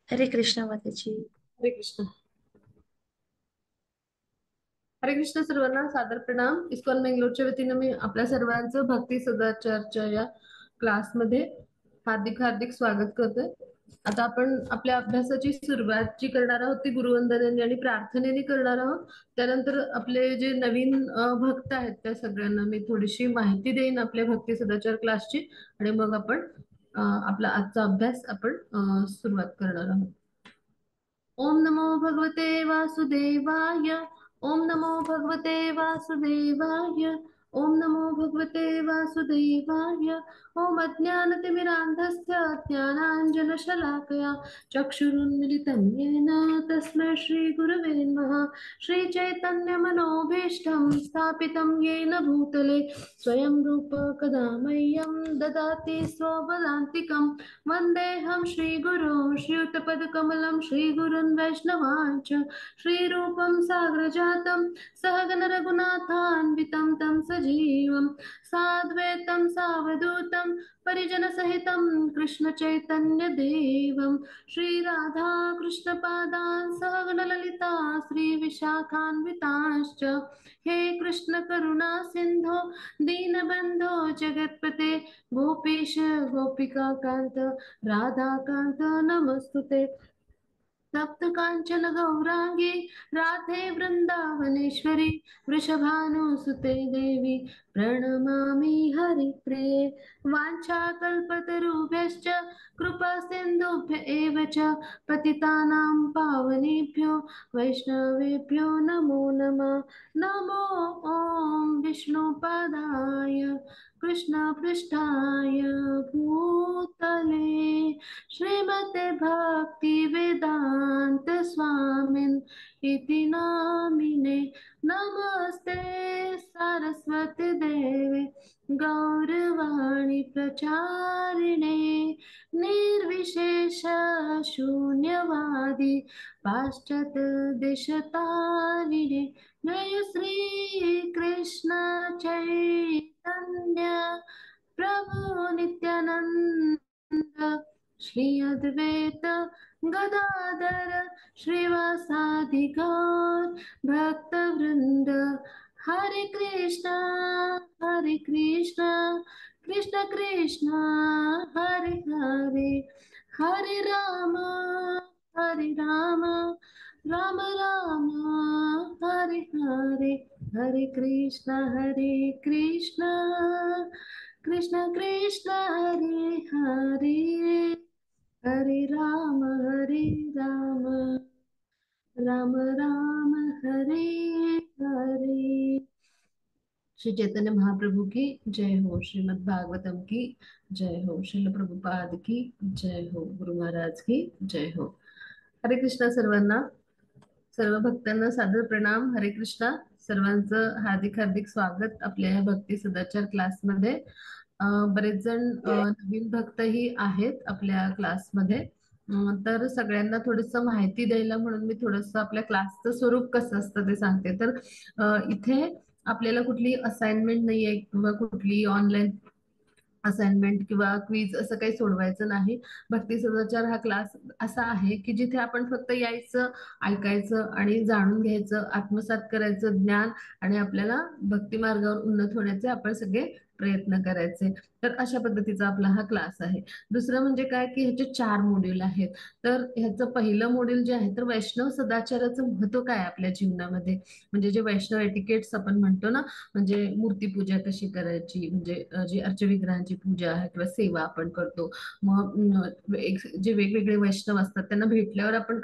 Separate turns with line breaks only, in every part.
हरे कृष्ण माताजी.
हरे कृष्ण. हरे कृष्ण सर्वांना सादर प्रणाम. इस्कॉन बेंगलोरच्या वतीनं मी आपल्या सर्वांचं भक्ती सदाचारच्या या क्लासमध्ये हार्दिक हार्दिक स्वागत करते. आता आपण आपल्या अभ्यासाची सुरुवात जी करणार आहोत ती गुरुवंदनेने आणि प्रार्थनेने करणार आहोत. त्यानंतर आपले जे नवीन भक्त आहेत त्या सगळ्यांना मी थोडीशी माहिती देईन आपल्या भक्ती सदाचार क्लासची आणि मग आपण आपला आजचा अभ्यास आपण सुरुवात करणार आहोत. ओम नमो भगवते वासुदेवाय. ओम नमो भगवते वासुदेवाय. ओम नमो भगवते वासुदेवाय. ओम अज्ञानतिमिरान्धस्य ज्ञानाञ्जनशलाकया चक्षुरुन्मिलितं येन तस्मै श्रीगुरवे नमः. श्रीचैतन्यमनोभीष्टं स्थापितं येन भूतले स्वयं रूप कदा मह्यं ददाति स्वपदान्तिकम्. वन्देऽहं श्रीगुरुं श्रीयुतपदकमलं श्रीगुरुन् वैष्णवांश्च श्रीरूपं साग्रजातं सहगण रघुनाथान्वितं तं सजीवं साद्वैतं सावधूतं परिजनसहितं कृष्णचैतन्यदेवं श्रीराधा कृष्णपादान् सहगण ललिता श्रीविशाखान्वितांश्च. हे कृष्ण करुणा सिन्धो दीनबन्धो जगत्पते गोपीश गोपिका कांत राधाकांत नमस्तुते. तप्त कांचन गौरांगी राधे वृंदावनेश्वरी वृषभानुसुते देवी प्रणमामि हरिप्रिये. वाञ्छाकल्पतरुभ्यश्च कृपा सिन्धुभ्य एव च पतितानां पावनेभ्यो वैष्णवेभ्यो नमो नमः. नमो ॐ विष्णुपादाय कृष्णपृष्ठाय भूतले श्रीमते भक्ति वेदांत स्वामिन् इति नामिने. नमस्ते सरस्वती देवे गौरवाणी प्रचारिणे निर्विशेष शून्यवादी पाश्चात्य देशतारिणे. जय श्री कृष्ण चैतन्य प्रभु नित्यानंद श्री अद्वैत गदाधर श्रीवासादि गौर भक्तवृंद. हरे कृष्णा कृष्ण कृष्ण हरे हरे हरे राम राम राम हरे हरे हरे कृष्ण कृष्ण कृष्ण हरे हरे हरे राम राम राम हरे हरे. श्री चैतन्य महाप्रभु की जय हो. श्रीमद् भागवतम की जय हो. श्रील प्रभुपाद की जय हो. गुरु महाराज की जय हो. हरे कृष्णा सर्वांना. सर्व भक्तांना सादर प्रणाम. हरे कृष्णा. सर्वांचं हार्दिक हार्दिक स्वागत आपल्या या भक्ती सदाचार क्लासमध्ये. बरेच जण नवीन भक्तही आहेत आपल्या क्लासमध्ये. तर सगळ्यांना थोडस माहिती द्यायला म्हणून मी थोडस आपल्या क्लासचं स्वरूप कसं असतं ते सांगते. तर इथे आपल्याला कुठली असाइनमेंट नाहीये किंवा कुठली ऑनलाईन असाइनमेंट किंवा क्विज असं काही सोडवायचं नाही. भक्ती सदाचार हा क्लास असा आहे की जिथे आपण फक्त यायचं, ऐकायचं आणि जाणून घ्यायचं, आत्मसात करायचं ज्ञान आणि आपल्याला भक्ती मार्गावर उन्नत होण्याचे आपण सगळे प्रयत्न करायचे. तर अशा पद्धतीचा आपला हा क्लास आहे. दुसरं म्हणजे काय की ह्याचे 4 मॉड्यूल आहेत. तर ह्याचं पहिलं मॉड्यूल जे आहे तर वैष्णव सदाचाराचं महत्व काय आहे आपल्या जीवनामध्ये, म्हणजे जे वैष्णव एटिकेट्स आपण म्हणतो ना, म्हणजे मूर्तीपूजा कशी करायची, म्हणजे जी अर्चविग्रहांची पूजा आहे किंवा सेवा आपण करतो. मग जे वेगवेगळे वैष्णव असतात त्यांना भेटल्यावर आपण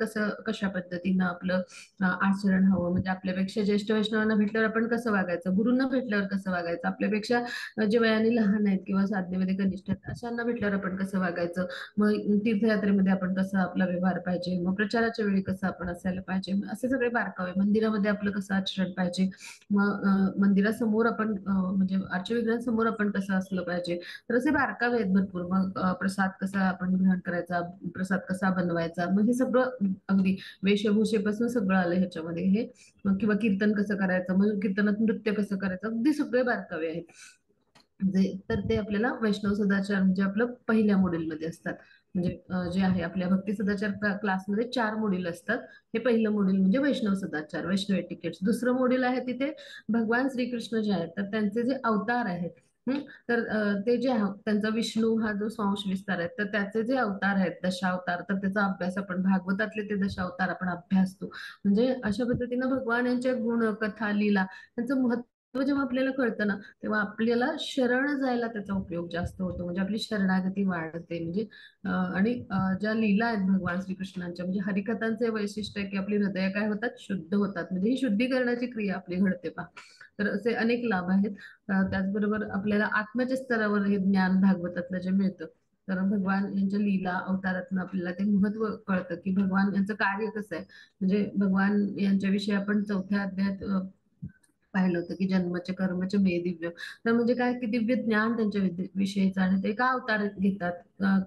कशा पद्धतीनं आपलं आचरण हवं, म्हणजे आपल्यापेक्षा ज्येष्ठ वैष्णवांना भेटल्यावर आपण कसं वागायचं, गुरूंना भेटल्यावर कसं वागायचं, आपल्यापेक्षा जे वयाने लहान आहेत किंवा साधनेमध्ये कनिष्ठ आहेत अशांना भेटल्यावर आपण कसं वागायचं, मग तीर्थयात्रेमध्ये आपण कसा आपला व्यवहार पाहिजे, मग प्रचाराच्या वेळी कसं आपण असायला पाहिजे, असे सगळे बारकावे, मंदिरामध्ये आपलं कसं आचरण पाहिजे, मग मंदिरासमोर आपण म्हणजे आर्चविग्रहासमोर आपण कसं असलं पाहिजे. तर असे बारकावे आहेत भरपूर. मग प्रसाद कसा आपण ग्रहण करायचा, प्रसाद कसा बनवायचा, मग हे सगळं अगदी वेशभूषेपासून सगळं आलं ह्याच्यामध्ये. हे मग किंवा कीर्तन कसं करायचं, मग कीर्तनात नृत्य कसं करायचं, अगदी सगळे बारकावे आहेत. म्हणजे तर ते आपल्याला वैष्णव सदाचार म्हणजे आपलं पहिल्या मॉड्यूलमध्ये असतात. म्हणजे जे आहे आपल्या भक्ती सदाचार क्लासमध्ये 4 मॉड्यूल असतात. हे पहिलं मॉड्यूल म्हणजे वैष्णव सदाचार, वैष्णव एटिकेट्स. दुसरं मॉड्यूल आहे तिथे भगवान श्रीकृष्ण जे आहेत तर त्यांचे जे अवतार आहेत, तर ते जे त्यांचा विष्णू हा जो सांश विस्तार आहे तर त्याचे जे अवतार आहेत दशावतार, तर त्याचा अभ्यास आपण भागवतातले ते दशावतार आपण अभ्यासतो. म्हणजे अशा पद्धतीनं भगवान यांच्या गुण कथा लीला यांचं महत्व जेव्हा आपल्याला कळतं ना, तेव्हा आपल्याला शरण जायला त्याचा उपयोग जास्त होतो. म्हणजे आपली शरणागती वाढते. म्हणजे आणि ज्या लीला आहेत भगवान श्रीकृष्णांच्या, म्हणजे हरिकथांचे वैशिष्ट्य आहे की आपली हृदय काय होतात, शुद्ध होतात. म्हणजे ही शुद्धीकरणाची क्रिया आपली घडते पहा. तर असे अनेक लाभ आहेत. त्याचबरोबर आपल्याला आत्म्याच्या स्तरावर हे ज्ञान भागवतातलं जे मिळतं, तर भगवान यांच्या लीला अवतारातून आपल्याला ते महत्व कळतं की भगवान यांचं कार्य कसं आहे. म्हणजे भगवान यांच्याविषयी आपण 4थ्या अध्यायात पाहिलं होतं की जन्मचे कर्मचे मे दिव्य. तर म्हणजे काय की दिव्य ज्ञान त्यांच्या विषयीचं, आणि ते का अवतार घेतात,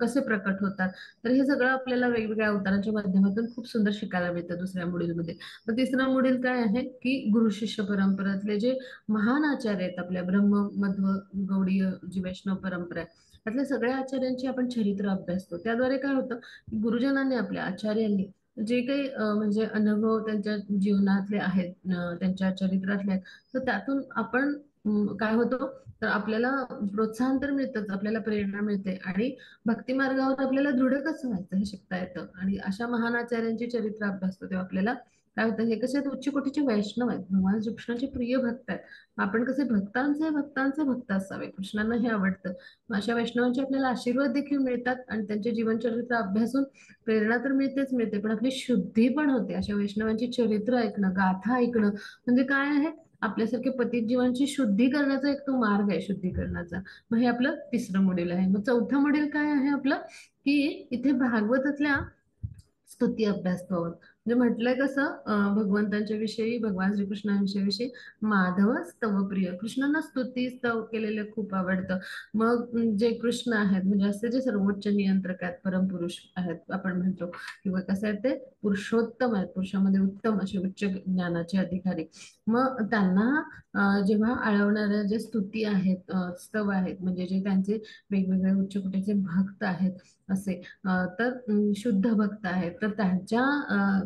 कसे प्रकट होतात. तर हे सगळं आपल्याला वेगवेगळ्या अवतारांच्या माध्यमातून खूप सुंदर शिकायला मिळतं दुसऱ्या मॉड्यूलमध्ये. तर तिसरं मॉड्यूल काय आहे की गुरु शिष्य परंपरातले जे महान आचार्य आहेत आपल्या ब्रह्म मध्व गौडीय जी वैष्णव परंपरा आहे, त्यातल्या सगळ्या आचार्यांची आपण चरित्र अभ्यासतो. त्याद्वारे काय होतं की गुरुजनांनी आपल्या आचार्यांनी जे काही म्हणजे अनुभव त्यांच्या जीवनातले आहेत, त्यांच्या चरित्रातले आहेत, तर त्यातून आपण काय होतो, तर आपल्याला प्रोत्साहन तर मिळतंच, आपल्याला प्रेरणा मिळते, आणि भक्ती मार्गावर आपल्याला दृढ कसं व्हायचं हे शिकता येतं. आणि अशा महान आचार्यांची चरित्र अभ्यासतो तेव्हा आपल्याला काय होतं, हे कसे आहेत, उच्च कोटीचे वैष्णव आहेत, भगवान कृष्णाचे प्रिय भक्त आहेत. आपण कसे भक्तांचे भक्तांचे भक्त असावे, कृष्णांना हे आवडतं. मग अशा वैष्णवांचे आपल्याला आशीर्वाद देखील मिळतात, आणि त्यांचे जीवनचरित्र अभ्यासून प्रेरणा तर मिळतेच मिळते, पण आपली शुद्धी पण होते. अशा वैष्णवांची चरित्र ऐकणं, गाथा ऐकणं म्हणजे काय आहे, आपल्यासारखे पतित जीवांची शुद्धी करण्याचा एक तो मार्ग आहे शुद्धीकरणाचा. मग हे आपलं तिसरं मॉड्यूल आहे. मग चौथं मॉड्यूल काय आहे आपलं, की इथे भागवतातल्या स्तुती अभ्यासतो आहोत. म्हणजे म्हटलंय कसं, भगवंतांच्या विषयी, भगवान श्रीकृष्णांच्या विषयी, माधव स्तव प्रिय, कृष्णांना स्तुती स्तव केलेलं खूप आवडतं. मग जे कृष्ण आहेत म्हणजे असे जे सर्वोच्च नियंत्रक आहेत, परमपुरुष आहेत आपण म्हणतो, किंवा कसं आहे ते पुरुषोत्तम आहेत, पुरुषामध्ये उत्तम असे उच्च ज्ञानाचे अधिकारी. मग त्यांना जेव्हा आळवणाऱ्या जे स्तुती आहेत, स्तव आहेत, म्हणजे जे त्यांचे वेगवेगळे उच्च कोटीचे भक्त आहेत असे, तर शुद्ध भक्त आहेत, तर त्यांच्या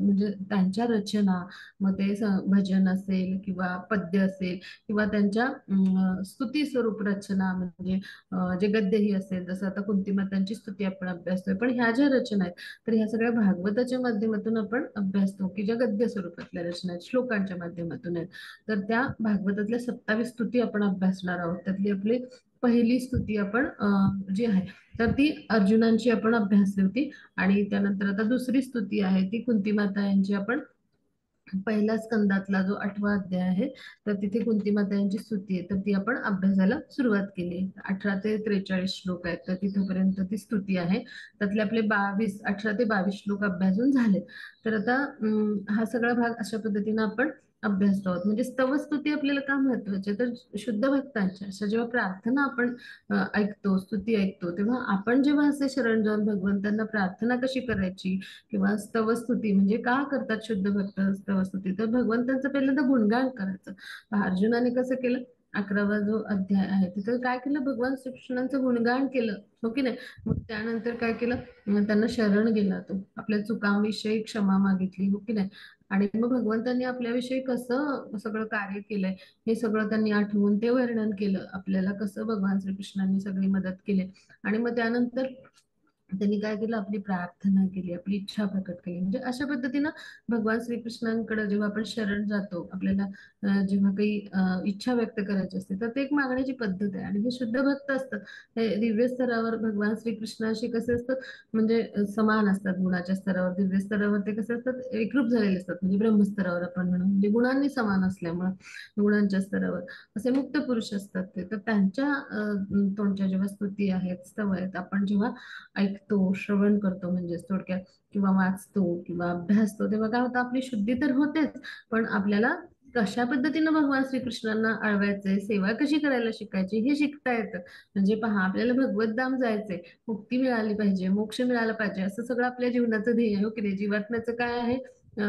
म्हणजे त्यांच्या रचना, मग ते भजन असेल किंवा पद्य असेल, किंवा त्यांच्या स्तुती स्वरूप रचना, म्हणजे जे गद्यही असेल, जसं आता कुंती मातांची स्तुती आपण अभ्यासतोय, पण ह्या ज्या रचना आहेत तर ह्या सगळ्या भागवताच्या माध्यमातून आपण अभ्यासतो, की ज्या गद्य स्वरूपातल्या रचना आहेत, श्लोकांच्या माध्यमातून आहेत. तर त्या भागवतातल्या 27 स्तुती आपण अभ्यासणार आहोत. त्यातली आपली पहिली स्तुती आपण जी आहे तर ती अर्जुनांची आपण अभ्यासली होती. आणि त्यानंतर आता दुसरी स्तुती आहे ती कुंती माता यांची आपण पहिल्या स्कंदातला जो 8वा अध्याय आहे, तर तिथे कुंती माता यांची स्तुती आहे, तर ती आपण अभ्यासाला सुरुवात केली. 18 ते 43 श्लोक आहेत, तर तिथपर्यंत ती स्तुती आहे. त्यातले आपले 18 ते 22 श्लोक अभ्यासून झाले. तर आता हा सगळा भाग अशा पद्धतीने आपण अभ्यासतो आहोत. म्हणजे स्तवस्तुती आपल्याला का महत्वाची आहे, तर शुद्ध भक्तांच्या अशा जेव्हा प्रार्थना आपण ऐकतो, स्तुती ऐकतो, तेव्हा आपण जेव्हा असे शरण जाऊन भगवंतांना प्रार्थना कशी करायची, किंवा स्तवस्तुती म्हणजे का करतात शुद्ध भक्त स्तवस्तुती, तर भगवंतांचं पहिल्यांदा गुणगान करायचं. अर्जुनाने कसं केलं, 11वा जो अध्याय आहे तिथं काय केलं, भगवान श्रीकृष्णांचं गुणगान केलं, हो की नाही. मग त्यानंतर काय केलं, त्यांना शरण गेला, तो आपल्या चुकांविषयी क्षमा मागितली, हो की नाही. आणि मग भगवंतांनी आपल्याविषयी कसं सगळं कार्य केलंय हे सगळं त्यांनी आठवून ते वर्णन केलं आपल्याला, कसं भगवान श्रीकृष्णांनी सगळी मदत केली. आणि मग त्यानंतर त्यांनी काय केलं, आपली प्रार्थना केली, आपली इच्छा प्रकट केली. म्हणजे अशा पद्धतीनं भगवान श्रीकृष्णांकडे जेव्हा आपण शरण जातो, आपल्याला जेव्हा काही इच्छा व्यक्त करायची असते, तर ते एक मागण्याची पद्धत आहे. आणि हे शुद्ध भक्त असतात, हे दिव्य स्तरावर भगवान श्रीकृष्णाशी कसे असतात, म्हणजे समान असतात गुणाच्या स्तरावर. दिव्य स्तरावर ते कसे असतात, एकरूप झालेले असतात, म्हणजे ब्रह्मस्तरावर आपण म्हणू, म्हणजे गुणांनी समान असल्यामुळे गुणांच्या स्तरावर असे मुक्त पुरुष असतात ते. तर त्यांच्या तोंडच्या जेव्हा स्तुती आहेत, स्तव आहेत, आपण जेव्हा ऐकतो, श्रवण करतो म्हणजे थोडक्यात, किंवा वाचतो किंवा अभ्यासतो, तेव्हा काय होतं, आपली शुद्धी तर होतेच, पण आपल्याला कशा पद्धतीनं भगवान श्रीकृष्णांना आळवायचंय, सेवा कशी करायला शिकायची हे शिकता येतं. म्हणजे पहा, आपल्याला भगवत धाम जायचंय, मुक्ती मिळाली पाहिजे, मोक्ष मिळाला पाहिजे, असं सगळं आपल्या जीवनाचं ध्येय आहे, हो की नाही. जीवात्म्याचं काय आहे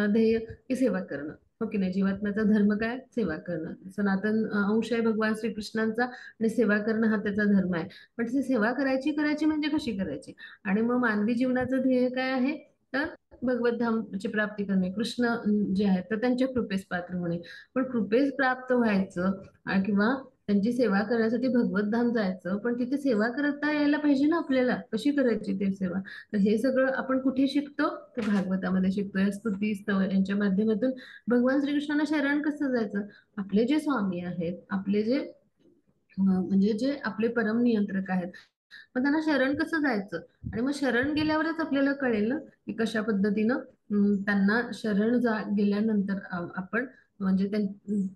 ध्येय, की सेवा करणं. हो की नाही. जीवात्म्याचा धर्म काय? सेवा करणं. सनातन अंश आहे भगवान श्रीकृष्णांचा आणि सेवा करणं हा त्याचा धर्म आहे. पण ती सेवा करायची म्हणजे कशी करायची? आणि मग मानवी जीवनाचं ध्येय काय आहे? तर भगवत धामची प्राप्ती करणे. कृष्ण जे आहेत तर त्यांच्या कृपेस पात्र होणे. पण कृपेस प्राप्त व्हायचं किंवा त्यांची सेवा करण्यासाठी भगवत धाम जायचं, पण तिथे सेवा करता यायला पाहिजे ना आपल्याला. कशी करायची ते सेवा? तर हे सगळं आपण कुठे शिकतो? ते भागवतामध्ये शिकतो. या स्तुती स्तव यांच्या माध्यमातून भगवान श्रीकृष्णांना शरण कसं जायचं? आपले जे स्वामी आहेत, आपले जे म्हणजे जे आपले परम नियंत्रक आहेत, मग त्यांना शरण कसं जायचं? आणि मग शरण गेल्यावरच आपल्याला कळेल ना की कशा पद्धतीनं त्यांना शरण गेल्यानंतर आपण म्हणजे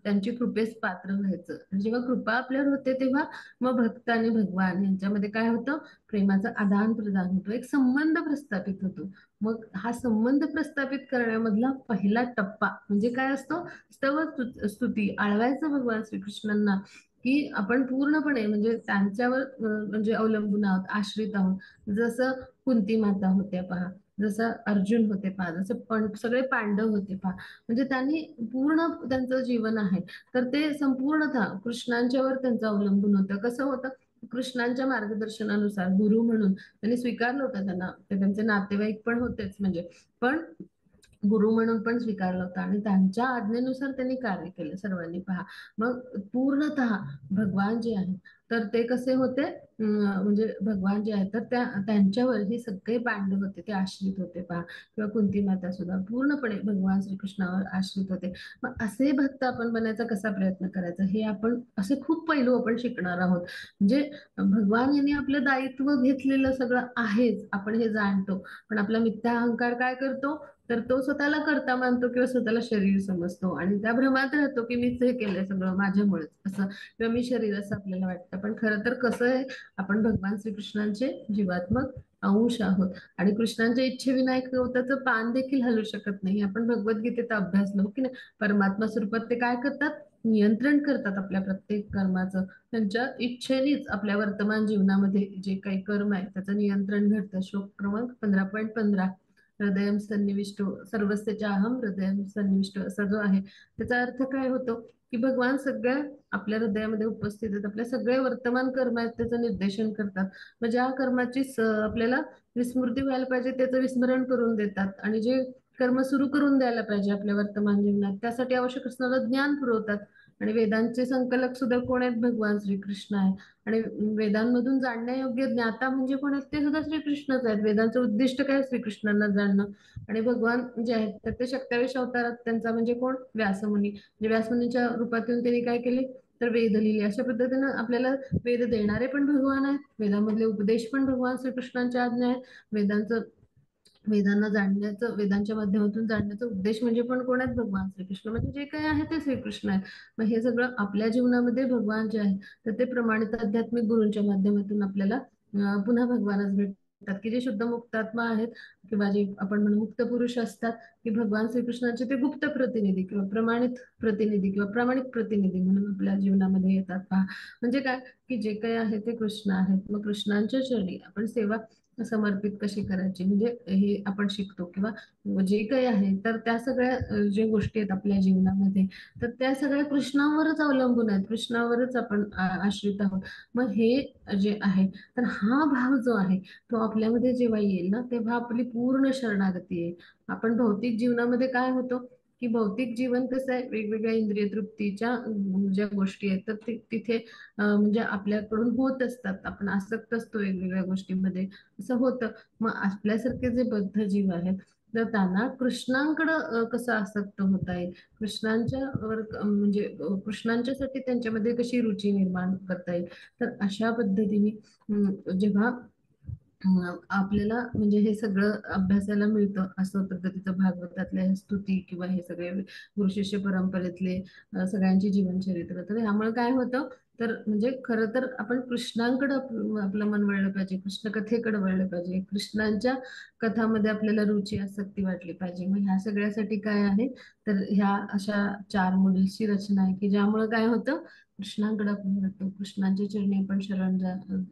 त्यांची कृपेस पात्र व्हायचं. आणि जेव्हा कृपा आपल्यावर होते तेव्हा मग भक्त आणि भगवान यांच्यामध्ये काय होतं? प्रेमाचं आदान प्रदान होतो, एक संबंध प्रस्थापित होतो. मग हा संबंध प्रस्थापित करण्यामधला पहिला टप्पा म्हणजे काय असतो? स्तुती. आळवायचं भगवान श्रीकृष्णांना की आपण पूर्णपणे म्हणजे त्यांच्यावर म्हणजे अवलंबून आहोत, आश्रित आहोत. जसं कुंती माता होत्या पहा, जसं अर्जुन होते पहा, जसं पण सगळे पांडव होते पहा. म्हणजे त्यांनी पूर्ण त्यांचं जीवन आहे तर ते संपूर्णतः कृष्णांच्यावर त्यांचं अवलंबून होतं. कसं होतं? कृष्णांच्या मार्गदर्शनानुसार गुरु म्हणून त्यांनी स्वीकारलं होतं त्यांना. ते त्यांचे नातेवाईक पण होतेच म्हणजे, पण गुरु म्हणून पण स्वीकारलं होतं आणि त्यांच्या आज्ञेनुसार त्यांनी कार्य केलं सर्वांनी पहा. मग पूर्णतः भगवान जे आहेत तर ते कसे होते? म्हणजे भगवान जे आहेत तर त्यांच्यावर हे सगळे पांडव होते ते आश्रित होते पहा. किंवा कुंती माता सुद्धा पूर्णपणे भगवान श्रीकृष्णावर आश्रित होते. मग असे भक्त आपण बनायचा कसा प्रयत्न करायचा हे आपण असे खूप पैलू आपण शिकणार आहोत. म्हणजे भगवान यांनी आपलं दायित्व घेतलेलं सगळं आहेच, आपण हे जाणतो. पण आपला मिथ्या अहंकार काय करतो? तर तो स्वतःला कर्ता मानतो किंवा स्वतःला शरीर समजतो आणि त्या भ्रमात राहतो की मीच हे केलंय सगळं माझ्यामुळेच असं, किंवा मी शरीर असं आपल्याला वाटतं. पण खरं तर कसं आहे? आपण भगवान श्रीकृष्णांचे जीवात्मक अंश आहोत आणि कृष्णांच्या इच्छेविना एक गवताचं पान देखील हलू शकत नाही. आपण भगवद्गीतेचा अभ्यासलो की नाही, परमात्मा स्वरूपात ते काय करतात? नियंत्रण करतात आपल्या प्रत्येक कर्माचं. त्यांच्या इच्छेनेच आपल्या वर्तमान जीवनामध्ये जे काही कर्म आहे त्याचं नियंत्रण घडतं. श्लोक क्रमांक 15.15, हृदयम सन्निविष्टो सर्वस्यच्या अहम हृदयम सन्निविष्टो असा जो आहे त्याचा अर्थ काय होतो? की भगवान सगळ्या आपल्या हृदयामध्ये उपस्थित आहेत, आपल्या सगळे वर्तमान कर्म आहेत त्याचं निर्देशन करतात. मग ज्या कर्माची आपल्याला विस्मृती व्हायला पाहिजे त्याचं विस्मरण करून देतात आणि जे कर्म सुरू करून द्यायला पाहिजे आपल्या वर्तमान जीवनात त्यासाठी आवश्यक असणारं ज्ञान पुरवतात. आणि वेदांचे संकलक सुद्धा कोण आहेत? भगवान श्रीकृष्ण आहे. आणि वेदांमधून जाणण्यायोग्य ज्ञाता म्हणजे कोण आहेत? ते सुद्धा श्रीकृष्णच आहेत. वेदांचं उद्दिष्ट काय? श्रीकृष्णांना जाणणं. आणि भगवान जे आहेत तर ते 27 अवतारात त्यांचा म्हणजे कोण? व्यासमुनी. म्हणजे व्यासमुनीच्या रूपातून त्यांनी काय केले? तर वेद लिहिले. अशा पद्धतीनं आपल्याला वेद देणारे पण भगवान आहेत, वेदामधले उपदेश पण भगवान श्रीकृष्णांच्या आज्ञा आहेत. वेदांचं वेदांना जाणण्याचं, वेदांच्या माध्यमातून जाणण्याचा उद्देश म्हणजे पण कोण आहेत? भगवान श्रीकृष्ण. म्हणजे जे काही आहे ते श्रीकृष्ण आहे. मग हे सगळं आपल्या जीवनामध्ये भगवान जे आहे तर ते प्रमाणित आध्यात्मिक गुरूंच्या माध्यमातून आपल्याला पुन्हा भगवानच भेटतात की जे शुद्ध मुक्तात्मा आहेत किंवा जे आपण म्हणू मुक्त पुरुष असतात की भगवान श्रीकृष्णाचे ते गुप्त प्रतिनिधी किंवा प्रमाणित प्रतिनिधी किंवा प्रामाणिक प्रतिनिधी म्हणून आपल्या जीवनामध्ये येतात पहा. म्हणजे काय? की जे काही आहे ते कृष्ण आहेत. मग कृष्णांच्या चरणी आपण सेवा समर्पित कशी करायची म्हणजे हे आपण शिकतो. किंवा जे काही आहे तर त्या सगळ्या ज्या गोष्टी आहेत आपल्या जीवनामध्ये तर त्या सगळ्या कृष्णावरच अवलंबून आहेत, कृष्णावरच आपण आश्रित आहोत. मग हे जे आहे तर हा भाव जो आहे तो आपल्यामध्ये जेव्हा येईल ना तेव्हा आपली पूर्ण शरणागती येईल. आपण भौतिक जीवनामध्ये काय होतो की भौतिक जीवन कसं आहे? वेगवेगळ्या इंद्रिय तृप्तीच्या ज्या गोष्टी आहेत तर तिथे म्हणजे आपल्याकडून होत असतात, आपण आसक्त असतो वेगवेगळ्या गोष्टींमध्ये, असं होतं. मग आपल्यासारखे जे बद्ध जीव आहेत तर त्यांना कृष्णांकडं कसं आसक्त होता येईल? कृष्णांच्या वर म्हणजे कृष्णांच्यासाठी त्यांच्यामध्ये कशी रुची निर्माण करता येईल? तर अशा पद्धतीने जेव्हा आपल्याला म्हणजे हे सगळं अभ्यासाला मिळतं, असं पद्धतीचं भागवतातल्या ह्या स्तुती किंवा हे सगळे गुरु शिष्य परंपरेतले सगळ्यांची जीवनचरित्र. तर ह्यामुळे काय होतं? तर म्हणजे खरं तर आपण कृष्णांकडे आपलं मन वळलं पाहिजे, कृष्ण कथेकडे वळलं पाहिजे, कृष्णांच्या कथामध्ये आपल्याला रुची आसक्ती वाटली पाहिजे. मग ह्या सगळ्यासाठी काय आहे? तर ह्या अशा 4 मॉड्यूल्सची रचना आहे की ज्यामुळे काय होतं? कृष्णांकडे आपण वळतो, कृष्णांच्या चरणी आपण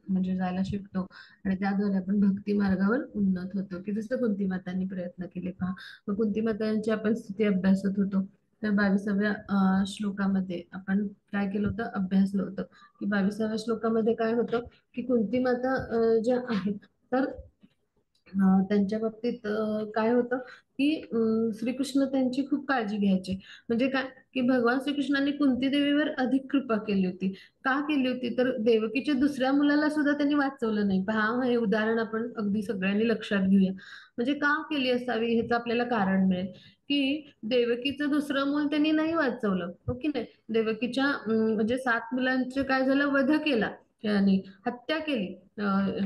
म्हणजे जायला शिकतो आणि त्याद्वारे आपण भक्ती मार्गावर उन्नत होतो. की जसं कुंती मातांनी प्रयत्न केले पहा. मग कुंती मातांची आपण स्तुती अभ्यासत होतो तर 22व्या श्लोकामध्ये आपण काय केलं होतं, अभ्यासलं होतं की 22व्या श्लोकामध्ये काय होतं की कुंती माता ज्या आहेत तर त्यांच्या बाबतीत काय होतं की श्रीकृष्ण त्यांची खूप काळजी घ्यायचे. म्हणजे काय की भगवान श्रीकृष्णांनी कुंती देवीवर अधिक कृपा केली होती. का केली होती तर देवकीच्या दुसऱ्या मुलाला सुद्धा त्यांनी वाचवलं नाही. पहा, हे उदाहरण आपण अगदी सगळ्यांनी लक्षात घेऊया. म्हणजे का केली असावी ह्याचं आपल्याला कारण मिळेल की देवकीचं दुसरं मूल त्यांनी नाही वाचवलं, हो की नाही. देवकीच्या म्हणजे 7 मुलांचे काय झालं, वध केला आणि हत्या केली.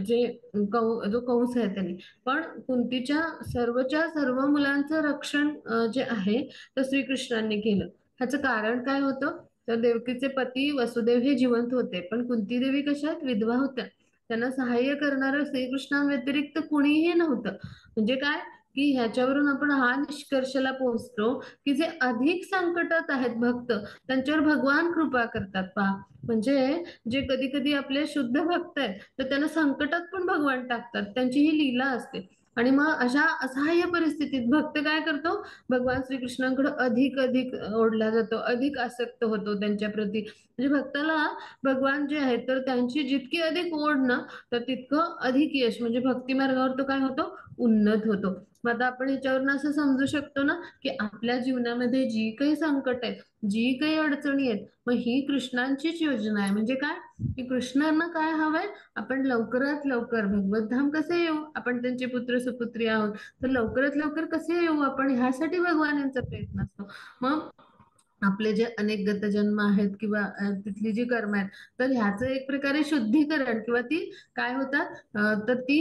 जे जो कंस आहे त्यांनी. पण कुंतीच्या सर्वच्या सर्व मुलांचं रक्षण जे आहे ते श्रीकृष्णांनी केलं. ह्याचं कारण काय होतं तर देवकीचे पती वसुदेव हे जिवंत होते, पण कुंती देवी कशा आहेत, विधवा होत्या. त्यांना सहाय्य करणारं श्रीकृष्णांव्यतिरिक्त कुणीही नव्हतं. म्हणजे काय की ह्याच्यावरून आपण हा निष्कर्षाला पोहोचतो की जे अधिक संकटात आहेत भक्त, त्यांच्यावर भगवान कृपा करतात. पहा, म्हणजे जे कधी कधी आपले शुद्ध भक्त आहेत तर त्यांना संकटात पण भगवान टाकतात, त्यांची ही लीला असते. आणि मग अशा असहाय्य परिस्थितीत भक्त काय करतो, भगवान श्रीकृष्णांकडे अधिक अधिक ओढला जातो, अधिक आसक्त होतो त्यांच्या प्रती. म्हणजे भक्ताला भगवान जे आहेत तर त्यांची जितकी अधिक ओढ ना तर तितकं अधिक यश, म्हणजे भक्ती मार्गावर तो काय होतो, उन्नत होतो. मग आता आपण ह्याच्यावरून असं समजू शकतो ना की आपल्या जीवनामध्ये जी काही संकट आहेत, जी काही अडचणी आहेत, मग ही कृष्णांचीच योजना आहे. म्हणजे काय की कृष्णांना काय हवंय, आपण लवकरात लवकर भगवत धाम कसे येऊ, आपण त्यांचे पुत्र सुपुत्री आहोत, तर लवकरात लवकर कसे येऊ आपण, ह्यासाठी भगवान यांचा प्रयत्न असतो. मग आपले जे अनेक गतजन्म आहेत किंवा तिथली जी कर्म आहेत तर ह्याचं एक प्रकारे शुद्धीकरण किंवा ती काय होतात तर ती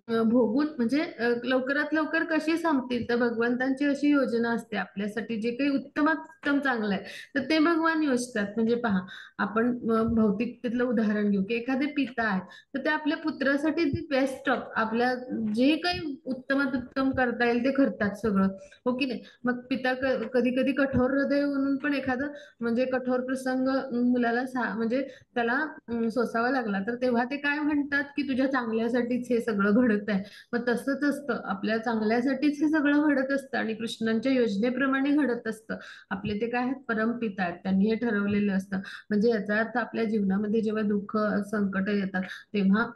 भोगून म्हणजे लवकरात लवकर कशी संपतील, तर भगवंतांची अशी योजना असते आपल्यासाठी जे काही उत्तमात उत्तम चांगलं आहे तर ते भगवान योजतात. म्हणजे पहा, आपण भौतिकतेतलं उदाहरण घेऊ की एखादे पिता आहेत तर ते आपल्या पुत्रासाठी ती बेस्ट ऑफ आपल्या जे काही उत्तमात उत्तम करता येईल ते करतात सगळं, हो की नाही. मग पिता कधी कधी कठोर हृदय म्हणून पण एखादं म्हणजे कठोर प्रसंग मुलाला म्हणजे त्याला सोसावा लागला तर तेव्हा ते काय म्हणतात की तुझ्या चांगल्यासाठीच हे सगळं घडत आहे. मग तसंच असतं, आपल्या चांगल्यासाठीच हे सगळं घडत असतं आणि कृष्णांच्या योजनेप्रमाणे घडत असतं. आपले ते काय आहेत, परमपिता आहेत, त्यांनी हे ठरवलेलं असतं. म्हणजे याचा अर्थ आपल्या जीवनामध्ये जेव्हा दुःख संकट येतात तेव्हा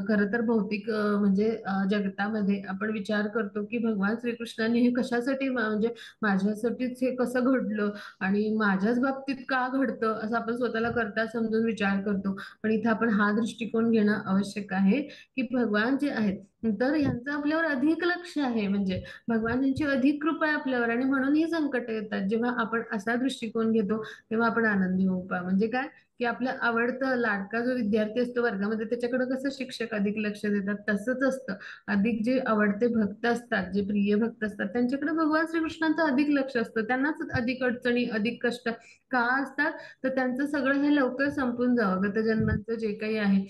खरं तर भौतिक म्हणजे जगतामध्ये आपण विचार करतो की भगवान श्रीकृष्णांनी हे कशासाठी म्हणजे माझ्यासाठीच हे कसं घडलं आणि माझ्याच बाबतीत का घडतं असं आपण स्वतःला करता समजून विचार करतो. पण इथं आपण हा दृष्टिकोन घेणं आवश्यक आहे की भगवान जे आहेत तर यांचं आपल्यावर अधिक लक्ष आहे. म्हणजे भगवान यांची अधिक कृपा आहे आपल्यावर आणि म्हणून ही संकट येतात. जेव्हा आपण असा दृष्टिकोन घेतो तेव्हा आपण आनंदी होऊ. म्हणजे काय की आपलं आवडतं लाडका जो विद्यार्थी असतो वर्गामध्ये त्याच्याकडे कसं शिक्षक अधिक लक्ष देतात तसंच असतं. अधिक जे आवडते भक्त असतात, जे प्रिय भक्त असतात त्यांच्याकडे भगवान श्रीकृष्णांचं अधिक लक्ष असतं. त्यांनाच अधिक अडचणी अधिक कष्ट का असतात तर त्यांचं सगळं हे लवकर संपून जावं, गतजन्मांचं जे काही आहे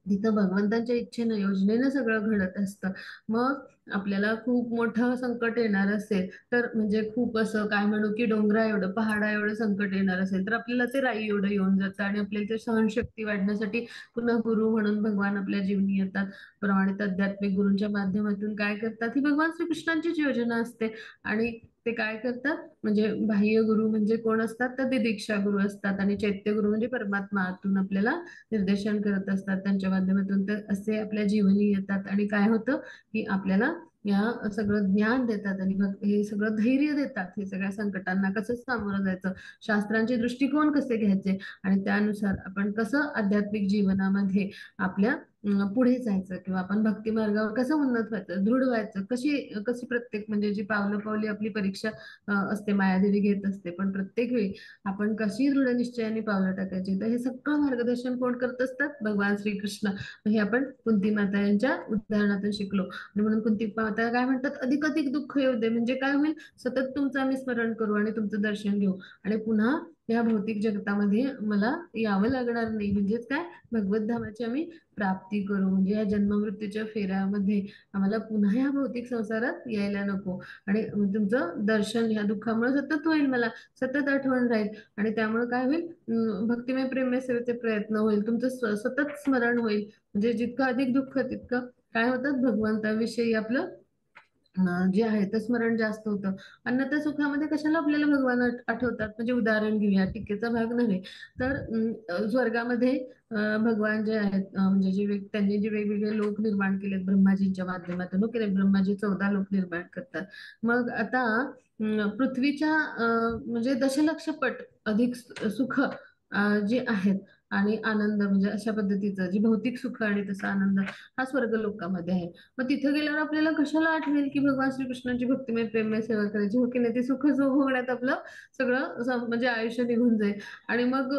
तिथं भगवंतांच्या इच्छेनं योजनेनं सगळं घडत असतं. मग आपल्याला खूप मोठं संकट येणार असेल तर म्हणजे खूप असं काय म्हणू की डोंगरा एवढं पहाडा एवढं संकट येणार असेल तर आपल्याला ते राई एवढं येऊन जातं आणि आपल्याला ते सहनशक्ती वाढण्यासाठी पुन्हा गुरु म्हणून भगवान आपल्या जीवनी येतात. प्रमाणित आध्यात्मिक गुरूंच्या माध्यमातून काय करतात, ही भगवान श्रीकृष्णांचीच योजना असते. आणि ते काय करतात म्हणजे बाह्य गुरु म्हणजे कोण असतात तर ते दीक्षा गुरु असतात आणि चैत्य गुरु म्हणजे परमात्मा आतून आपल्याला निर्देशन करत असतात. त्यांच्या माध्यमातून तर असे आपल्या जीवनी येतात आणि काय होतं की आपल्याला या सगळं ज्ञान देतात आणि हे सगळं धैर्य देतात, हे सगळ्या संकटांना कसं सामोरं जायचं, शास्त्रांचे दृष्टिकोन कसे घ्यायचे आणि त्यानुसार आपण कसं आध्यात्मिक जीवनामध्ये आपल्या पुढे जायचं किंवा आपण भक्ती मार्गावर कसं उन्नत व्हायचं, दृढ व्हायचं, कशी कशी प्रत्येक म्हणजे जी पावलं पावली आपली परीक्षा असते, मायादेवी घेत असते, पण प्रत्येक वेळी आपण कशी दृढ निश्चयाने पावलं टाकायची तर हे सगळं मार्गदर्शन कोण करत असतात, भगवान श्रीकृष्ण. हे आपण कुंती माता यांच्या उदाहरणातून शिकलो. आणि म्हणून कुंती माता काय म्हणतात, अधिक अधिक दुःख येऊ दे, म्हणजे काय होईल, सतत तुमचं आम्ही स्मरण करू आणि तुमचं दर्शन घेऊ आणि पुन्हा या भौतिक जगतामध्ये मला यावं लागणार नाही. म्हणजेच काय, भगवत धामाची आम्ही प्राप्ती करू. म्हणजे या जन्ममृत्यूच्या फेऱ्यामध्ये आम्हाला पुन्हा या भौतिक संसारात यायला नको आणि तुमचं दर्शन ह्या दुःखामुळे सतत होईल, मला सतत आठवण राहील आणि त्यामुळे काय होईल, भक्तिमय प्रेममय सेवेचे प्रयत्न होईल, तुमचं सतत स्मरण होईल. म्हणजे जितकं अधिक दुःख तितकं काय होतात, भगवंताविषयी आपलं जे आहे ते स्मरण जास्त होतं. अन्नथा सुखामध्ये कशाला आपल्याला भगवान आठवतात? म्हणजे उदाहरण घेऊया, टीकेचा भाग नव्हे तर स्वर्गामध्ये भगवान जे आहेत, म्हणजे त्यांनी जे वेगवेगळे लोक निर्माण केलेत ब्रह्माजींच्या माध्यमातून, ओके ब्रह्माजी 14 लोक निर्माण करतात. मग आता पृथ्वीच्या म्हणजे दशलक्ष पट अधिक सुख जे आहेत आणि आनंद, म्हणजे अशा पद्धतीचं जी भौतिक सुख आणि तसा आनंद हा स्वर्ग लोकामध्ये आहे. मग तिथे गेल्यावर आपल्याला कशाला आठवेल की भगवान श्रीकृष्णांची भक्तिमय प्रेममय सेवा करायची, हो की नाही? ते सुख भोगण्यात आपलं सगळं म्हणजे आयुष्य निघून जाईल. आणि मग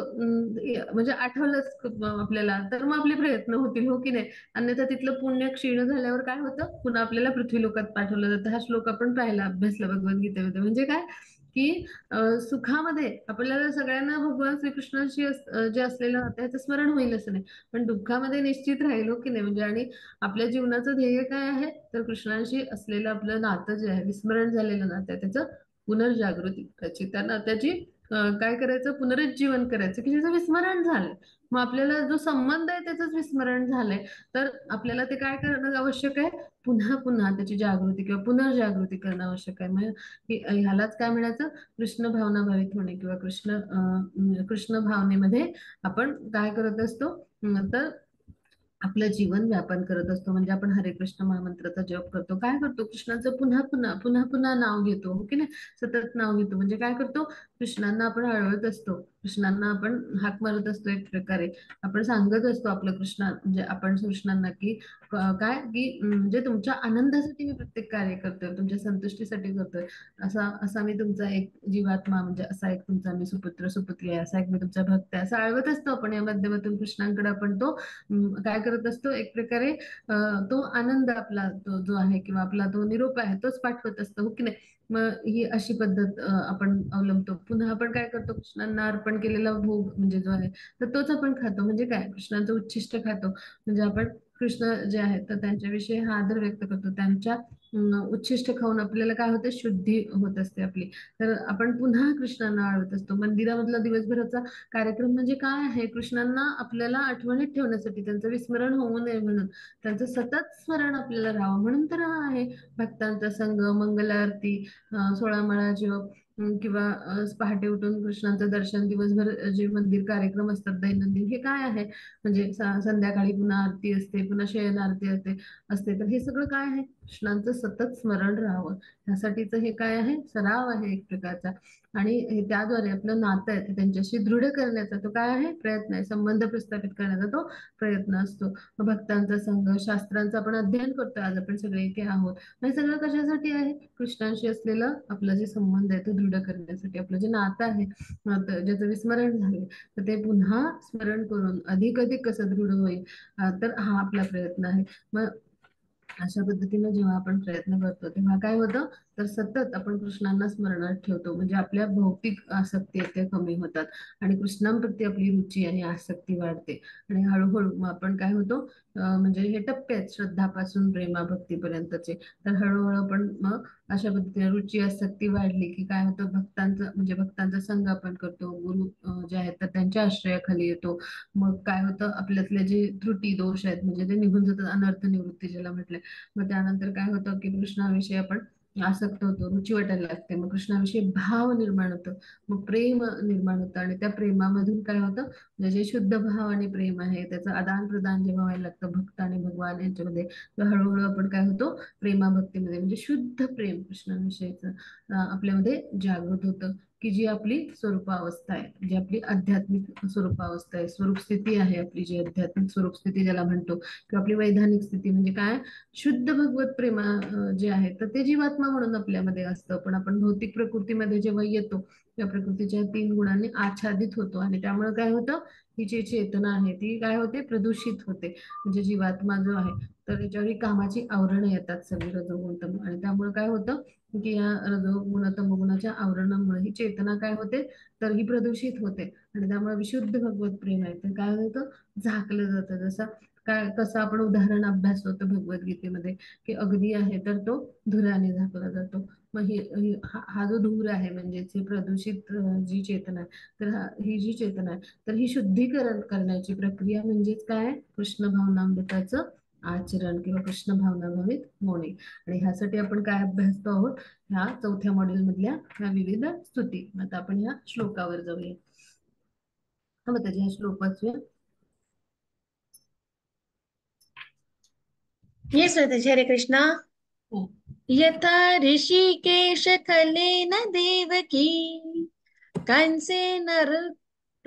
म्हणजे आठवलंच आपल्याला तर मग आपले प्रयत्न होतील, हो की नाही? अन्यथा तिथलं पुण्य क्षीण झाल्यावर काय होतं, पुन्हा आपल्याला पृथ्वी लोकात पाठवलं जातं. हा श्लोक आपण पाहिला, अभ्यासला भगवद्गीतेमध्ये. म्हणजे काय की सुखामध्ये आपल्याला सगळ्यांना भगवान श्रीकृष्णांशी जे असलेलं नातं त्याचं स्मरण होईल असं नाही, पण दुःखामध्ये निश्चित राहील, हो की नाही? म्हणजे आणि आपल्या जीवनाचं ध्येय काय आहे, तर कृष्णांशी असलेलं आपलं नातं जे आहे, विस्मरण झालेलं नातं आहे, त्याचं पुनर्जागृती करायची, त्या नात्याची काय करायचं, पुनरुज्जीवन करायचं की ज्याचं विस्मरण झालंय. मग आपल्याला जो संबंध आहे त्याचंच विस्मरण झालंय, तर आपल्याला ते काय करणं आवश्यक आहे, पुन्हा पुन्हा त्याची जागृती किंवा पुनर्जागृती करणं आवश्यक आहे. म्हणजे ह्यालाच काय म्हणायचं, कृष्ण भावना भावित होणे किंवा कृष्ण भावनेमध्ये आपण काय करत असतो, तर आपलं जीवन व्यापन करत असतो. म्हणजे आपण हरे कृष्ण महामंत्राचा जप करतो, काय करतो, कृष्णाचं पुन्हा पुन्हा पुन्हा पुन्हा नाव घेतो, हो की नाही? सतत नाव घेतो. म्हणजे काय करतो, कृष्णांना आपण आळवत असतो, कृष्णांना आपण हाक मारत असतो. एक प्रकारे आपण सांगत असतो आपलं कृष्णा, म्हणजे आपण कृष्णांना की काय की म्हणजे तुमच्या आनंदासाठी मी प्रत्येक कार्य करतोय, तुमच्या संतुष्टीसाठी करतोय. असा मी तुमचा एक जीवात्मा, म्हणजे असा एक तुमचा मी सुपुत्र सुपुत्री आहे, असा एक मी तुमचा भक्त आहे, असं आळवत असतो आपण. या माध्यमातून कृष्णांकडे आपण तो काय करत असतो, एक प्रकारे तो आनंद आपला तो जो आहे किंवा आपला तो निरोप आहे तोच पाठवत असतो, हो की नाही? मग ही अशी पद्धत आपण अवलंबतो. पुन्हा आपण काय करतो, कृष्णांना अर्पण केलेला भोग म्हणजे जो आहे तर तोच आपण खातो. म्हणजे काय, कृष्णांचं उच्छिष्ट खातो. म्हणजे आपण कृष्ण जे आहेत तर त्यांच्याविषयी हा आदर व्यक्त करतो. त्यांच्या उच्छिष्ट खाऊन आपल्याला काय होतं, शुद्धी होत असते आपली. तर आपण पुन्हा कृष्णांना आळवत असतो. मंदिरामधला दिवसभराचा कार्यक्रम म्हणजे काय आहे, कृष्णांना आपल्याला आठवणीत ठेवण्यासाठी, त्यांचं विस्मरण होऊ नये म्हणून, त्यांचं सतत स्मरण आपल्याला राहावं म्हणून तर हा आहे. भक्तांचा संघ, मंगल आरती, 16 माळा जप, किंवा पहाटे उठून कृष्णांचं दर्शन, दिवसभर जे मंदिर कार्यक्रम असतात दैनंदिन, हे काय आहे, म्हणजे संध्याकाळी पुन्हा आरती असते, पुन्हा शयन आरती असते. तर हे सगळं काय आहे, कृष्णांचं सतत स्मरण राहावं ह्यासाठीच हे काय आहे, सराव आहे एक प्रकारचा. आणि त्याद्वारे आपलं नातं आहे ते त्यांच्याशी दृढ करण्याचा तो काय आहे, प्रयत्न आहे. संबंध प्रस्थापित करण्याचा तो प्रयत्न असतो. भक्तांचा संघ, शास्त्रांचं आपण अध्ययन करतोय, आज आपण सगळे इथे आहोत. हे सगळं कशासाठी आहे, कृष्णांशी असलेलं आपलं जे संबंध आहे तो दृढ करण्यासाठी. आपलं जे नातं आहे ज्याचं विस्मरण झाले तर ते पुन्हा स्मरण करून अधिक अधिक कसं दृढ होईल, तर हा आपला प्रयत्न आहे. मग अशा पद्धतीने जेव्हा आपण प्रयत्न करतो तेव्हा काय होतं, तर सतत आपण कृष्णांना स्मरणात ठेवतो. म्हणजे आपल्या भौतिक आसक्ती आहेत त्या कमी होतात आणि कृष्णांप्रती आपली रुची आणि आसक्ती वाढते. आणि हळूहळू मग आपण काय होतो, म्हणजे हे टप्पे आहेत श्रद्धापासून प्रेमाभक्तीपर्यंतचे. तर हळूहळू आपण मग अशा पद्धतीने रुची आसक्ती वाढली की काय होतं, भक्तांचं म्हणजे भक्तांचा संघ आपण करतो, गुरु जे आहेत तर त्यांच्या आश्रयाखाली येतो. मग काय होतं, आपल्यातले जे त्रुटी दोष आहेत म्हणजे ते निघून जातात, अनर्थ निवृत्ती ज्याला म्हटलंय. मग त्यानंतर काय होतं की कृष्णाविषयी आपण आसक्त होतो, रुची वाटायला लागते, मग कृष्णाविषयी भाव निर्माण होतो, मग प्रेम निर्माण होतं. आणि त्या प्रेमामधून काय होतं, म्हणजे जे शुद्ध भाव आणि प्रेम आहे त्याचं आदान प्रदान जेव्हा व्हायला लागतं भक्त आणि भगवान यांच्यामध्ये, तेव्हा हळूहळू आपण काय होतो, प्रेमाभक्तीमध्ये म्हणजे शुद्ध प्रेम कृष्णाविषयीचं आपल्यामध्ये जागृत होतं. की जी आपली स्वरूपावस्था आहे, जी आपली आध्यात्मिक स्वरूपावस्था आहे, स्वरूप स्थिती आहे आपली, जी आध्यात्मिक स्वरूप स्थिती ज्याला म्हणतो, किंवा आपली वैधानिक स्थिती. म्हणजे काय, शुद्ध भगवत प्रेमा जे आहे तर ते जीवात्मा म्हणून आपल्यामध्ये असतं. पण आपण भौतिक प्रकृतीमध्ये जेव्हा येतो त्या प्रकृतीच्या 3 गुणांनी आच्छादित होतो आणि त्यामुळे काय होतं, ही जी चेतना आहे ती काय होते, प्रदूषित होते. म्हणजे जीवात्मा जो आहे तर त्याच्यावर ही कामाची आवरणं येतात सगळी रजोगुण तमो, आणि त्यामुळे काय होतं की या रजोगुण तमोगुणाच्या आवरणामुळे ही चेतना काय होते, तर ही प्रदूषित होते. आणि त्यामुळे विशुद्ध भगवत प्रेम आहे तर काय होतं, झाकलं जातं. जसं काय, कसं आपण उदाहरण अभ्यास होतो भगवद्गीतेमध्ये की अग्नी आहे तर तो धुराने झाकला जातो. मग हा जो धूर आहे म्हणजेच हे प्रदूषित जी चेतना आहे, तर ही जी चेतना आहे तर ही शुद्धीकरण करण्याची प्रक्रिया म्हणजेच काय, कृष्ण भावनामृताचं आचरण किंवा कृष्ण भावना भावित होणे. आणि ह्यासाठी आपण काय अभ्यासतो आहोत, ह्या चौथ्या मॉड्यूल मधल्या ह्या विविध स्तुती. आता आपण ह्या श्लोकावर जाऊया. हा मग त्याच्या श्लोक वाचूया.
Yes, Mataji, Hare Krishna. यथा ऋषिकेश खलेन देवकी कंसेन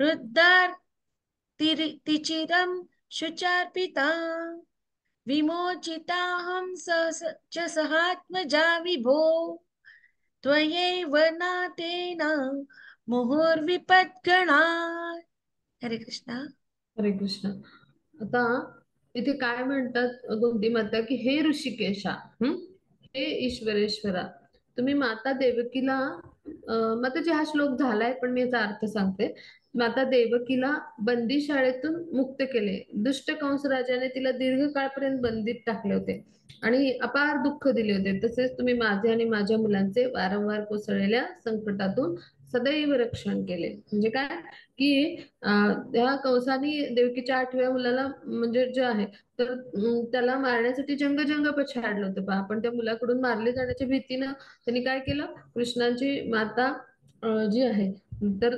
रुद्धार्तिचिरं शुचार्पिता विमोचिताहं च सहात्मजा विभो त्वयैव नातेन मुहुर्विपद्गणात्. हरे कृष्णा.
हरे कृष्ण. आता इथे काय म्हणतात कुंती माता की हे ऋषिकेशा, हे ईश्वरेश्वरा, तुम्ही माता देवकीला, माताजी हा श्लोक झालाय पण मी याचा अर्थ सांगते. माता देवकीला बंदी शाळेतून मुक्त केले. दुष्ट कंस राजाने तिला दीर्घकाळपर्यंत बंदीत टाकले होते आणि अपार दुःख दिले होते. तसेच तुम्ही माझे आणि माझ्या मुलांचे वारंवार कोसळलेल्या संकटातून सदैव रक्षण केले. म्हणजे काय की त्या कंसाने देवकीच्या 8व्या मुलाला म्हणजे जे आहे तर त्याला मारण्यासाठी जंग पछाडलं होतं. पहा, पण त्या मुलाकडून मारले जाण्याच्या भीतीनं त्यांनी काय केलं, कृष्णाची माता जी आहे तर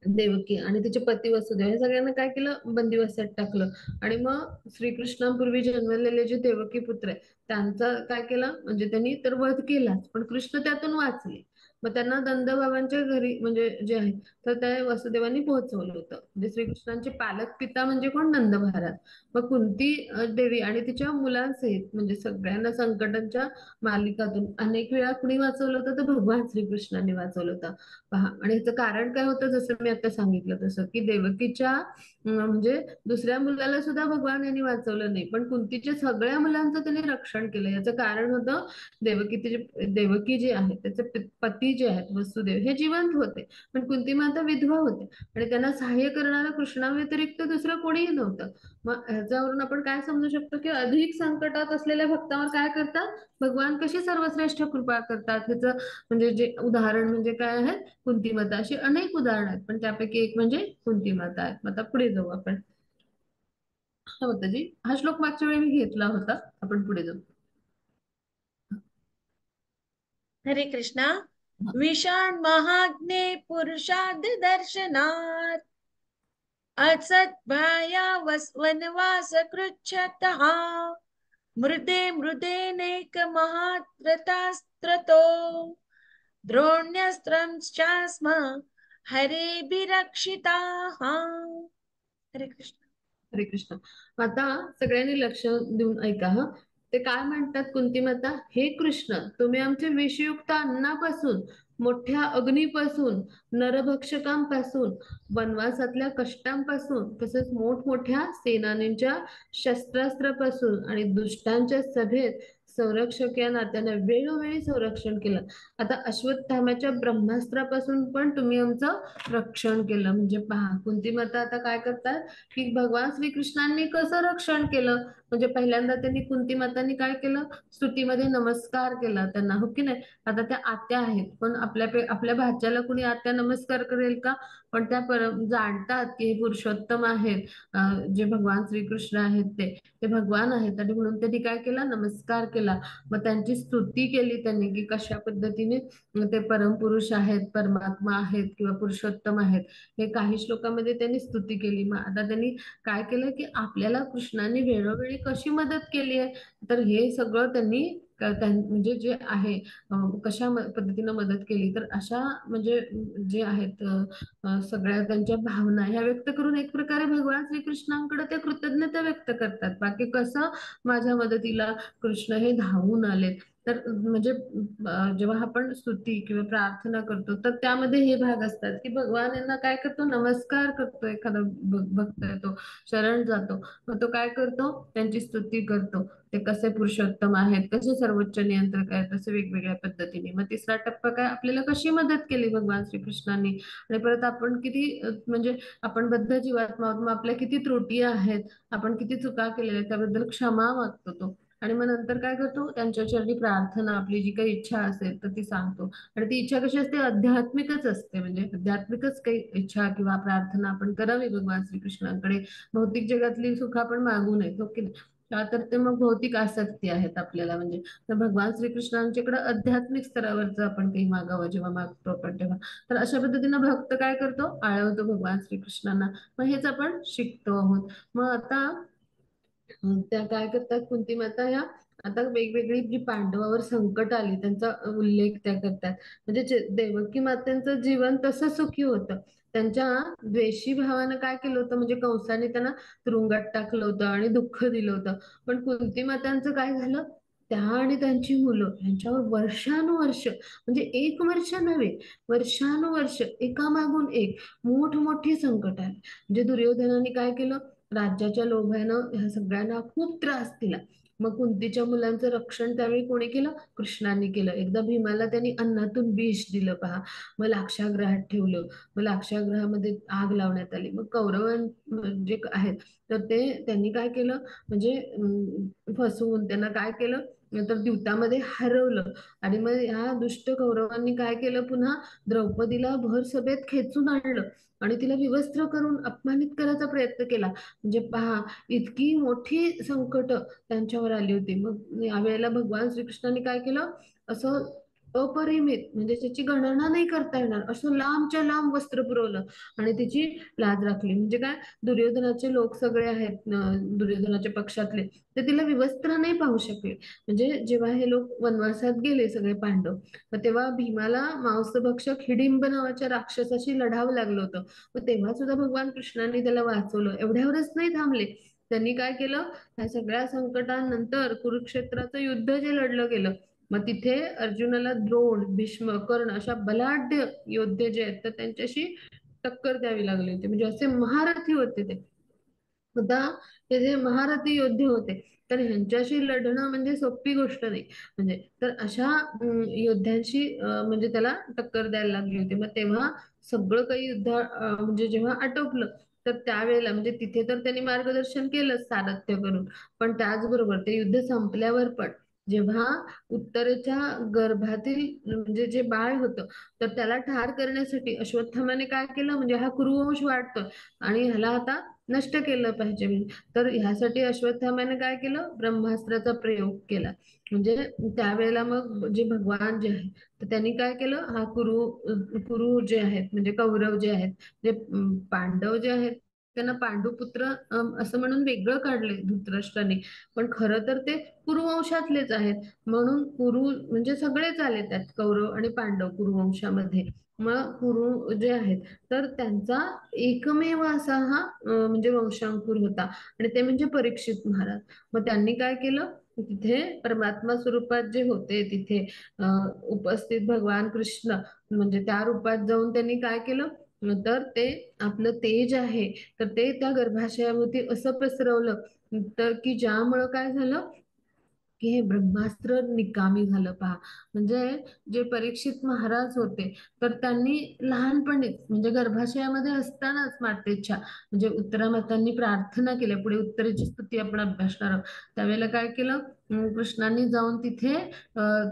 देवकी आणि तिचे पती वसुदेव हे सगळ्यांना काय केलं, बंदिवासात टाकलं. आणि मग श्रीकृष्णांपूर्वी जन्मलेले जे देवकी पुत्र आहे त्यांचा काय केलं, म्हणजे त्यांनी तर वध केलाच, पण कृष्ण त्यातून वाचले. मग त्यांना नंदबाबांच्या घरी म्हणजे जे आहे तर त्या वसुदेवांनी पोहोचवलं होतं. म्हणजे श्रीकृष्णांचे पालक पिता म्हणजे कोण, नंद महाराज. मग कुंती देवी आणि तिच्या मुलांसहित म्हणजे सगळ्यांना संकटांच्या मालिकातून अनेक वेळा कुणी वाचवलं होतं, तर भगवान श्रीकृष्णांनी वाचवलं होतं. पहा, आणि याचं कारण काय होतं, जसं मी आता सांगितलं तसं की देवकीच्या म्हणजे दुसऱ्या मुलाला सुद्धा भगवान यांनी वाचवलं नाही, पण कुंतीच्या सगळ्या मुलांचं त्यांनी रक्षण केलं. याचं कारण होतं देवकी जे आहे त्याचे पती जे आहेत वसुदेव हे जिवंत होते, पण कुंती माता विधवा होते आणि त्यांना सहाय्य करणारा कृष्णाव्यतिरिक्त दुसरं कोणीही नव्हतं. मग ह्याच्यावरून आपण काय समजू शकतो की अधिक संकटात असलेल्या भक्तावर काय करतात भगवान, कशी सर्वश्रेष्ठ कृपा करतात. ह्याचं म्हणजे जे उदाहरण म्हणजे काय आहे, कुंती माता. अशी अनेक उदाहरण आहेत, पण त्यापैकी एक म्हणजे कुंती माता आहे. मग आता पुढे जाऊ आपण. हा माताजी, हा श्लोक मागच्या वेळी मी घेतला होता, आपण पुढे जाऊ.
हरे कृष्णा.
हा.
विशान महाग्ने पुरुषाद दर्शनात् असद्भाया वनवास कृच्छतः मृदे मृदेनेक महात्रतास्त्रतो द्रोण्यस्त्रं चास्म हरेभिरक्षिताः. हरे कृष्ण.
हरे कृष्ण. आता सगळ्यांनी लक्ष देऊन ऐका. हा, ते काय म्हणतात कुंती माता, हे कृष्ण, तुम्ही आमच्या विषयुक्त अन्नापासून, मोठ्या अग्नीपासून, नरभक्षकांपासून, वनवासातल्या कष्टांपासून, तसेच मोठमोठ्या सेनानींच्या शस्त्रास्त्रापासून आणि दुष्टांच्या सभेत संरक्षक या नात्यानं वेळोवेळी संरक्षण केलं. आता अश्वत्थाम्याच्या ब्रह्मास्त्रापासून पण तुम्ही आमचं रक्षण केलं. म्हणजे पहा, कुंती माता आता काय करतात की भगवान श्रीकृष्णांनी कसं रक्षण केलं. म्हणजे पहिल्यांदा त्यांनी कुंती मातांनी काय केलं, स्तुतीमध्ये नमस्कार केला त्यांना, हो की नाही. आता त्या आत्या आहेत, पण आपल्या भाच्याला कुणी आत्या नमस्कार करेल का, पण त्या जाणतात की हे पुरुषोत्तम आहेत, जे भगवान श्रीकृष्ण आहेत ते भगवान आहेत, आणि म्हणून त्यांनी काय केला, नमस्कार केला. मग त्यांची स्तुती केली त्यांनी की कशा पद्धतीने ते परमपुरुष आहेत, परमात्मा आहेत किंवा पुरुषोत्तम आहेत. हे काही श्लोकामध्ये त्यांनी स्तुती केली. मग आता त्यांनी काय केलं की आपल्याला कृष्णाने वेळोवेळी कशी मदत केली आहे, तर हे सगळं त्यांनी म्हणजे जे आहे कशा पद्धतीनं मदत केली, तर अशा म्हणजे जे आहेत सगळ्या त्यांच्या भावना ह्या व्यक्त करून एक प्रकारे भगवान श्रीकृष्णांकडे ते कृतज्ञता व्यक्त करतात. बाकी कसं माझ्या मदतीला कृष्ण हे धावून आले. तर म्हणजे जेव्हा आपण स्तुती किंवा प्रार्थना करतो तर त्यामध्ये हे भाग असतात की भगवान यांना काय करतो, नमस्कार करतो. एखादा भक्त येतो, शरण जातो, मग तो काय करतो, त्यांची स्तुती करतो. ते कसे पुरुषोत्तम आहेत, कसे सर्वोच्च नियंत्रक आहेत, तसे वेगवेगळ्या पद्धतीने. मग तिसरा टप्पा काय, आपल्याला कशी मदत केली भगवान श्रीकृष्णांनी, आणि परत आपण किती म्हणजे आपण बद्ध जीवात्मा आहोत, मग आपल्या किती त्रुटी आहेत, आपण किती चुका केलेल्या आहेत, त्याबद्दल क्षमा मागतो तो. आणि मग नंतर काय करतो, त्यांच्या चरणी प्रार्थना, आपली जी काही इच्छा असेल तर ती सांगतो. आणि ती इच्छा कशी असते, आध्यात्मिकच असते, म्हणजे आध्यात्मिकच काही इच्छा किंवा प्रार्थना आपण करावी भगवान श्रीकृष्णांकडे. भौतिक जगातली सुख आपण मागू नये, ओके. का तर ते मग भौतिक आसक्ती आहेत आपल्याला, म्हणजे तर भगवान श्रीकृष्णांच्याकडे आध्यात्मिक स्तरावरचं आपण काही मागावं, जेव्हा मागतो आपण तेव्हा. तर अशा पद्धतीनं भक्त काय करतो, आळवतो भगवान श्रीकृष्णांना. मग हेच आपण शिकतो आहोत. मग आता त्या काय करतात, कुंती माता ह्या आता वेगवेगळी जी पांडवावर संकट आली त्यांचा उल्लेख त्या करतात. म्हणजे देवकी मातेंचं जीवन तसं सुखी होतं. त्यांच्या द्वेषी भावानं काय केलं होतं, म्हणजे कंसाने त्यांना तुरुंगात टाकलं होतं आणि दुःख दिलं होतं. पण कुंती मातांचं काय झालं, त्या आणि त्यांची मुलं यांच्यावर वर्षानुवर्ष, म्हणजे एक वर्ष नव्हे, वर्षानुवर्ष एकामागून एक मोठमोठी संकट आली. म्हणजे दुर्योधनाने काय केलं, राज्याच्या लोभानं ह्या सगळ्यांना खूप त्रास दिला. मग कुंतीच्या मुलांचं रक्षण त्यावेळी कोणी केलं, कृष्णाने केलं. एकदा भीमाला त्यांनी अन्नातून विष दिलं पहा. मग लाक्षागृहात ठेवलं. मग लाक्षागृहामध्ये आग लावण्यात आली. मग कौरवां जे आहेत तर ते त्यांनी काय केलं, म्हणजे फसवून त्यांना काय केलं, तर द्यूतामध्ये हरवलं. आणि मग ह्या दुष्ट कौरवांनी काय केलं, पुन्हा द्रौपदीला भर सभेत खेचून आणलं आणि तिला विवस्त्र करून अपमानित करायचा प्रयत्न केला. म्हणजे पहा, इतकी मोठी संकट त्यांच्यावर आली होती. मग यावेळेला भगवान श्रीकृष्णाने काय केलं, असं अपरिमित, म्हणजे त्याची गणना नाही करता येणार असं लांबच्या लांब वस्त्र पुरवलं आणि तिची लाज राखली. म्हणजे काय, दुर्योधनाचे लोक सगळे आहेत, दुर्योधनाच्या पक्षातले, ते तिला विवस्त्र नाही पाहू शकले. म्हणजे जेव्हा हे लोक वनवासात गेले सगळे पांडव, मग तेव्हा भीमाला मांसभक्षक हिडिंब नावाच्या राक्षसाशी लढावं लागलं होतं. मग तेव्हा सुद्धा भगवान कृष्णाने त्याला वाचवलं. एवढ्यावरच नाही थांबले, त्यांनी काय केलं, ह्या सगळ्या संकटांनंतर कुरुक्षेत्राचं युद्ध जे लढलं गेलं, मग तिथे अर्जुनाला द्रोण, भीष्म, कर्ण अशा बलाढ्य योद्धे जे आहेत तर त्यांच्याशी टक्कर द्यावी लागली होती. म्हणजे असे महारथी होते ते सुद्धा, हे जे महारथी योद्धे होते, तर ह्यांच्याशी लढणं म्हणजे सोपी गोष्ट नाही. म्हणजे तर अशा योद्ध्यांशी म्हणजे त्याला टक्कर द्यायला लागली होती. मग तेव्हा सगळं काही युद्ध म्हणजे जेव्हा आटोपलं, तर त्यावेळेला म्हणजे तिथे तर त्यांनी मार्गदर्शन केलं सारथ्य करून, पण त्याचबरोबर ते युद्ध संपल्यावर पण जेव्हा उत्तरेच्या गर्भातील म्हणजे जे बाळ होतं, तर त्याला ठार करण्यासाठी अश्वत्थामाने काय केलं, म्हणजे हा कुरुवंश वाढतोय आणि ह्याला आता नष्ट केलं पाहिजे. तर ह्यासाठी अश्वत्थामाने काय केलं, ब्रह्मास्त्राचा प्रयोग केला. म्हणजे त्यावेळेला मग जे भगवान जे आहे, तर त्यांनी काय केलं, हा कुरु जे आहेत म्हणजे कौरव जे आहेत, जे पांडव जे आहेत त्यांना पांडुपुत्र असं म्हणून वेगळं काढले धृतराष्ट्राने, पण खरं तर ते कुरुवंशातलेच आहेत. म्हणून कुरु म्हणजे सगळेच आले त्यात, कौरव आणि पांडव कुरुवंशामध्ये. मग कुरु जे आहेत तर त्यांचा एकमेव असा हा म्हणजे वंशांकुर होता आणि ते म्हणजे परीक्षित महाराज. मग त्यांनी काय केलं, तिथे परमात्मा स्वरूपात जे होते तिथे उपस्थित भगवान कृष्ण, म्हणजे त्या रूपात जाऊन त्यांनी काय केलं, तर ते आपलं तेज आहे तर ते त्या गर्भाशयामध्ये असं पसरवलं, तर की ज्यामुळं काय झालं, की हे ब्रह्मास्त्र निकामी झालं पहा. म्हणजे जे परीक्षित महाराज होते, तर त्यांनी लहानपणीच म्हणजे गर्भाशयामध्ये असतानाच मातेच्या म्हणजे उत्तरामातांनी प्रार्थना केल्या. पुढे उत्तरेची स्तुती आपण अभ्यासणार आहोत. त्यावेळेला काय केलं, कृष्णांनी जाऊन तिथे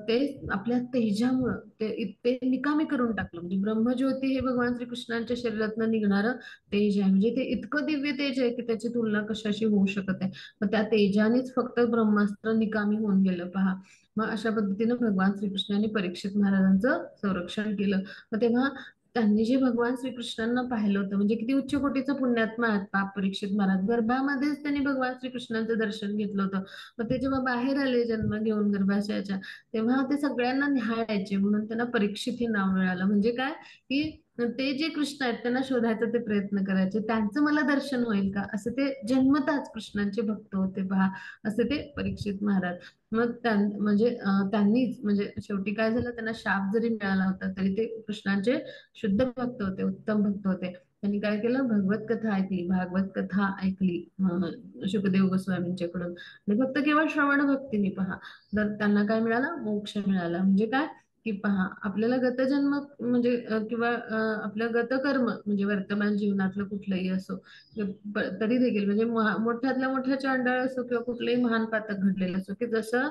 ते आपल्या तेजामुळं ते निकामी करून टाकलं. म्हणजे ब्रह्मज्योती हे भगवान श्रीकृष्णांच्या शरीरातनं निघणारं तेज आहे. म्हणजे ते इतकं दिव्य तेज आहे की त्याची तुलना कशाशी होऊ शकत आहे. मग त्या तेजानेच फक्त ब्रह्मास्त्र निकामी होऊन गेलं पहा. मग अशा पद्धतीनं भगवान श्रीकृष्णाने परीक्षित महाराजांचं संरक्षण केलं. मग तेव्हा त्यांनी जे भगवान श्रीकृष्णांना पाहिलं होतं, म्हणजे किती उच्च कोटीचं पुण्यात्मा आहेत पाप परीक्षित महाराज. गर्भामध्येच त्यांनी भगवान श्रीकृष्णांचं दर्शन घेतलं होतं. मग ते जेव्हा बाहेर आले जन्म घेऊन गर्भाशयाच्या, तेव्हा ते सगळ्यांना निहाळायचे, म्हणून त्यांना परीक्षित हे नाव मिळालं. म्हणजे काय, की ते जे कृष्ण आहेत त्यांना शोधायचा ते प्रयत्न करायचे, त्यांचं मला दर्शन होईल का, असं ते जन्मताच कृष्णांचे भक्त होते पहा, असे ते परीक्षित महाराज. मग म्हणजे त्यांनीच म्हणजे शेवटी काय झालं, त्यांना शाप जरी मिळाला होता तरी ते कृष्णांचे शुद्ध भक्त होते, उत्तम भक्त होते. त्यांनी काय केलं, भगवत कथा ऐकली, भागवत कथा ऐकली शुकदेव गोस्वामींच्याकडून, आणि फक्त केवळ श्रवण भक्तीने पहा, तर त्यांना काय मिळालं, मोक्ष मिळाला. म्हणजे काय, की पहा आपल्याला गतजन्म म्हणजे किंवा आपलं गतकर्म म्हणजे वर्तमान जीवनातलं कुठलंही असो, तरी देखील म्हणजे मोठ्यातल्या मोठ्या चांडाळ असो किंवा कुठलंही महान पातक घडलेलं असो, की जसं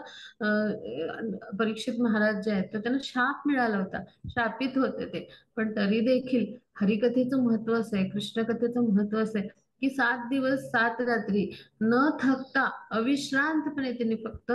परीक्षित महाराज जे आहेत तर त्यांना शाप मिळाला होता, शापित होते ते, पण तरी देखील हरिकथेचं महत्व असं आहे, कृष्ण कथेचं महत्व असं आहे की 7 दिवस 7 रात्री न थकता अविश्रांतपणे त्यांनी फक्त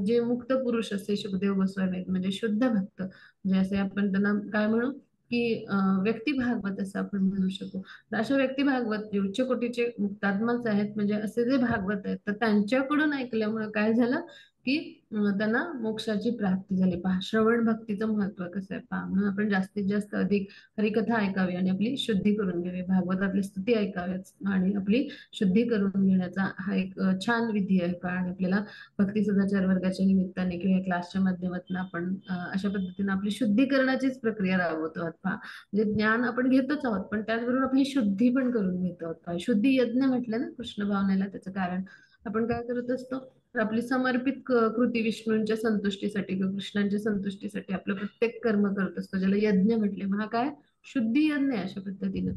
जे मुक्त पुरुष असते सुखदेव गोस्वामी आहेत, म्हणजे शुद्ध भक्त, म्हणजे असे आपण त्यांना काय म्हणू की व्यक्ती भागवत असं आपण म्हणू शकू. तर अशा व्यक्ती भागवत जे उच्च कोटीचे मुक्तात्माच आहेत, म्हणजे असे जे भागवत आहेत तर त्यांच्याकडून ऐकल्यामुळे काय झालं की त्यांना मोक्षाची प्राप्ती झाली. पहा श्रवण भक्तीचं महत्व कसं आहे पहा, म्हणून आपण जास्तीत जास्त अधिक हरिकथा ऐकावी आणि आपली शुद्धी करून घ्यावी, भागवतातली स्तुती ऐकाव्याच आणि आपली शुद्धी करून घेण्याचा हा एक छान विधी आहे पहा. आणि आपल्याला भक्ती सदाचार वर्गाच्या निमित्ताने किंवा क्लासच्या माध्यमातून आपण अशा पद्धतीने आपली शुद्धीकरणाचीच प्रक्रिया राबवतो आहोत पहा. म्हणजे ज्ञान आपण घेतोच आहोत पण त्याचबरोबर आपली शुद्धी पण करून घेतो आहोत पहा. शुद्धी यज्ञ म्हटलं ना कृष्ण भावनेला, त्याचं कारण आपण काय करत असतो तर आपली समर्पित कृती विष्णूंच्या संतुष्टीसाठी किंवा कृष्णांच्या संतुष्टीसाठी आपलं प्रत्येक कर्म करत असतो, ज्याला यज्ञ म्हटले. मग हा काय शुद्धी यज्ञ आहे अशा पद्धतीनं.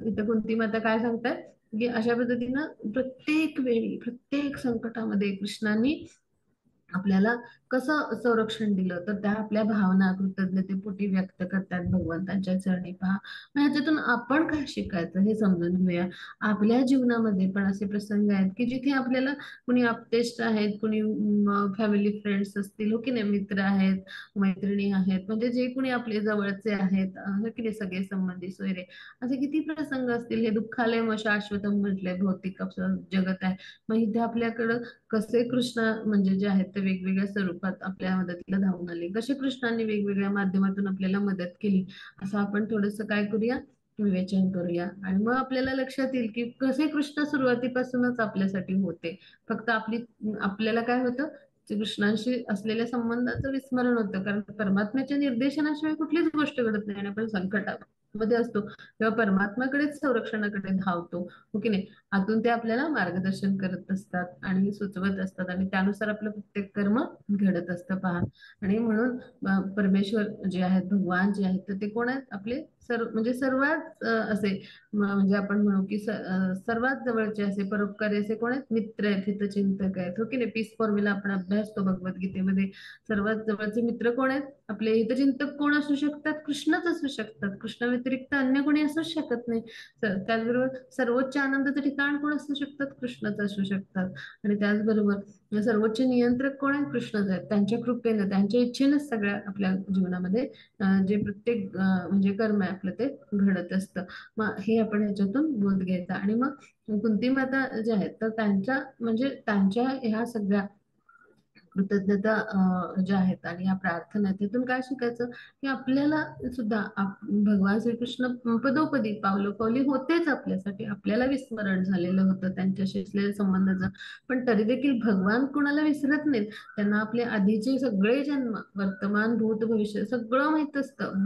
इथं कुंती माता काय सांगतात की अशा पद्धतीनं प्रत्येक वेळी प्रत्येक संकटामध्ये कृष्णांनी आपल्याला कसं संरक्षण दिलं तर त्या आपल्या भावना कृतज्ञतेपोटी व्यक्त करतात भगवंतांच्या चरणी पहा. मग ह्याच्यातून आपण काय शिकायचं हे समजून घेऊया. आपल्या जीवनामध्ये पण असे प्रसंग आहेत की जिथे आपल्याला कुणी अपतेष्ट आहेत, कुणी फॅमिली फ्रेंड्स असतील, हो की नाही, मित्र आहेत, मैत्रिणी आहेत, म्हणजे जे कुणी आपले जवळचे आहेत, हो की नाही, सगळे संबंधी सोयरे, असे किती प्रसंग असतील. हे दुःखालय म शाश्वतम म्हटलंय, भौतिक आपलं जगत आहे. मग इथे आपल्याकडं कसे कृष्ण म्हणजे जे आहेत ते वेगवेगळ्या स्वरूपात आपल्या मदतीला धावून आले, कसे कृष्णांनी वेगवेगळ्या माध्यमातून आपल्याला मदत केली, असं आपण थोडंसं काय करूया, विवेचन करूया. आणि मग आपल्याला लक्षात येईल की कसे कृष्ण सुरुवातीपासूनच आपल्यासाठी होते. फक्त आपल्याला काय होतं, ते कृष्णांशी असलेल्या संबंधाचं विस्मरण होतं, कारण परमात्म्याच्या निर्देशनाशिवाय कुठलीच गोष्ट घडत नाही. आणि आपण संकटामध्ये असतो तेव्हा परमात्म्याकडेच संरक्षणाकडे धावतो, हो की नाही. आतून ते आपल्याला मार्गदर्शन करत असतात आणि सुचवत असतात आणि त्यानुसार आपलं प्रत्येक कर्म घडत असतं पहा. आणि म्हणून परमेश्वर जे आहेत, भगवान जे आहेत, तर ते कोण आहेत, आपले म्हणजे सर्वात असे म्हणजे आपण म्हणू की सर्वात जवळचे असे परोपकारी असे कोण आहेत, मित्र आहेत, हितचिंतक आहेत, हो की नाही. पीस फॉर्म्युला आपण अभ्यासतो भगवद्गीतेमध्ये. सर्वात जवळचे मित्र कोण आहेत आपले, हितचिंतक कोण असू शकतात, कृष्णच असू शकतात. कृष्णा व्यतिरिक्त अन्य कोणी असूच शकत नाही. त्याचबरोबर सर्वोच्च आनंदाचं ठिकाण कोण असू शकतात, कृष्णच असू शकतात. आणि त्याचबरोबर सर्वोच्च नियंत्रक कोण आहेत, कृष्णच आहेत. त्यांच्या कृपेनं त्यांच्या इच्छेनंच सगळ्या आपल्या जीवनामध्ये जे प्रत्येक म्हणजे कर्म आहे आपलं ते घडत असतं. मग हे आपण ह्याच्यातून बोध घ्यायचा. आणि मग कुंती माता ज्या आहेत तर त्यांच्या म्हणजे त्यांच्या ह्या सगळ्या कृतज्ञता ज्या आहेत आणि या प्रार्थना आहेत, त्यातून काय शिकायचं की आपल्याला सुद्धा भगवान श्रीकृष्ण पदोपदी पावलोपावली होतेच आपल्यासाठी, आपल्याला विस्मरण झालेलं होतं त्यांच्याशी असलेल्या संबंधाचं. पण तरी देखील भगवान कोणाला विसरत नाहीत. त्यांना आपले आधीचे सगळे जन्म, वर्तमान भूत भविष्य सगळं माहित असतं.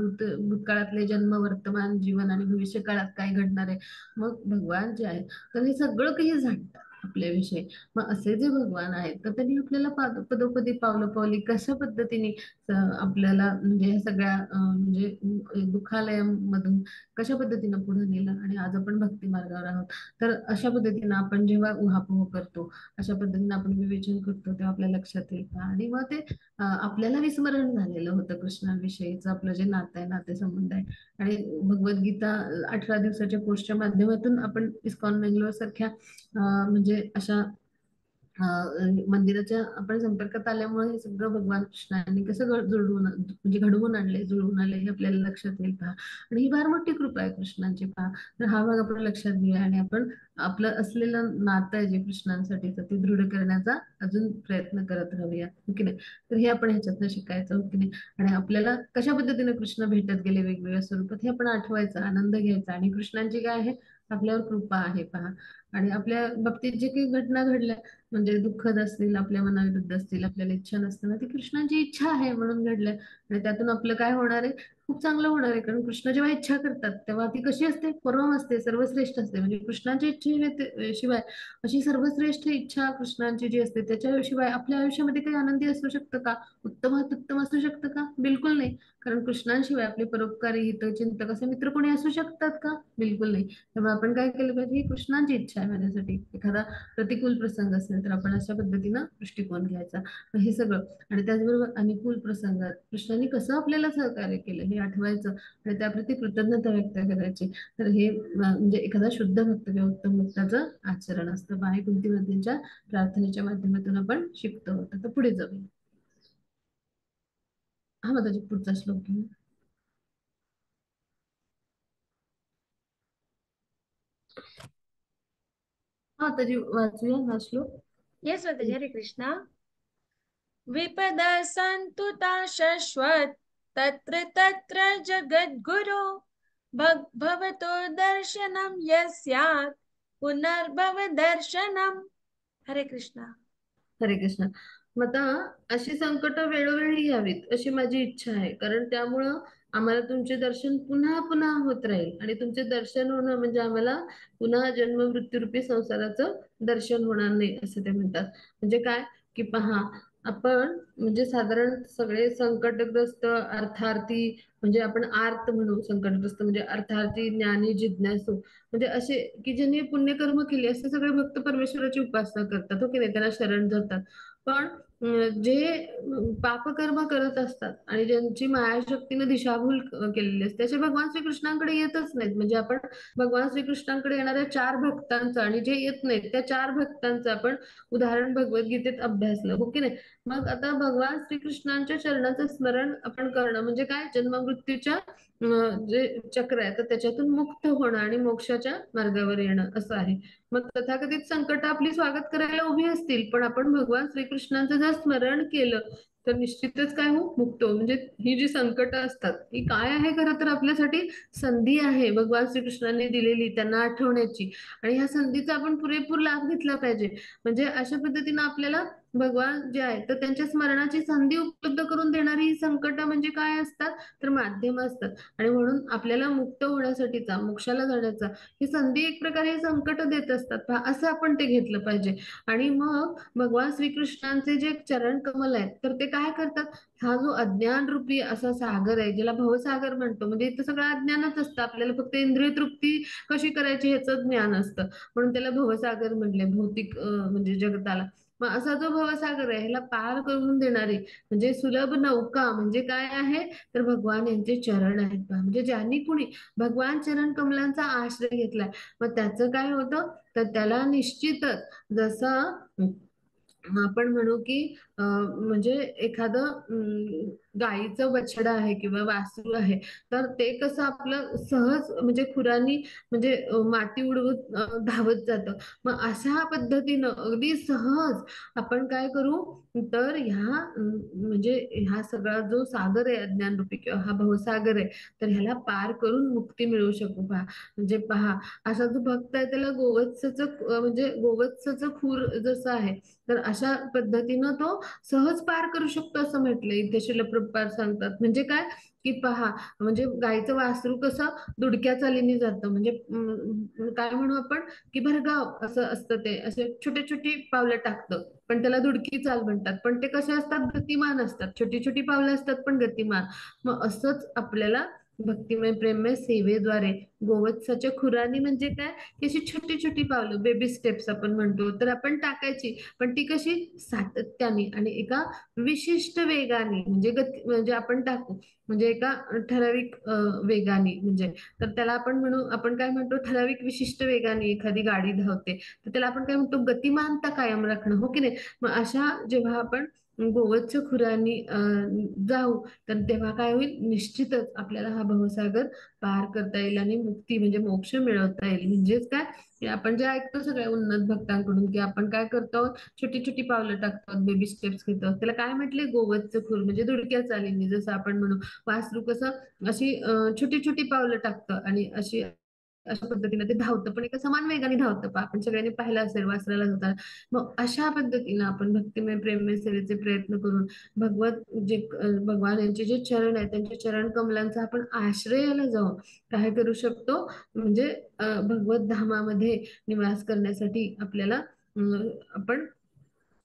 भूतकाळातले जन्म, वर्तमान जीवन आणि भविष्य काळात काय घडणार आहे. मग भगवान जे आहे तर हे सगळं काही जाणतात आपल्याविषयी. मग असे जे भगवान आहेत तर त्यांनी आपल्याला पदोपदी पावलोपावली कशा पद्धतीने आपल्याला म्हणजे ह्या सगळ्या म्हणजे दुःखालयामधून कशा पद्धतीनं पुढे नेलं आणि आज आपण भक्ती मार्गावर आहोत. तर अशा पद्धतीनं आपण जेव्हा उहापोह करतो, अशा पद्धतीनं आपण विवेचन करतो, तेव्हा आपल्या लक्षात येईल. आणि मग ते आपल्याला विस्मरण झालेलं होतं कृष्णाविषयीचं आपलं जे नातं आहे, नातेसंबंध आहे. आणि भगवद्गीता 18 दिवसाच्या कोर्सच्या माध्यमातून आपण इस्कॉन बेंगलोर सारख्या म्हणजे अशा मंदिराच्या आपण संपर्कात आल्यामुळे हे सगळं भगवान कृष्णांनी कसं जुळवून म्हणजे घडवून आणले, जुळवून आले हे आपल्याला लक्षात येईल पहा. आणि ही फार मोठी कृपा आहे कृष्णांची पहा. तर हा भाग आपण लक्षात घेऊया आणि आपण आपलं असलेलं नातं आहे जे कृष्णांसाठीचं ते दृढ करण्याचा अजून प्रयत्न करत राहूया, हो की नाही. तर हे आपण ह्याच्यातनं शिकायचं, हो की नाही. आणि आपल्याला कशा पद्धतीने कृष्ण भेटत गेले वेगवेगळ्या स्वरूपात हे आपण आठवायचं, आनंद घ्यायचा. आणि कृष्णांची काय आहे, आपल्यावर कृपा आहे पहा. आणि आपल्या बाबतीत जे काही घटना घडल्या म्हणजे दुःखद असतील, आपल्या मनाविरुद्ध असतील, आपल्याला इच्छा नसताना ती कृष्णाची इच्छा आहे म्हणून घडल्या. आणि त्यातून आपलं काय होणार आहे, खूप चांगलं होणार आहे. कारण कृष्ण जेव्हा इच्छा करतात तेव्हा ती कशी असते, परम असते, सर्वश्रेष्ठ असते. म्हणजे कृष्णाची शिवाय अशी सर्वश्रेष्ठ इच्छा कृष्णांची जी असते त्याच्याशिवाय आपल्या आयुष्यामध्ये काही आनंदी असू शकतं का? उत्तमात उत्तम असू शकतं का? बिलकुल नाही. कारण कृष्णांशिवाय आपले परोपकारी हितचिंतक असे मित्र कोणी असू शकतात का? बिलकुल नाही. त्यामुळे आपण काय केलं पाहिजे, ही कृष्णांची इच्छा आहे माझ्यासाठी. एखादा प्रतिकूल प्रसंग असेल तर आपण अशा पद्धतीनं दृष्टिकोन घ्यायचा. हे सगळं. आणि त्याचबरोबर अनुकूल प्रसंगात कृष्णाने कसं आपल्याला सहकार्य केलं हे आठवायचं आणि त्याप्रती कृतज्ञता व्यक्त करायची. तर हे म्हणजे एखादा शुद्ध भक्त किंवा उत्तम भक्ताचं आचरण असतं. बाई कुंतीवतींच्या प्रार्थनेच्या माध्यमातून आपण शिकतो. तर पुढे जाऊया. हा माझा पुढचा श्लोक घेऊ. हा त्याची वाचूया हा श्लोक.
येस माताजी. हरे कृष्णा. विपद संतुता शश्वत तत्र तत्र जगद्गुरो भवतो दर्शनम यस्यात् पुनर्भव दर्शनम. हरे कृष्णा.
हरे कृष्ण. मग आता अशी संकट वेळोवेळी यावीत अशी माझी इच्छा आहे. कारण त्यामुळं आम्हाला तुमचे दर्शन पुन्हा पुन्हा होत राहील आणि तुमचे दर्शन होणं म्हणजे आम्हाला पुन्हा जन्म मृत्यूरूपी संसाराचं दर्शन होणार नाही असं ते म्हणतात. म्हणजे काय की पहा, आपण म्हणजे साधारण सगळे संकटग्रस्त अर्थार्थी, म्हणजे आपण आर्त म्हणू, संकटग्रस्त म्हणजे अर्थार्थी, ज्ञानी, जिज्ञासू, म्हणजे असे की ज्यांनी पुण्यकर्म केली असे सगळे भक्त परमेश्वराची उपासना करतात, हो की नाही, त्यांना शरण जातात. पण जे पापकर्म करत असतात आणि ज्यांची मायाशक्तीने दिशाभूल केलेली असते असे भगवान श्रीकृष्णांकडे येतच नाहीत. म्हणजे आपण भगवान श्रीकृष्णांकडे येणाऱ्या 4 भक्तांचं आणि जे येत नाहीत त्या 4 भक्तांचं आपण उदाहरण भगवद्गीतेत अभ्यासलं, हो की नाही. मग आता भगवान श्रीकृष्णांच्या चरणाचं स्मरण आपण करणं म्हणजे काय, जन्ममृत्यूच्या जे चक्र आहे तर त्याच्यातून मुक्त होणं आणि मोक्षाच्या मार्गावर येणं असं आहे. मग तथाकथित संकट आपली स्वागत करायला उभी असतील, पण आपण भगवान श्रीकृष्णांचं जर स्मरण केलं तर निश्चितच काय हो, मुक्त हो. म्हणजे ही जी संकट असतात ही काय आहे, खरं तर आपल्यासाठी संधी आहे भगवान श्रीकृष्णांनी दिलेली, त्यांना आठवण्याची. आणि ह्या संधीचा आपण पुरेपूर लाभ घेतला पाहिजे. म्हणजे अशा पद्धतीनं आपल्याला भगवान जे आहे तर त्यांच्या स्मरणाची संधी उपलब्ध करून देणारी ही संकट म्हणजे काय असतात, तर माध्यम असतात. आणि म्हणून आपल्याला मुक्त होण्यासाठीचा, मोक्षाला जाण्याचा ही संधी एक प्रकारे संकट देत असतात असं आपण ते घेतलं पाहिजे. आणि मग भगवान श्रीकृष्णांचे जे चरण कमल आहेत तर ते काय करतात, हा जो अज्ञान रूपी असा सागर आहे ज्याला भवसागर म्हणतो, म्हणजे इथं सगळं अज्ञानच असतं, आपल्याला फक्त इंद्रिय तृप्ती कशी करायची ह्याचं ज्ञान असतं, म्हणून त्याला भवसागर म्हटलंय, भौतिक म्हणजे जगताला. मग असा जो भवसागर आहे ह्याला पार करून देणारी म्हणजे सुलभ नौका म्हणजे काय आहे, तर भगवान यांचे चरण आहेत पहा. म्हणजे ज्यांनी कुणी भगवान चरण कमलांचा आश्रय घेतलाय मग त्याचं काय होतं, तर त्याला निश्चितच जसं आपण म्हणू की म्हणजे एखादं गाईचं बछडा आहे किंवा वासरू आहे तर ते कसं आपलं सहज म्हणजे खुरानी म्हणजे माती उडवत धावत जातं. मग अशा पद्धतीनं अगदी सहज आपण काय करू, तर ह्या म्हणजे ह्या सगळा जो सागर आहे अज्ञान रूपी किंवा हा भवसागर आहे तर ह्याला पार करून मुक्ती मिळू शकू पहा. म्हणजे पहा, असा जो भक्त आहे त्याला गोवत्साचं म्हणजे गोवत्साचं खूर जसं आहे तर अशा पद्धतीनं तो सहज पार करू शकतो असं म्हटलंय इथे श्रील प्रभुपाद सांगतात. म्हणजे काय की पहा, म्हणजे गाईचं वासरू कसं दुडक्या चालीने जातं, म्हणजे काय म्हणू आपण की भरगाव असं असतं, ते असे छोटे छोटी पावलं टाकतं पण त्याला दुडकी चाल म्हणतात. पण ते कसे असतात, गतिमान असतात, छोटी छोटी पावलं असतात पण गतिमान. मग असंच आपल्याला भक्तिमय प्रेममय सेवेद्वारे गोवत्साच्या खुरानी म्हणजे काय, की अशी छोटी छोटी पावलं, बेबी स्टेप्स आपण म्हणतो, तर आपण टाकायची. पण ती कशी, सातत्याने आणि एका विशिष्ट वेगाने, म्हणजे गती म्हणजे आपण टाकू म्हणजे एका ठराविक वेगाने, म्हणजे तर त्याला आपण म्हणू, आपण काय म्हणतो, ठराविक विशिष्ट वेगाने एखादी गाडी धावते तर त्याला आपण काय म्हणतो, गतिमानता कायम राखणं, हो की नाही. मग अशा जेव्हा आपण गोवत्स खुरानी जाऊ तर तेव्हा काय होईल, निश्चितच आपल्याला हा भवसागर पार करता येईल आणि मुक्ती म्हणजे मोक्ष मिळवता येईल. म्हणजेच काय, की आपण जे ऐकतो सगळ्या उन्नत भक्तांकडून की आपण काय करतो, छोटी छोटी पावलं टाकतो, बेबी स्टेप्स घेतो, त्याला काय म्हटले, गोवत्स खूर म्हणजे दुडक्या चालीने, जसं आपण म्हणू वासरू कसं अशी छोटी छोटी पावलं टाकतं आणि अशी अशा पद्धतीने ते धावतं, पण एका समान वेगाने धावतं पहा. आपण सगळ्यांनी पाहिलं असेल वासराला जाताना. मग अशा पद्धतीनं आपण भक्तिमय प्रेममय सेवेचे प्रयत्न करून भगवान यांचे जे चरण आहेत त्यांच्या चरण कमलांचा आपण आश्रयाला जाऊन काय करू शकतो, म्हणजे भगवत धामामध्ये निवास करण्यासाठी आपल्याला आपण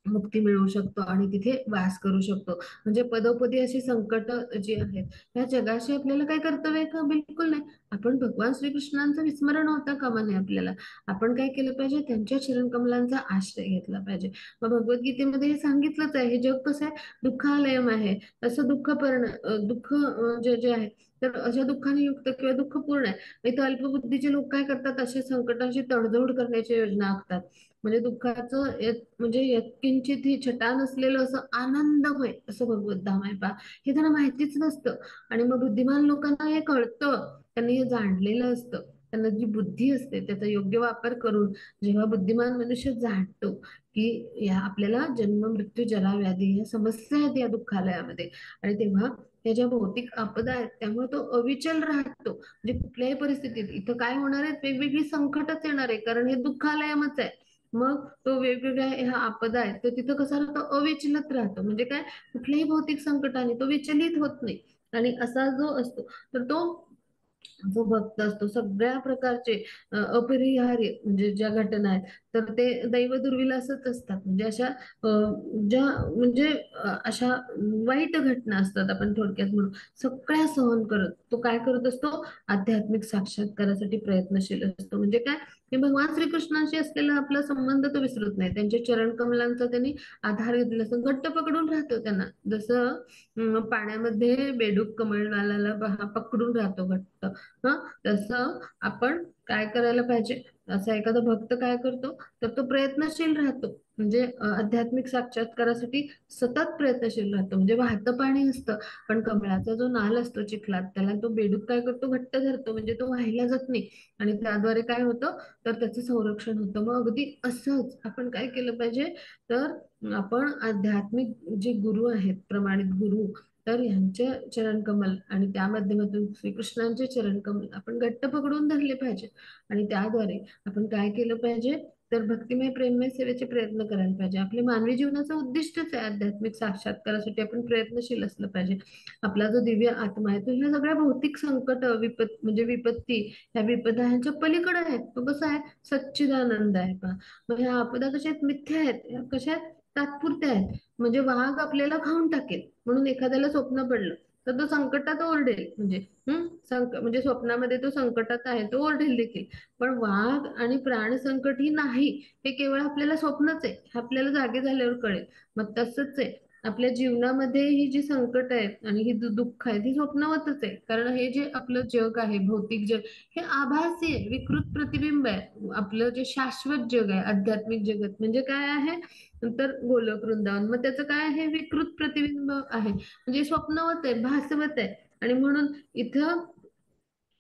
मुक्ती मिळवू शकतो आणि तिथे वास करू शकतो. म्हणजे पदोपदी अशी संकट जी आहेत त्या जगाशी आपल्याला काय कर्तव्य आहे का? बिलकुल नाही. आपण भगवान श्रीकृष्णांचं विस्मरण होता कामा नये आपल्याला. आपण काय केलं पाहिजे? त्यांच्या चरणकमलांचा आश्रय घेतला पाहिजे. मग भगवद्गीतेमध्ये हे सांगितलंच आहे, हे जग कसं आहे, दुःखालयम आहे. असं दुःख जे जे आहे तर अशा दुःखाने युक्त किंवा दुःखपूर्ण आहे. इथं अल्पबुद्धीचे लोक काय करतात? अशा संकटांशी तडजोड करण्याची योजना आखतात. म्हणजे दुःखाचं म्हणजे यत्किंचित ही छटा नसलेलं असं आनंदमय असं भगवत धाम आहे पहा. हे त्यांना माहितीच नसतं. आणि मग बुद्धिमान लोकांना हे कळतं, त्यांनी हे जाणलेलं असतं. त्यांना जी बुद्धी असते त्याचा योग्य वापर करून जेव्हा बुद्धिमान मनुष्य जाणतो की या आपल्याला जन्म मृत्यू जरा व्याधी या समस्या आहेत या दुःखालयामध्ये, आणि तेव्हा त्या ज्या भौतिक आपदा आहेत त्यामुळे तो अविचल राहतो. म्हणजे कुठल्याही परिस्थितीत इथं काय होणार आहे, वेगवेगळी संकटच येणार आहे, कारण हे दुःखालयमच आहे. मग तो वेगवेगळ्या ह्या आपदा आहेत तर तिथं कसा राहतो, अविचलित राहतो. म्हणजे काय, कुठल्याही भौतिक संकटाने तो विचलित होत नाही. आणि असा जो असतो तर तो जो भक्त असतो सगळ्या प्रकारचे अपरिहार्य म्हणजे ज्या घटना आहेत तर ते दैव दुर्विलासच असतात. म्हणजे अशा ज्या म्हणजे अशा वाईट घटना असतात आपण थोडक्यात म्हणू, सगळ्या सहन करत तो काय करत असतो, आध्यात्मिक साक्षात्कारासाठी प्रयत्नशील असतो. म्हणजे काय, की भगवान श्रीकृष्णांशी असलेला आपला संबंध तो विसरत नाही. त्यांच्या चरण कमलांचा त्यांनी आधार घेतलेला असतो, घट्ट पकडून राहतो त्यांना. जसं पाण्यामध्ये बेडूक कमळाला पकडून राहतो घट्ट, हा, तसं आपण काय करायला पाहिजे, असा एखादा भक्त काय करतो तर तो प्रयत्नशील राहतो. म्हणजे आध्यात्मिक साक्षात्कारासाठी सतत प्रयत्नशील राहतो. म्हणजे वाहतं पाणी असतं पण कमळाचा जो नाल असतो चिखलात त्याला तो बेडूक काय करतो, घट्ट धरतो. म्हणजे तो वाहिला जात नाही आणि त्याद्वारे काय होतं तर त्याचं संरक्षण होतं. मग अगदी असंच आपण काय केलं पाहिजे, तर आपण आध्यात्मिक जे गुरु आहेत, प्रमाणित गुरु, तर यांचे चरण कमल आणि त्या माध्यमातून श्रीकृष्णांचे चरण कमल आपण घट्ट पकडून धरले पाहिजे. आणि त्याद्वारे आपण काय केलं पाहिजे, तर भक्तिमय प्रेममय सेवेचे प्रयत्न करायला पाहिजे. आपले मानवी जीवनाचं उद्दिष्टच आहे आध्यात्मिक साक्षात्कारासाठी आपण प्रयत्नशील असलं पाहिजे. आपला जो दिव्य आत्मा आहे तो ह्या सगळ्या भौतिक संकट म्हणजे विपत्ती, ह्या विपदा ह्यांच्या पलीकडे आहेत. तो कसा आहे, सच्चिदानंद आहे पहा. मग ह्या आपदा कशा आहेत, मिथ्या आहेत. ह्या कशा आहेत, तात्पुरत्या आहेत. म्हणजे वाघ आपल्याला खाऊन टाकेल म्हणून एखाद्याला स्वप्न पडलं तर तो संकटात ओरडेल. म्हणजे स्वप्नामध्ये तो संकटात आहे, तो ओरडेल देखील. पण वाघ आणि प्राण संकट ही नाही, हे केवळ आपल्याला स्वप्नच आहे, हे आपल्याला जागे झाल्यावर कळेल. मग तसंच आहे आपल्या जीवनामध्ये ही जी संकट आहेत आणि ही दुःख आहे ती स्वप्नवतच आहे. कारण हे जे आपलं जग आहे, भौतिक जग, हे आभासी आहे, विकृत प्रतिबिंब आहे. आपलं जे शाश्वत जग आहे, आध्यात्मिक जगत म्हणजे काय आहे, तर गोलोक वृंदावन, मग त्याचं काय आहे, विकृत प्रतिबिंब आहे. म्हणजे स्वप्नवत आहे, भासवत आहे. आणि म्हणून इथं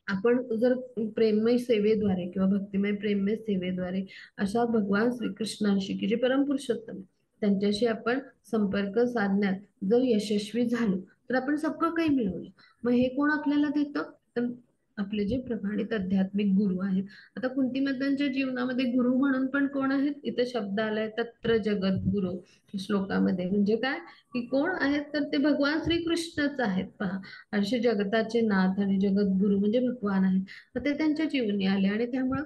आपण जर प्रेममय सेवेद्वारे किंवा भक्तिमय प्रेममय सेवेद्वारे अशा भगवान श्रीकृष्णांशी की जे परमपुरुषोत्तम आहे, त्यांच्याशी आपण संपर्क साधण्यात जर यशस्वी झालो तर आपण सगळं काही मिळवलं. मग हे कोण आपल्याला देतं, तर आपले जे प्रमाणित आध्यात्मिक गुरु आहेत. आता कुंती मातांच्या जीवनामध्ये गुरु म्हणून पण कोण आहेत, इथं शब्द आलाय तत्र जगद्गुरु श्लोकामध्ये. म्हणजे काय, की कोण आहेत, तर ते भगवान श्रीकृष्णच आहेत पहा. असे जगताचे नाथ आणि जगद्गुरु म्हणजे भगवान आहेत. तर ते त्यांच्या जीवनी आले आणि त्यामुळं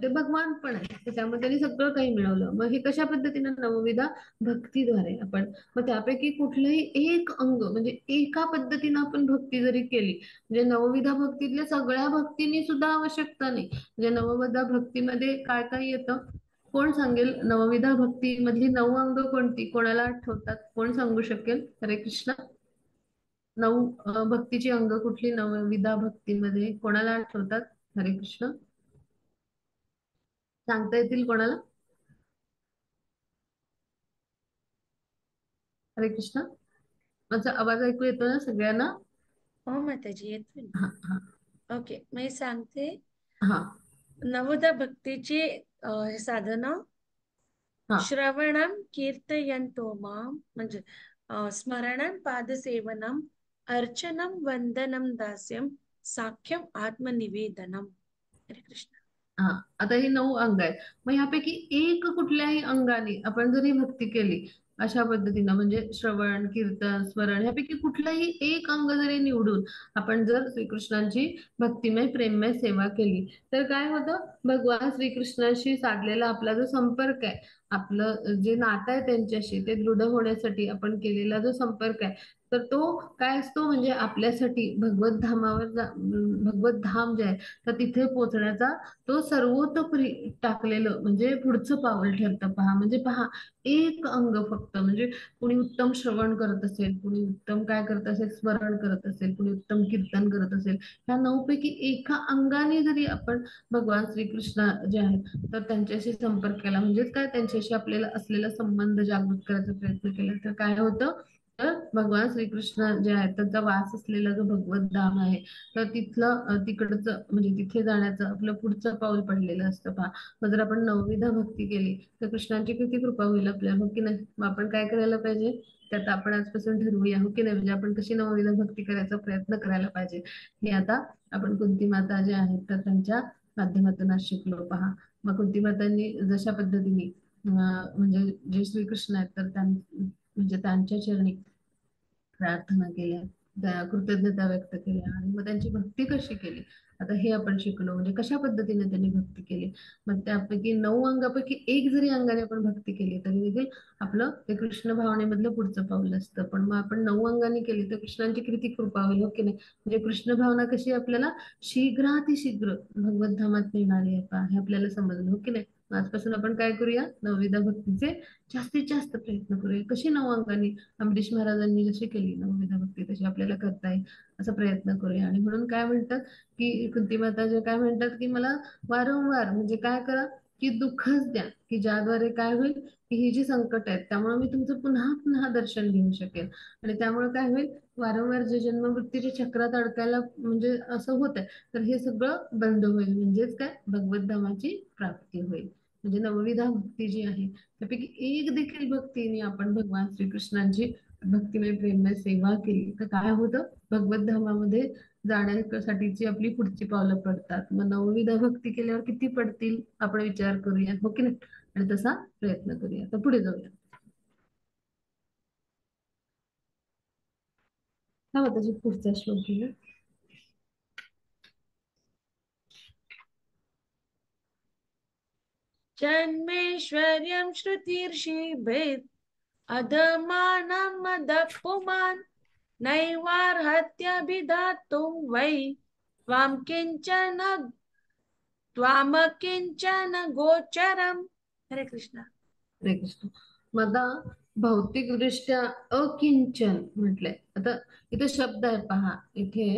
ते भगवान पण आहेत. तर त्यामुळे त्यांनी सगळं काही मिळवलं. मग हे कशा पद्धतीनं, नवविधा भक्तीद्वारे आपण. मग त्यापैकी कुठलंही एक अंग म्हणजे एका पद्धतीनं आपण भक्ती जरी केली, म्हणजे नवविधा भक्तीतल्या सगळ्या भक्तींनी सुद्धा आवश्यकता नाही. म्हणजे नवविधा भक्तीमध्ये काय काय येतं, कोण सांगेल, नवविधा भक्ती मधली 9 अंग कोणती, कोणाला आठवतात, कोण सांगू शकेल? हरे कृष्ण. भक्तीची अंग कुठली नवविधा भक्तीमध्ये, कोणाला आठवतात? हरे कृष्ण, सांगता येतील कोणाला? हरे कृष्ण, माझा आवाज ऐकू येतो ना सगळ्यांना?
हो माताजी, येतोय
हा
ना.
हा
ओके, मी सांगते.
हा
नवदा भक्तीची साधना,
हा
श्रवणम कीर्तयन्तो माम, म्हणजे स्मरणम पादसेवनम, अर्चनम वंदनम दास्यम, साख्यम आत्मनिवेदनम. हरे कृष्ण.
हा, आता ही 9 अंग आहेत. मग ह्यापैकी एक कुठल्याही अंगाने आपण जरी भक्ती केली अशा पद्धतीनं, म्हणजे श्रवण, कीर्तन, स्मरण, ह्यापैकी कुठलाही एक अंग जरी निवडून आपण जर श्रीकृष्णांची भक्तिमय प्रेममय सेवा केली, तर काय होतं, भगवान श्रीकृष्णाशी साधलेला आपला जो संपर्क आहे, आपलं जे नातं आहे त्यांच्याशी, ते दृढ होण्यासाठी आपण केलेला जो संपर्क आहे, तर तो काय असतो, म्हणजे आपल्यासाठी भगवत धामावर भगवत धाम जे आहे, तर तिथे पोहोचण्याचा तो सर्वतोपरी टाकलेलं म्हणजे पुढचं पाऊल ठरतं. पहा, म्हणजे पहा, एक अंग फक्त, म्हणजे कुणी उत्तम श्रवण करत असेल, कुणी उत्तम काय करत असेल, स्मरण करत असेल, कुणी उत्तम कीर्तन करत असेल, ह्या 9 पैकी एका अंगाने जरी आपण भगवान श्रीकृष्ण जे आहेत तर त्यांच्याशी संपर्क केला, म्हणजेच काय, त्यांच्याशी आपल्याला असलेला संबंध जागृत करायचा प्रयत्न केला, तर काय होतं, तर भगवान श्रीकृष्ण जे आहेत त्यांचा वास असलेला जो भगवत धाम आहे, तर तिथलं तिकडचं म्हणजे तिथे जाण्याचं आपलं पुढचं पाऊल पडलेलं असतं. पहा, मग जर आपण नवविधा भक्ती केली तर कृष्णाची किती कृपा होईल आपल्याला, हो की नाही. मग आपण काय करायला पाहिजे, त्यात आपण आजपासून ठरवूया, हो की नाही, म्हणजे आपण कशी नवविधा भक्ती करायचा प्रयत्न करायला पाहिजे, हे आता आपण कुंती माता जे आहेत तर त्यांच्या माध्यमातून आज शिकलो. पहा, मग कुंती मातांनी जशा पद्धतीने म्हणजे जे श्रीकृष्ण आहेत तर म्हणजे त्यांच्या चरणी प्रार्थना केल्या, त्या कृतज्ञता व्यक्त केल्या, आणि मग त्यांची भक्ती कशी केली, आता हे आपण शिकलो, म्हणजे कशा पद्धतीने त्यांनी भक्ती केली. मग त्यापैकी 9 अंगापैकी एक जरी अंगाने आपण भक्ती केली तरी देखील आपलं ते कृष्ण भावनेमधलं पुढचं पाऊल असतं. पण मग आपण 9 अंगाने केली तर कृष्णांची किती कृपा होईल, हो की नाही. म्हणजे कृष्ण भावना कशी आपल्याला शीघ्रातिशीघ्र भगवत धामात नेणारी आहे, पहा, हे आपल्याला समजलं, हो की नाही. आजपासून आपण काय करूया, नवविधा भक्तीचे जास्तीत जास्त प्रयत्न करूया. कशी 9 अंगाने अमरीश महाराजांनी जशी केली नवविधा भक्ती, तशी आपल्याला करता येईल असा प्रयत्न करूया. आणि म्हणून काय म्हणतात, की कुंती माता जे काय म्हणतात, की मला वारंवार म्हणजे काय करा, की दुःखच द्या, की ज्याद्वारे काय होईल, की ही जी संकट आहेत त्यामुळे मी तुमचं पुन्हा पुन्हा दर्शन घेऊ शकेल. आणि त्यामुळे काय होईल, वारंवार जे जन्ममृत्यूच्या चक्रात अडकायला म्हणजे असं होत आहे, तर हे सगळं बंद होईल, म्हणजेच काय, भगवत धामाची प्राप्ती होईल. म्हणजे नवविधा भक्ती जी आहे त्यापैकी एक देखील भक्तीने आपण भगवान श्रीकृष्णांची भक्तिमय प्रेममय सेवा केली तर काय होतं, भगवत धामामध्ये जाण्यासाठीची आपली पुढची पावलं पडतात. मग नवविधा भक्ती केल्यावर किती पडतील आपण विचार करूया, हो की नाही, आणि तसा प्रयत्न करूया. तर पुढे जाऊया. हा त्याची पुढचा श्लोक घेऊया.
जन्मेश्वर्यं श्रुतिर्षिभिः अधमानमदः पुमान् नैवार्हत्यभिधातुं वै त्वां किंचन त्वामकिंचन गोचरम्. हरे कृष्ण.
हरे कृष्ण. मग आता भौतिकदृष्ट्या अकिंचन म्हटलंय. आता इथे शब्द आहे, पहा इथे,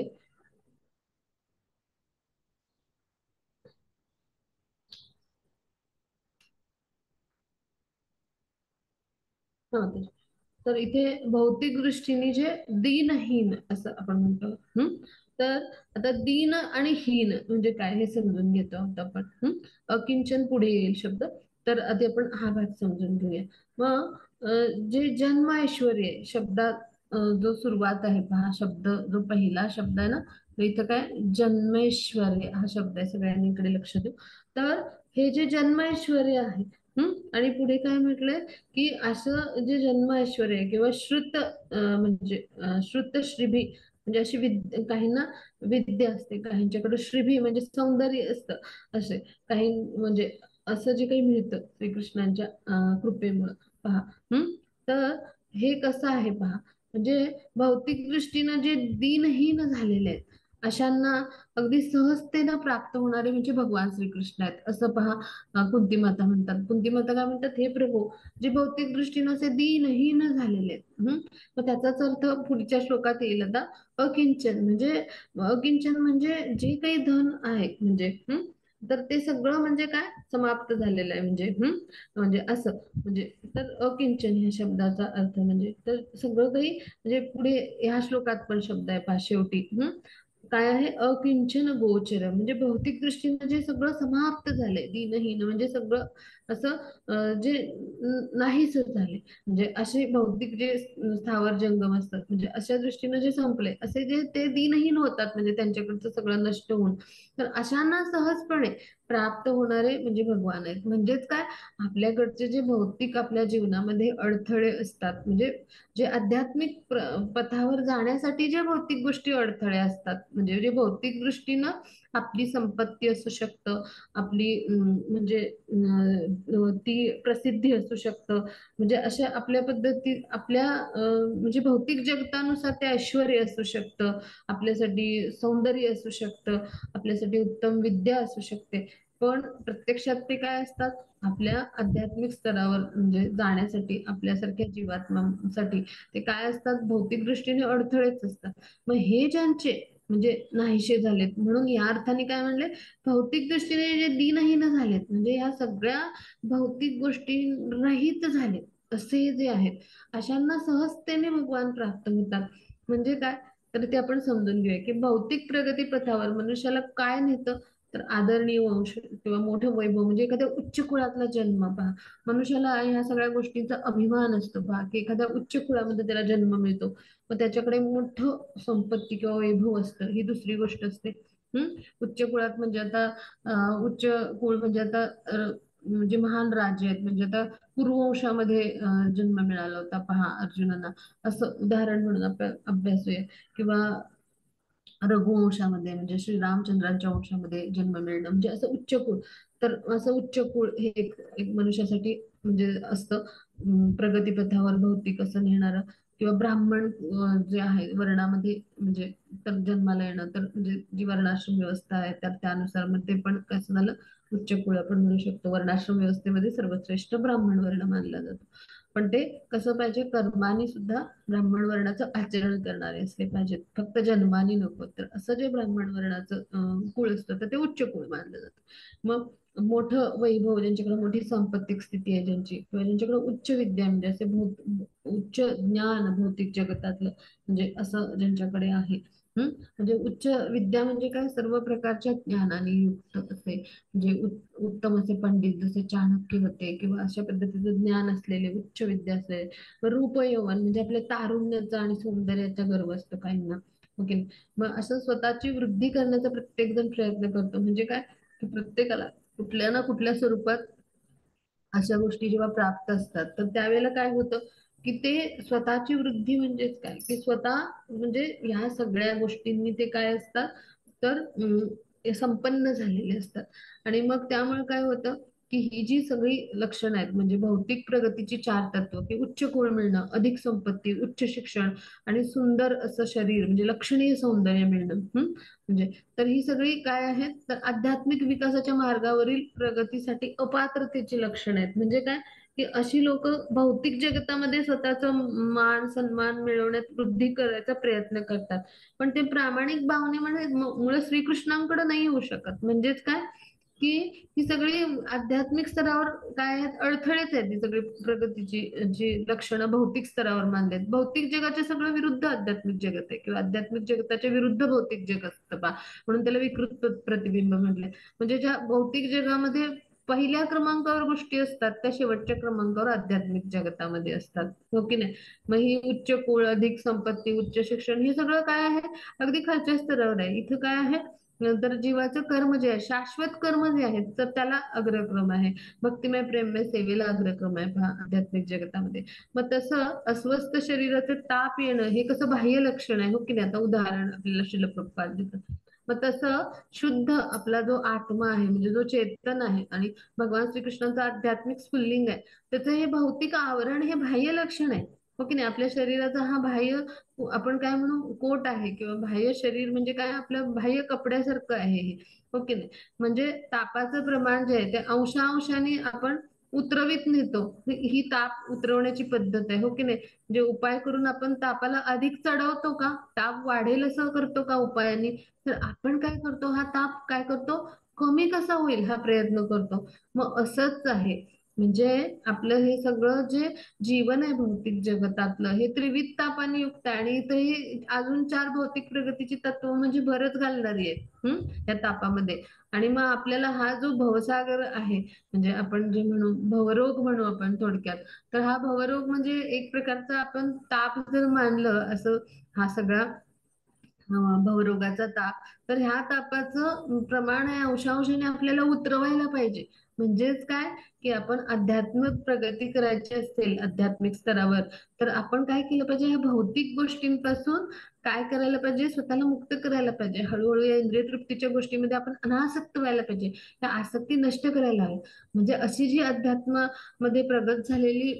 हा, तर इथे भौतिक दृष्टीने जे दीनहीन असं आपण म्हणतो. तर आता दीन आणि हीन म्हणजे काय हे समजून घेतो आता आपण. अकिंचन पुढे येईल शब्द, तर आधी आपण हा भाग समजून घेऊया. मग जे जन्म ऐश्वर्य शब्दात जो सुरुवात आहे, पहा शब्द जो पहिला शब्द आहे ना, तर इथं काय, जन्मेश्वर्य हा शब्द आहे, सगळ्यांनी इकडे लक्ष देऊ. तर हे जे जन्म ऐश्वर्य आहे, आणि पुढे काय म्हटलंय, की असं जे जन्म ऐश्वर्य आहे किंवा श्रुत म्हणजे श्रुत श्रीभी, म्हणजे अशी काहींना विद्या असते, काहींच्याकडे श्रीभी म्हणजे सौंदर्य असतं, असे काही म्हणजे असं जे काही मिळतं श्रीकृष्णांच्या कृपेमुळं. पहा, तर हे कसं आहे, पहा, म्हणजे भौतिक दृष्टीनं जे दीनहीन झालेले आहेत अशांना अगदी सहजतेनं प्राप्त होणारे म्हणजे भगवान श्रीकृष्ण आहेत, असं पहा. कुंती माता म्हणतात. कुंती माता काय म्हणतात, हे प्रभू, जे भौतिक दृष्टीनं असे दीनहीन झालेले आहेत. मग त्याचाच अर्थ पुढच्या श्लोकात येईल आता, अकिंचन म्हणजे, अकिंचन म्हणजे जे काही धन आहे म्हणजे, तर ते सगळं म्हणजे काय, समाप्त झालेलं आहे, म्हणजे म्हणजे असं, म्हणजे तर अकिंचन ह्या शब्दाचा अर्थ म्हणजे, तर सगळं काही म्हणजे पुढे ह्या श्लोकात पण शब्द आहे, पहा शेवटी, काय आहे, अकिंचन गोचर, म्हणजे भौतिक दृष्टीने जे सगळं समाप्त झालंय, दीनहीन म्हणजे सगळं असं जे नाहीच झाले. म्हणजे असे भौतिक जे स्थावर जंगम असतात म्हणजे अशा दृष्टीने जे संपले असे जे ते दीनहीन होतात म्हणजे त्यांच्याकडचं सगळं नष्ट होऊन, तर अशांना सहजपणे प्राप्त होणारे म्हणजे भगवान आहेत. म्हणजेच काय, आपल्याकडचे जे भौतिक आपल्या जीवनामध्ये अडथळे असतात म्हणजे जे आध्यात्मिक पथावर जाण्यासाठी जे भौतिक गोष्टी अडथळे असतात म्हणजे जे भौतिक दृष्टीनं आपली संपत्ती असू शकतं, आपली म्हणजे ती प्रसिद्धी असू शकतं, म्हणजे अशा आपल्या पद्धती आपल्या म्हणजे भौतिक जगतानुसार ते ऐश्वर्य असू शकतं, आपल्यासाठी सौंदर्य असू शकतं, आपल्यासाठी उत्तम विद्या असू शकते. पण प्रत्यक्षात ते काय असतात, आपल्या आध्यात्मिक स्तरावर म्हणजे जाण्यासाठी आपल्यासारख्या जीवात्मासाठी ते काय असतात, भौतिक दृष्टीने अडथळेच असतात. मग हे ज्यांचे म्हणजे नाहीसे झालेत, म्हणून या अर्थाने काय म्हणले, भौतिक दृष्टीने जे दीनहीन झालेत म्हणजे या सगळ्या भौतिक गोष्टी रहित झालेत असे जे आहेत, अशांना सहजतेने भगवान प्राप्त होतात. म्हणजे काय, तर ते आपण समजून घेऊया की भौतिक प्रगती पथावर मनुष्याला काय नेतं, तर आदरणीय वंश किंवा मोठं वैभव म्हणजे एखाद्या उच्च कुळातला जन्म पहा. मनुष्याला ह्या सगळ्या गोष्टींचा अभिमान असतो पहा, की एखाद्या उच्च कुळामध्ये त्याला जन्म मिळतो, मग त्याच्याकडे मोठं संपत्ती किंवा वैभव असतं, ही दुसरी गोष्ट असते. उच्च कुळात म्हणजे आता उच्च कुळ म्हणजे आता म्हणजे महान राज्य आहेत म्हणजे आता कुरुवंशामध्ये जन्म मिळाला होता पहा अर्जुनांना, असं उदाहरण म्हणून आपण अभ्यासूया. किंवा रघुवंशामध्ये म्हणजे श्रीरामचंद्रांच्या वंशामध्ये जन्म मिळणं म्हणजे असं उच्च कुळ. तर असं उच्च कुळ हे एक एक मनुष्यासाठी म्हणजे असतं प्रगतीपथावर भौतिक असं नेणारं. किंवा ब्राह्मण जे आहे वर्णामध्ये म्हणजे तर जन्माला येणं, तर म्हणजे जी वर्णाश्रम व्यवस्था आहे तर त्यानुसार मग ते पण कसं झालं, उच्च कुळ आपण म्हणू शकतो. वर्णाश्रम व्यवस्थेमध्ये सर्वश्रेष्ठ ब्राह्मण वर्ण मानला जातो. पण ते कसं पाहिजे, कर्माने सुद्धा ब्राह्मण वर्णाचं आचरण करणारे असले पाहिजेत, फक्त जन्माने नको. तर असं जे ब्राह्मण वर्णाचं कुळ असतं तर ते उच्च कुळ मानलं जातं. मग मोठं वैभव, ज्यांच्याकडे मोठी सांपत्तिक स्थिती आहे ज्यांची, किंवा ज्यांच्याकडे उच्च विद्या म्हणजे असे उच्च ज्ञान भौतिक जगतातलं म्हणजे असं ज्यांच्याकडे आहे. म्हणजे उच्च विद्या म्हणजे काय, सर्व प्रकारच्या ज्ञानाने युक्त असे म्हणजे उत्तम असे पंडित जसे चाणक्य होते, किंवा अशा पद्धतीचं ज्ञान असलेले उच्च विद्या असेल. रूप यौवन म्हणजे आपल्या तारुण्याचा आणि सौंदर्याचा गर्व असतो काहींना. ओके. मग असं स्वतःची वृद्धी करण्याचा प्रत्येक जण प्रयत्न करतो. म्हणजे काय, की प्रत्येकाला कुठल्या ना कुठल्या स्वरूपात अशा गोष्टी जेव्हा प्राप्त असतात तर त्यावेळेला काय होतं, की ते स्वतःची वृद्धी म्हणजेच काय, की स्वतः म्हणजे ह्या सगळ्या गोष्टींनी ते काय असतात, तर ते संपन्न झालेले असतात. आणि मग त्यामुळे काय होतं, की ही जी सगळी लक्षणं आहेत म्हणजे भौतिक प्रगतीची चार तत्व, की उच्च कुळ मिळणं, अधिक संपत्ती, उच्च शिक्षण आणि सुंदर असं शरीर म्हणजे लक्षणीय सौंदर्य मिळणं. म्हणजे तर ही सगळी काय आहेत, तर आध्यात्मिक विकासाच्या मार्गावरील प्रगतीसाठी अपात्रतेची लक्षणं आहेत. म्हणजे काय, की अशी लोक भौतिक जगतामध्ये स्वतःचा मान सन्मान मिळवण्यात वृद्धी करायचा प्रयत्न करतात, पण ते प्रामाणिक भावनेमध्ये मुळे श्रीकृष्णांकडे नाही होऊ शकत. म्हणजेच काय, की ही सगळी आध्यात्मिक स्तरावर काय आहेत, अडथळेच आहेत. ही सगळी प्रगतीची जी लक्षणं भौतिक स्तरावर मानली, भौतिक जगाच्या सगळं विरुद्ध आध्यात्मिक जगत आहे, किंवा आध्यात्मिक जगताच्या विरुद्ध भौतिक जग असतं बा, म्हणून त्याला विकृत प्रतिबिंब म्हटलंय. म्हणजे ज्या भौतिक जगामध्ये पहिल्या क्रमांकावर गोष्टी असतात त्या शेवटच्या क्रमांकावर आध्यात्मिक जगतामध्ये असतात, हो की नाही. मग ही उच्च कुळ, अधिक संपत्ती, उच्च शिक्षण हे सगळं काय आहे, अगदी खालच्या स्तरावर आहे. इथं काय आहे, नंतर जीवाचं कर्म जे आहे, शाश्वत कर्म जे आहेत तर त्याला अग्रक्रम आहे. भक्तिमय प्रेममय सेवेला अग्रक्रम आहे पहा आध्यात्मिक जगतामध्ये. मग तसं अस्वस्थ शरीराचे ताप येणं हे कसं बाह्य लक्षण आहे, हो की नाही. आता उदाहरण आपल्याला श्रील प्रभुपाद देतात. मग तसं शुद्ध आपला जो आत्मा आहे म्हणजे जो चेतन आहे आणि भगवान श्रीकृष्णांचं आध्यात्मिक स्फुल्लिंग आहे, त्याचं हे भौतिक आवरण हे बाह्य लक्षण आहे, हो की नाही. आपल्या शरीराचा हा बाह्य आपण काय म्हणू कोट आहे, किंवा बाह्य शरीर म्हणजे काय, आपलं बाह्य कपड्यासारखं आहे हे, हो की नाही. म्हणजे तापाचं प्रमाण जे आहे ते अंशांशाने आपण उतरवित नेतो. ही ताप उतरवण्याची पद्धत आहे, हो की नाही. जे उपाय करून आपण तापाला अधिक चढवतो का, ताप वाढेल असं करतो का उपायाने, तर आपण काय करतो, हा ताप काय करतो, कमी कसा होईल हा प्रयत्न करतो. मग असंच आहे म्हणजे आपलं हे सगळं जे जीवन आहे भौतिक जगतातलं हे त्रिविध तापाने युक्त आहे आणि इथेही अजून चार भौतिक प्रगतीची तत्व म्हणजे भरच घालणारी आहेत या तापामध्ये. आणि मग आपल्याला हा जो भवसागर आहे, म्हणजे आपण जे म्हणू भवरोग म्हणू आपण थोडक्यात, तर हा भवरोग म्हणजे एक प्रकारचा आपण ताप जर मानलं असं, हा सगळा भवरोगाचा ताप, तर ह्या तापाचं प्रमाण आहे अंशांशाने आपल्याला उतरवायला पाहिजे. म्हणजेच काय, की आपण आध्यात्मिक प्रगती करायची असेल आध्यात्मिक स्तरावर, तर आपण काय केलं पाहिजे, ह्या भौतिक गोष्टींपासून काय करायला पाहिजे, स्वतःला मुक्त करायला पाहिजे. हळूहळू या इंद्रिय तृप्तीच्या गोष्टीमध्ये आपण अनासक्त व्हायला पाहिजे, या आसक्ती नष्ट करायला हवी. म्हणजे अशी जी अध्यात्मामध्ये प्रगत झालेली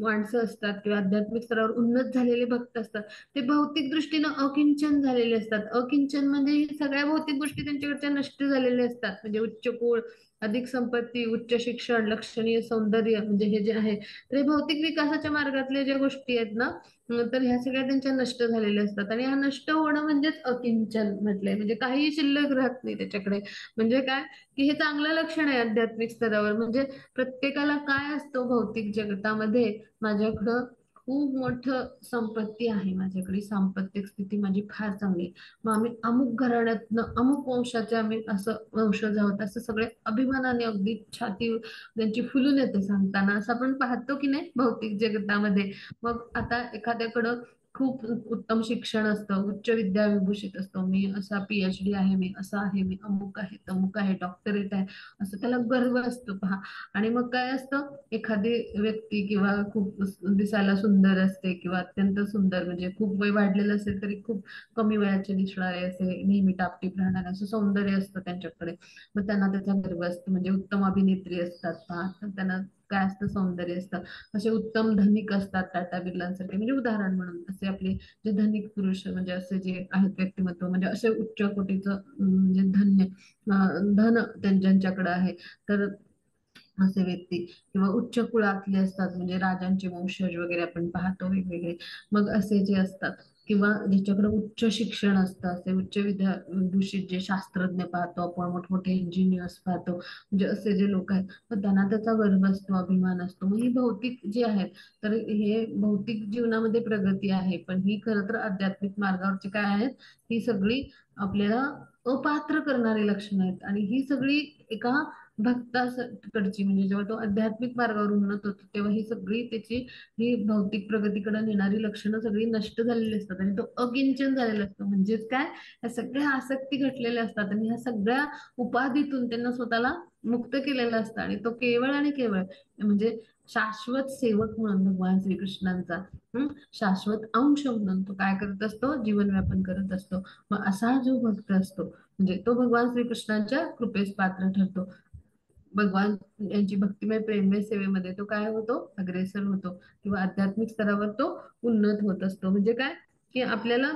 माणसं असतात किंवा आध्यात्मिक स्तरावर उन्नत झालेले भक्त असतात, ते भौतिक दृष्टीनं अकिंचन झालेले असतात. अकिंचन म्हणजे हे सगळ्या भौतिक गोष्टी त्यांच्याकडच्या नष्ट झालेल्या असतात. म्हणजे उच्च कुळ, अधिक संपत्ती, उच्च शिक्षण, लक्षणीय सौंदर्य, म्हणजे हे जे आहे, तर हे भौतिक विकासाच्या मार्गातल्या ज्या गोष्टी आहेत ना, तर ह्या सगळ्या त्यांच्या नष्ट झालेल्या असतात. आणि हा नष्ट होणं म्हणजेच अकिंचन म्हटलंय, म्हणजे काही शिल्लक राहत नाही त्याच्याकडे. म्हणजे काय, की हे चांगलं लक्षण आहे आध्यात्मिक स्तरावर. म्हणजे प्रत्येकाला काय असतं भौतिक जगतामध्ये, माझ्याकडं खूप मोठं संपत्ती आहे, माझ्याकडे सांपत्तिक स्थिती माझी फार चांगली आहे, मग आम्ही अमुक घराण्यातनं अमुक वंशाचे आम्ही असं वंशज आहोत, असं सगळे अभिमानाने अगदी छाती त्यांची फुलून येते सांगताना, असं आपण पाहतो की नाही भौतिक जगतामध्ये. मग आता एखाद्याकडं खूप उत्तम शिक्षण असतं, उच्च विद्या विभूषित असतो, मी असा PhD आहे, मी असा आहे, मी अमुक आहे, तमुक आहे, डॉक्टरेट आहे, असं त्याला गर्व असतो पहा. आणि मग काय असतं, एखादी व्यक्ती किंवा खूप दिसायला सुंदर असते किंवा अत्यंत सुंदर, म्हणजे खूप वय वाढलेलं असेल तरी खूप कमी वयाचे दिसणारे, असे नेहमी टापटीप राहणारे असं सौंदर्य असतं त्यांच्याकडे. मग त्यांना त्याचा गर्व असतो. म्हणजे उत्तम अभिनेत्री असतात पहा, तर त्यांना काय असतं, सौंदर्य असतं. असे उत्तम धनिक असतात टाटा बिर्लांसारखे, म्हणजे उदाहरण म्हणून असे आपले जे धनिक पुरुष, म्हणजे असे जे आहेत व्यक्तिमत्व, म्हणजे असे उच्च कोटीचं म्हणजे धन्य धन ज्यांच्याकडे आहे, तर असे व्यक्ती किंवा उच्च कुळातले असतात, म्हणजे राजांचे वंशज वगैरे आपण पाहतो वेगवेगळे. मग असे जे असतात किंवा ज्याच्याकडे उच्च शिक्षण असतं, असे उच्च विद्या विभूषित जे शास्त्रज्ञ पाहतो आपण, मोठमोठे इंजिनियर्स पाहतो, म्हणजे असे जे लोक आहेत, तर त्यांना त्याचा गर्व असतो, अभिमान असतो. मग ही भौतिक जे आहेत, तर हे भौतिक जीवनामध्ये प्रगती आहे, पण ही खरं तर आध्यात्मिक मार्गावरची काय आहेत, ही सगळी आपल्याला अपात्र करणारी लक्षणं आहेत. आणि ही सगळी एका भक्ताकडची, म्हणजे जेव्हा तो आध्यात्मिक मार्गावर उन्नत होतो, तेव्हा ही सगळी त्याची ही भौतिक प्रगतीकडे नेणारी लक्षणं सगळी नष्ट झालेली असतात आणि तो अकिंचन झालेला असतो. म्हणजेच काय, या सगळ्या आसक्ती घटलेल्या असतात आणि ह्या सगळ्या उपाधीतून त्यांना स्वतःला मुक्त केलेलं असतं. आणि तो केवळ आणि केवळ म्हणजे शाश्वत सेवक म्हणून भगवान श्रीकृष्णांचा शाश्वत अंश म्हणून तो काय करत असतो, जीवन व्यापन करत असतो. मग असा जो भक्त असतो, म्हणजे तो भगवान श्रीकृष्णांच्या कृपेस पात्र ठरतो. भगवान यांची भक्तिमय प्रेममय सेवेमध्ये तो काय होतो, अग्रेसर होतो किंवा आध्यात्मिक स्तरावर तो उन्नत होत असतो. म्हणजे काय, की आपल्याला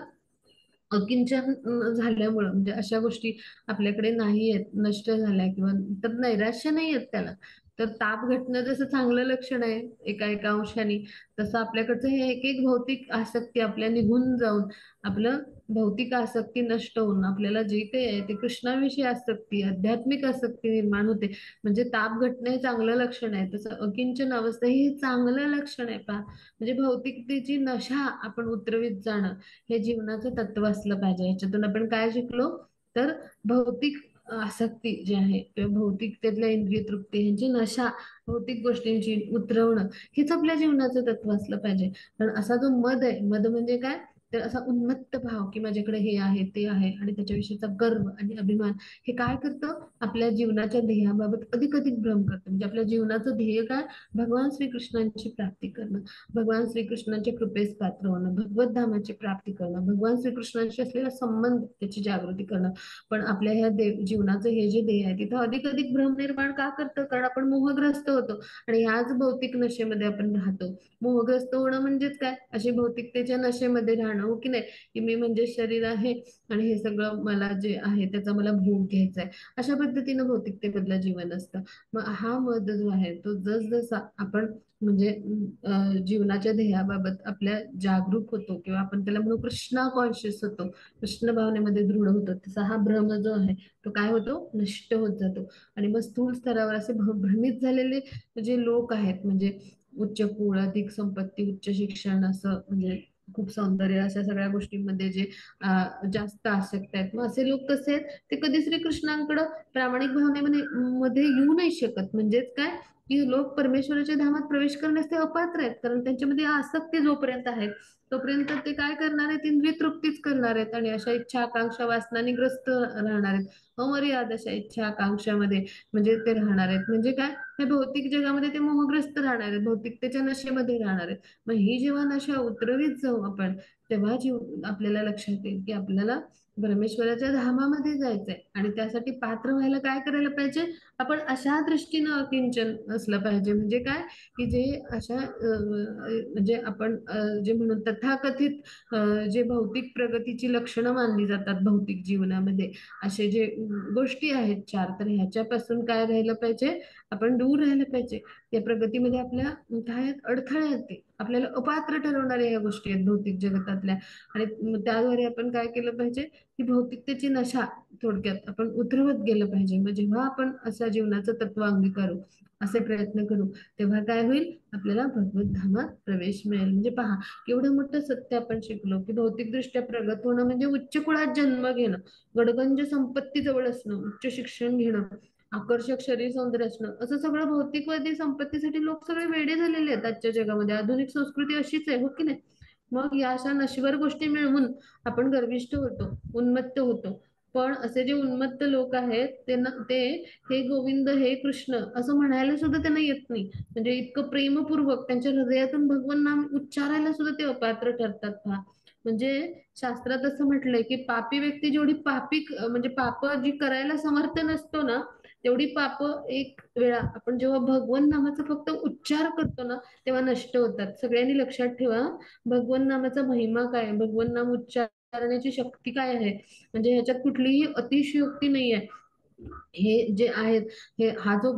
अकिंचन झाल्यामुळं, म्हणजे अशा गोष्टी आपल्याकडे नाही आहेत, नष्ट झाल्या किंवा, तर नैराश्य नाही आहेत त्याला. तर ताप घटणं जसं चांगलं लक्षण आहे एका एका अंशाने, तसं आपल्याकडचं हे एक एक भौतिक आसक्ती आपल्या निघून जाऊन, आपलं भौतिक आसक्ती नष्ट होऊन आपल्याला जे काही आहे ते कृष्णाविषयी आसक्ती, आध्यात्मिक आसक्ती निर्माण होते. म्हणजे ताप घटणे हे चांगलं लक्षण आहे, तसं अकिंचन अवस्था ही चांगलं लक्षण आहे पहा. म्हणजे भौतिकतेची नशा आपण उतरवीत जाणं, हे जीवनाचं तत्व असलं पाहिजे. ह्याच्यातून आपण काय शिकलो, तर भौतिक आसक्ती जी आहे किंवा भौतिकतेतल्या इंद्रिय तृप्ती ह्यांची नशा, भौतिक गोष्टींची उतरवणं, हेच आपल्या जीवनाचं तत्व असलं पाहिजे. पण असा जो मद आहे, मद म्हणजे काय, तर असा उन्मत्त भाव की माझ्याकडे हे आहे ते आहे आणि त्याच्याविषयीचा गर्व आणि अभिमान, हे काय करतं, आपल्या जीवनाच्या ध्येयाबाबत अधिक अधिक भ्रम करतं. म्हणजे आपल्या जीवनाचं ध्येय काय, भगवान श्रीकृष्णांची प्राप्ती करणं, भगवान श्रीकृष्णांच्या कृपेस पात्र होणं, भगवत धामाची प्राप्ती करणं, भगवान श्रीकृष्णांशी असलेला संबंध त्याची जागृती करणं. पण आपल्या ह्या जीवनाचं हे जे ध्येय आहे, तिथं अधिक अधिक भ्रम निर्माण का करतं, कारण आपण मोहग्रस्त होतो आणि ह्याच भौतिक नशेमध्ये आपण राहतो. मोहग्रस्त होणं म्हणजेच काय, अशी भौतिकतेच्या नशेमध्ये राहणं, हो की नाही, की मी म्हणजे शरीर आहे आणि हे सगळं मला जे आहे त्याचा मला भोग घ्यायचा आहे. अशा पद्धतीनं भौतिकतेमधलं जीवन असतं. मग हा मध जो आहे तो जसजसा आपण म्हणजे जीवनाच्या ध्येयाबाबत आपल्या जागरूक होतो किंवा आपण त्याला म्हणू कृष्णा कॉन्शियस होतो, कृष्ण भावनेमध्ये दृढ होतो, तसा हा भ्रम जो आहे तो काय होतो, नष्ट होत जातो. आणि मग स्थूल स्तरावर असे भ्रमित झालेले जे लोक आहेत, म्हणजे उच्च कुळ, अधिक संपत्ती, उच्च शिक्षण, असं म्हणजे खूप सौंदर्य, अशा सगळ्या गोष्टींमध्ये जे जास्त आसक्त आहेत, मग असे लोक कसे आहेत, ते कधी श्रीकृष्णांकडं प्रामाणिक भावनेमध्ये मध्ये येऊ नाही शकत. म्हणजेच काय, की लोक परमेश्वराच्या धामात प्रवेश करण्यास ते अपात्र आहेत, कारण त्यांच्यामध्ये आसक्ती जोपर्यंत आहे तोपर्यंत ते काय करणार आहेत, इंद्रिय तृप्तीच करणार आहेत आणि अशा इच्छा आकांक्षा वासनांनी ग्रस्त राहणार आहेत. अमर्याद अशा इच्छा आकांक्षामध्ये म्हणजे ते राहणार आहेत. म्हणजे काय, हे भौतिक जगामध्ये ते मोहग्रस्त राहणार आहेत, भौतिकतेच्या नशेमध्ये राहणार आहेत. मग ही जेव्हा नशा उतरवीत जाऊ आपण, तेव्हा आपल्याला लक्षात येईल की आपल्याला परमेश्वराच्या धामामध्ये जायचंय आणि त्यासाठी पात्र व्हायला काय करायला पाहिजे, आपण अशा दृष्टीनं किंचन असलं पाहिजे. म्हणजे काय, की जे अशा म्हणजे आपण जे म्हणून तथाकथित जे भौतिक प्रगतीची लक्षणं मानली जातात भौतिक जीवनामध्ये, असे जे गोष्टी आहेत चार, तर ह्याच्यापासून काय राहिलं पाहिजे, आपण दूर राहिलं पाहिजे. त्या प्रगतीमध्ये आपल्या काय आहेत, अडथळे आहेत, ते आपल्याला अपात्र ठरवणाऱ्या ह्या गोष्टी आहेत भौतिक जगतातल्या. आणि त्याद्वारे आपण काय केलं पाहिजे, की भौतिकतेची नशा थोडक्यात आपण उतरवत गेलं पाहिजे. मग जेव्हा आपण अशा जीवनाचं तत्व अंगीकारू, असे प्रयत्न करू, तेव्हा काय होईल, आपल्याला भगवत धामात प्रवेश मिळेल. म्हणजे पहा, केवढं मोठं सत्य आपण शिकलो, की भौतिकदृष्ट्या प्रगत होणं म्हणजे उच्च कुळात जन्म घेणं, गडगंज संपत्ती जवळ असणं, उच्च शिक्षण घेणं, आकर्षक शरीर सौंदर्य असणं, असं सगळं भौतिकवादी संपत्तीसाठी लोक सगळे वेडे झालेले आहेत आजच्या जगामध्ये. आधुनिक संस्कृती अशीच आहे, हो की नाही. मग या अशा नश्वर गोष्टी मिळवून आपण गर्विष्ठ होतो, उन्मत्त होतो. पण असे जे उन्मत्त लोक आहेत ते हे गोविंद, हे कृष्ण असं म्हणायला सुद्धा त्यांना येत नाही. म्हणजे इतकं प्रेमपूर्वक त्यांच्या हृदयातून भगवान नाम उच्चारायला सुद्धा ते अपात्र ठरतात पहा. म्हणजे शास्त्रात असं म्हटलंय, की पापी व्यक्ती जेवढी म्हणजे पाप जी करायला समर्थ नसतो ना, तेवढी पाप एक वेळा आपण जेव्हा भगवान नामाचा फक्त उच्चार करतो ना, तेव्हा नष्ट होतात. सगळ्यांनी लक्षात ठेवा, भगवान नामाचा महिमा काय, भगवान नाम उच्चारण्याची शक्ती काय आहे. म्हणजे ह्याच्यात कुठलीही अतिशयोक्ती नाहीये. हे जे आहेत, हे हा जो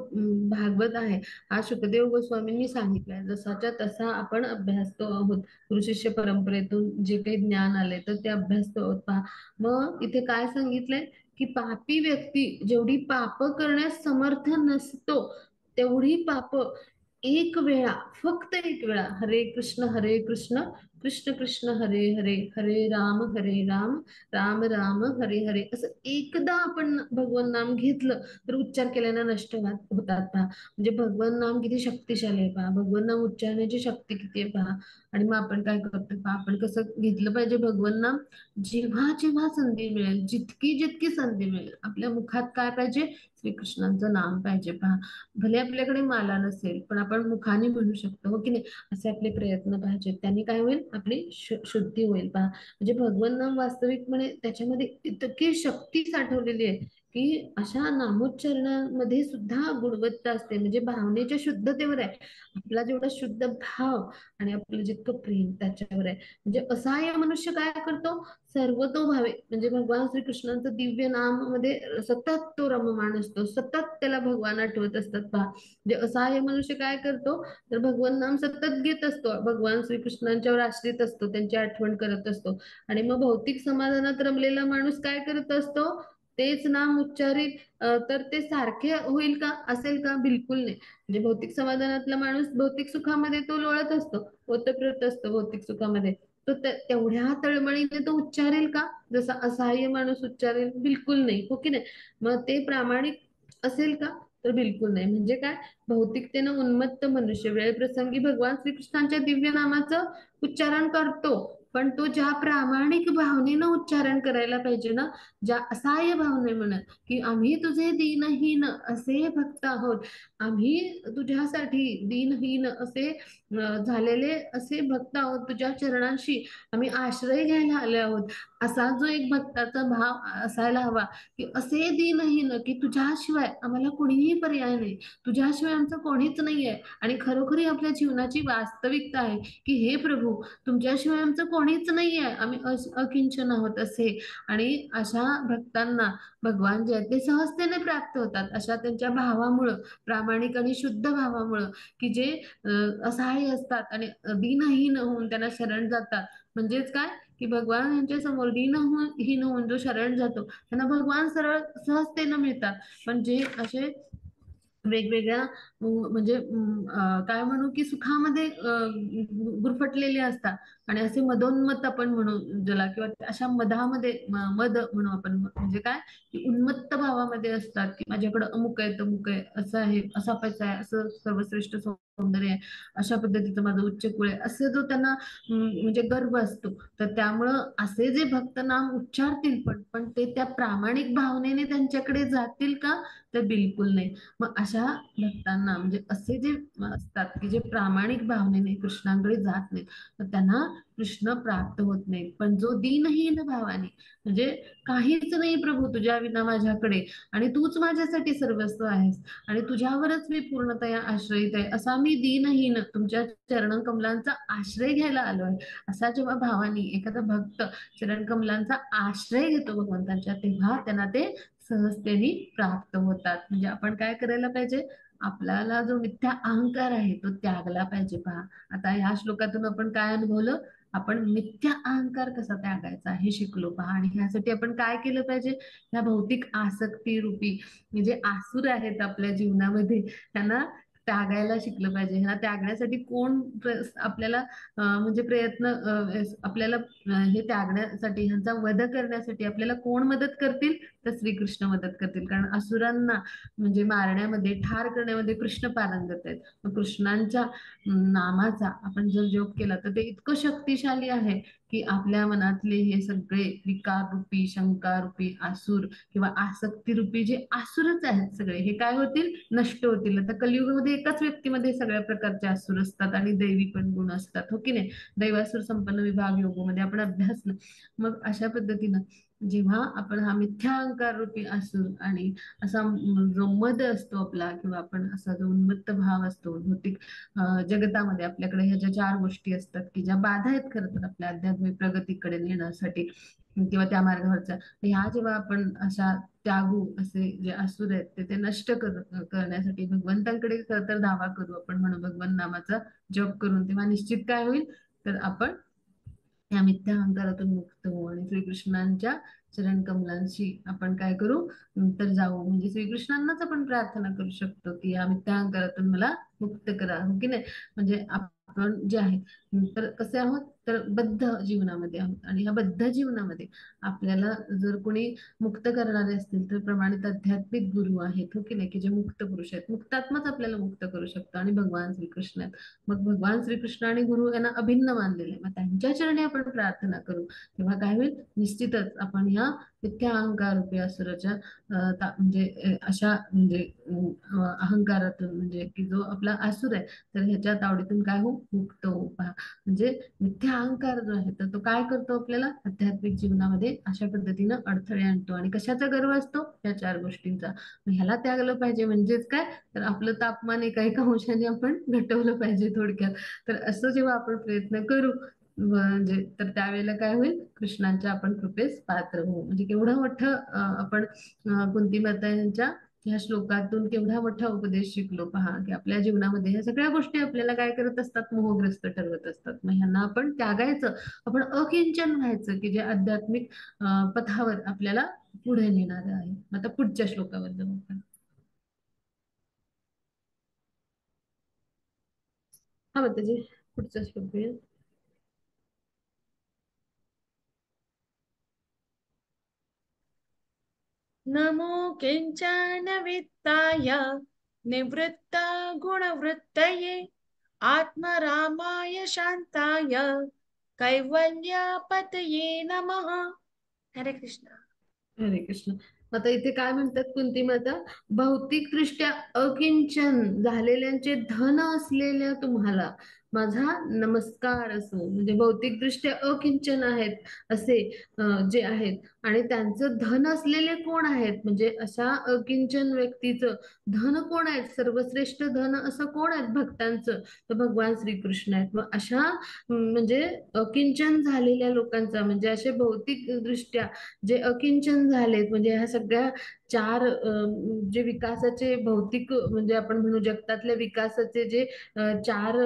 भागवत आहे, हा शुकदेव गोस्वामींनी सांगितलाय, जसाच्या तसा आपण अभ्यासतो आहोत. गुरु शिष्य परंपरेतून जे काही ज्ञान आले तर ते अभ्यासतो आहोत पहा. मग इथे काय सांगितलंय, की पापी व्यक्ती जेवढी पाप करण्यास समर्थ नसतो, तेवढी पाप एक वेळा, फक्त एक वेळा, हरे कृष्ण कृष्ण कृष्ण हरे हरे, हरे राम राम राम हरे हरे, असं एकदा आपण भगवान नाम घेतलं तर उच्चार केल्यानं नष्ट होतात पहा. म्हणजे भगवान नाम किती शक्तिशाली आहे पहा, भगवान नाम उच्चारण्याची शक्ती किती आहे पहा. आणि मग आपण काय करतो पहा, आपण कसं घेतलं पाहिजे भगवान नाम, जेव्हा जेव्हा संधी मिळेल, जितकी जितकी संधी मिळेल, आपल्या मुखात काय पाहिजे, श्रीकृष्णांचं नाम पाहिजे पहा. भले आपल्याकडे माला नसेल, पण आपण मुखाने म्हणू शकतो, हो की नाही. असे आपले प्रयत्न पाहिजेत, त्यांनी काय होईल, आपली शुद्धी होईल पहा. म्हणजे भगवान नाम वास्तविकपणे त्याच्यामध्ये इतकी शक्ती साठवलेली आहे, की अशा नामोच्चारणामध्ये सुद्धा गुणवत्ता असते. म्हणजे भावनेच्या शुद्धतेवर आहे, आपला जेवढा शुद्ध भाव आणि आपलं जितकं प्रेम त्याच्यावर आहे. म्हणजे असहाय्य मनुष्य काय करतो, सर्वतोभावे म्हणजे भगवान श्रीकृष्णांचं दिव्य नाम मध्ये सतत तो रममाण असतो, सतत त्याला भगवान आठवत असतात पहा. म्हणजे असहाय्य मनुष्य काय करतो, तर भगवान नाम सतत घेत असतो, भगवान श्रीकृष्णांच्यावर आश्रित असतो, त्यांची आठवण करत असतो. आणि मग भौतिक समाधानात रमलेला माणूस काय करत असतो, तेच नाम उच्चारित तर ते सारखे होईल का, असेल का, बिलकुल नाही. म्हणजे भौतिक समाधानातला माणूस भौतिक सुखामध्ये तो लोळत असतो, ओतप्रोत असतो भौतिक सुखामध्ये. तो तेवढ्या तळमळीने तो उच्चारेल का, जसा असहाय्य माणूस उच्चारेल, बिलकुल नाही, हो की नाही. मग ते प्रामाणिक असेल का, तर बिलकुल नाही. म्हणजे काय, भौतिकतेनं उन्मत्त मनुष्य वेळ प्रसंगी भगवान श्रीकृष्णांच्या दिव्य नामाचं उच्चारण करतो, पण तो ज्या प्रामाणिक भावनेनं उच्चारण करायला पाहिजे ना, ज्या असहाय्य भावने म्हणत, की आम्ही तुझे दीनहीन असे भक्त आहोत, आम्ही तुझ्यासाठी दीनहीन असे झालेले असे भक्त आहोत, तुझ्या चरणांशी आम्ही आश्रय घ्यायला आले आहोत, असा जो एक भक्ताचा भाव असायला हवा. की असे दीनहीन, की तुझ्याशिवाय आम्हाला कोणीही पर्याय नाही, तुझ्याशिवाय आमचं कोणीच नाहीये. आणि खरोखरी आपल्या जीवनाची वास्तविकता आहे, की हे प्रभू, तुमच्याशिवाय आमचं कोणी कोणीच नाहीये, आम्ही अकिंचन आहोत असे. आणि अशा भक्तांना भगवान जे आहेत ते सहजतेने प्राप्त होतात, अशा त्यांच्या भावामुळं, प्रामाणिक आणि शुद्ध भावामुळं, की जे असहाय्य असतात आणि दीनहीन होऊन त्यांना शरण जातात. म्हणजेच काय, की भगवान यांच्या समोर दीनहीन होऊन जो शरण जातो त्यांना भगवान सरळ सहजतेनं मिळतात. पण जे असे वेगवेगळ्या म्हणजे काय म्हणू की सुखामध्ये गुरफटलेले असतात आणि असे मदोन्मत्त आपण म्हणू ज्याला, किंवा अशा मधामध्ये मद म्हणू आपण, म्हणजे काय की उन्मत्त भावामध्ये असतात, की माझ्याकडे अमुक आहे तमुक आहे, असं आहे, असा पैसा आहे, असं सर्वश्रेष्ठ सौंदर्य आहे, अशा पद्धतीचं माझं उच्च कुळ आहे, असं जो त्यांना म्हणजे गर्व असतो. तर त्यामुळं असे जे भक्त नाम उच्चारतील पण ते त्या प्रामाणिक भावनेने त्यांच्याकडे जातील का, तर बिलकुल नाही. मग अशा भक्तांना, म्हणजे असे जे असतात की जे प्रामाणिक भावनेने कृष्णाकडे जात नाहीत, तर त्यांना कृष्ण प्राप्त होत नाहीत. पण जो दीनहीन भावाने, म्हणजे काहीच नाही प्रभू तुझ्या विना माझ्याकडे, आणि तूच माझ्यासाठी सर्वस्व आहेस, आणि तुझ्यावरच मी पूर्णतया आश्रयित आहे, असा मी दीनहीन तुमच्या चरण कमलांचा आश्रय घ्यायला आलोय, असा जेव्हा भावानी एखादा भक्त चरण कमलांचा आश्रय घेतो भगवंतांच्या, तेव्हा त्यांना ते सहजतेने प्राप्त होतात. म्हणजे आपण काय करायला पाहिजे, आपल्याला जो मिथ्या अहंकार आहे तो त्यागला पाहिजे. पहा, आता ह्या श्लोकातून आपण काय अनुभवलं, आपण मिथ्या अहंकार कसा त्यागायचा हे शिकलो. पहा, आणि ह्यासाठी आपण काय केलं पाहिजे, ह्या भौतिक आसक्ती रूपी जे आसुर आहेत आपल्या जीवनामध्ये, त्यांना त्यागायला शिकलं पाहिजे. ह्यांना त्यागण्यासाठी कोण आपल्याला म्हणजे प्रयत्न आपल्याला हे त्यागण्यासाठी, ह्यांचा वध करण्यासाठी आपल्याला कोण मदत करतील, तर श्रीकृष्ण मदत करतील. कारण असुरांना म्हणजे मारण्यामध्ये, ठार करण्यामध्ये कृष्ण पारंगत आहेत. मग कृष्णांच्या नामाचा आपण जर जप केला तर ते इतकं शक्तिशाली आहे की आपल्या मनातले हे सगळे विकार रूपी, शंका रूपी आसुर किंवा आसक्ती रूपी जे आसुरच आहेत सगळे, हे काय होतील, नष्ट होतील. आता कलियुगामध्ये एकाच व्यक्तीमध्ये सगळ्या प्रकारचे आसुर असतात आणि दैवी पण गुण असतात, हो की नाही. दैवासुर संपन्न विभाग योगामध्ये आपण अभ्यासलं. मग अशा पद्धतीनं जेव्हा आपण हा मिथ्या अहंकार रूपी असू आणि असा जो मद असतो आपला, किंवा आपण असा जो उन्मत्त भाव असतो भौतिक जगतामध्ये, आपल्याकडे ह्या ज्या चार गोष्टी असतात की ज्या बाधा आहेत खरं तर आपल्या आध्यात्मिक प्रगतीकडे नेण्यासाठी किंवा त्या मार्गावरच्या, ह्या जेव्हा आपण अशा त्यागू असे जे असुर आहेत ते नष्ट करण्यासाठी भगवंतांकडे खरं तर धावा करू आपण, म्हणू भगवान नामाचा जप करून, तेव्हा निश्चित काय होईल, तर आपण या मिथ्या अहंकारातून मुक्त होऊ आणि श्रीकृष्णांच्या चरण कमलांशी आपण काय करू, तर जाऊ. म्हणजे श्रीकृष्णांनाच आपण प्रार्थना करू शकतो की या मिथ्या अहंकारातून मला मुक्त करा, हो की नाही. म्हणजे आपण जे आहे तर कसे आहोत, तर बद्ध जीवनामध्ये आहोत, आणि ह्या बद्ध जीवनामध्ये आपल्याला जर कोणी मुक्त करणारे असतील तर प्रमाणित आध्यात्मिक गुरु आहेत, हो की नाही, की जे मुक्त पुरुष आहेत, मुक्तात्माच आपल्याला मुक्त करू शकतो, आणि भगवान श्रीकृष्ण आहेत. मग भगवान श्रीकृष्ण आणि गुरु यांना अभिन्न मानलेले आहे. मग त्यांच्या चरणी आपण प्रार्थना करू, तेव्हा काय होईल, निश्चितच आपण ह्या मिथ्या अहंकार रूपी असुराच्या म्हणजे अशा म्हणजे अहंकारातून, म्हणजे की जो आपला असुर आहे, तर ह्याच्या तावडीतून काय होऊ, मुक्त होऊ. पहा, म्हणजे मिथ्या अहंकार जो आहे तर तो काय करतो, आपल्याला आध्यात्मिक जीवनामध्ये अशा पद्धतीनं अडथळे आणतो. आणि कशाचा गर्व असतो, या चार गोष्टींचा. मग ह्याला त्यागलं पाहिजे. म्हणजेच काय, तर आपलं तापमान एका अंशाने आपण घटवलं पाहिजे थोडक्यात. तर असं जेव्हा आपण प्रयत्न करू, म्हणजे तर त्यावेळेला काय होईल, कृष्णांच्या आपण कृपेस पात्र होऊ. म्हणजे केवढं मोठं आपण कुंती माता यांच्या ह्या श्लोकातून केवढा मोठा उपदेश शिकलो. पहा, की आपल्या जीवनामध्ये ह्या सगळ्या गोष्टी आपल्याला काय करत असतात, मोहग्रस्त ठरवत असतात. मग ह्यांना आपण त्यागायचं, आपण अकिंचन व्हायचं, की जे आध्यात्मिक पथावर आपल्याला पुढे नेणार आहे. आता पुढच्या श्लोकावर जाऊ आपण. हा मग त्याचे पुढचा श्लोक आहे.
नमो किंचन वित्ताय निवृत्त गुणवृत्तये आत्मरामाय शांताय कैवल्यपतये नमः. हरे कृष्ण.
हरे कृष्ण. आता इथे काय म्हणतात कुंती माता, भौतिकदृष्ट्या अकिंचन झालेल्यांचे धन असलेल्या तुम्हाला माझा नमस्कार असो. म्हणजे भौतिकदृष्ट्या अकिंचन आहेत असे जे आहेत, आणि त्यांचं धन असलेले कोण आहेत, म्हणजे अशा अकिंचन व्यक्तीचं धन कोण आहेत, सर्वश्रेष्ठ धन असं कोण आहेत भक्तांचं, तर भगवान श्रीकृष्ण आहेत. मग अशा म्हणजे अकिंचन झालेल्या लोकांचा, म्हणजे असे भौतिक दृष्ट्या जे अकिंचन झालेत, म्हणजे ह्या सगळ्या चार जे विकासाचे भौतिक, म्हणजे आपण म्हणू जगतातल्या विकासाचे जे चार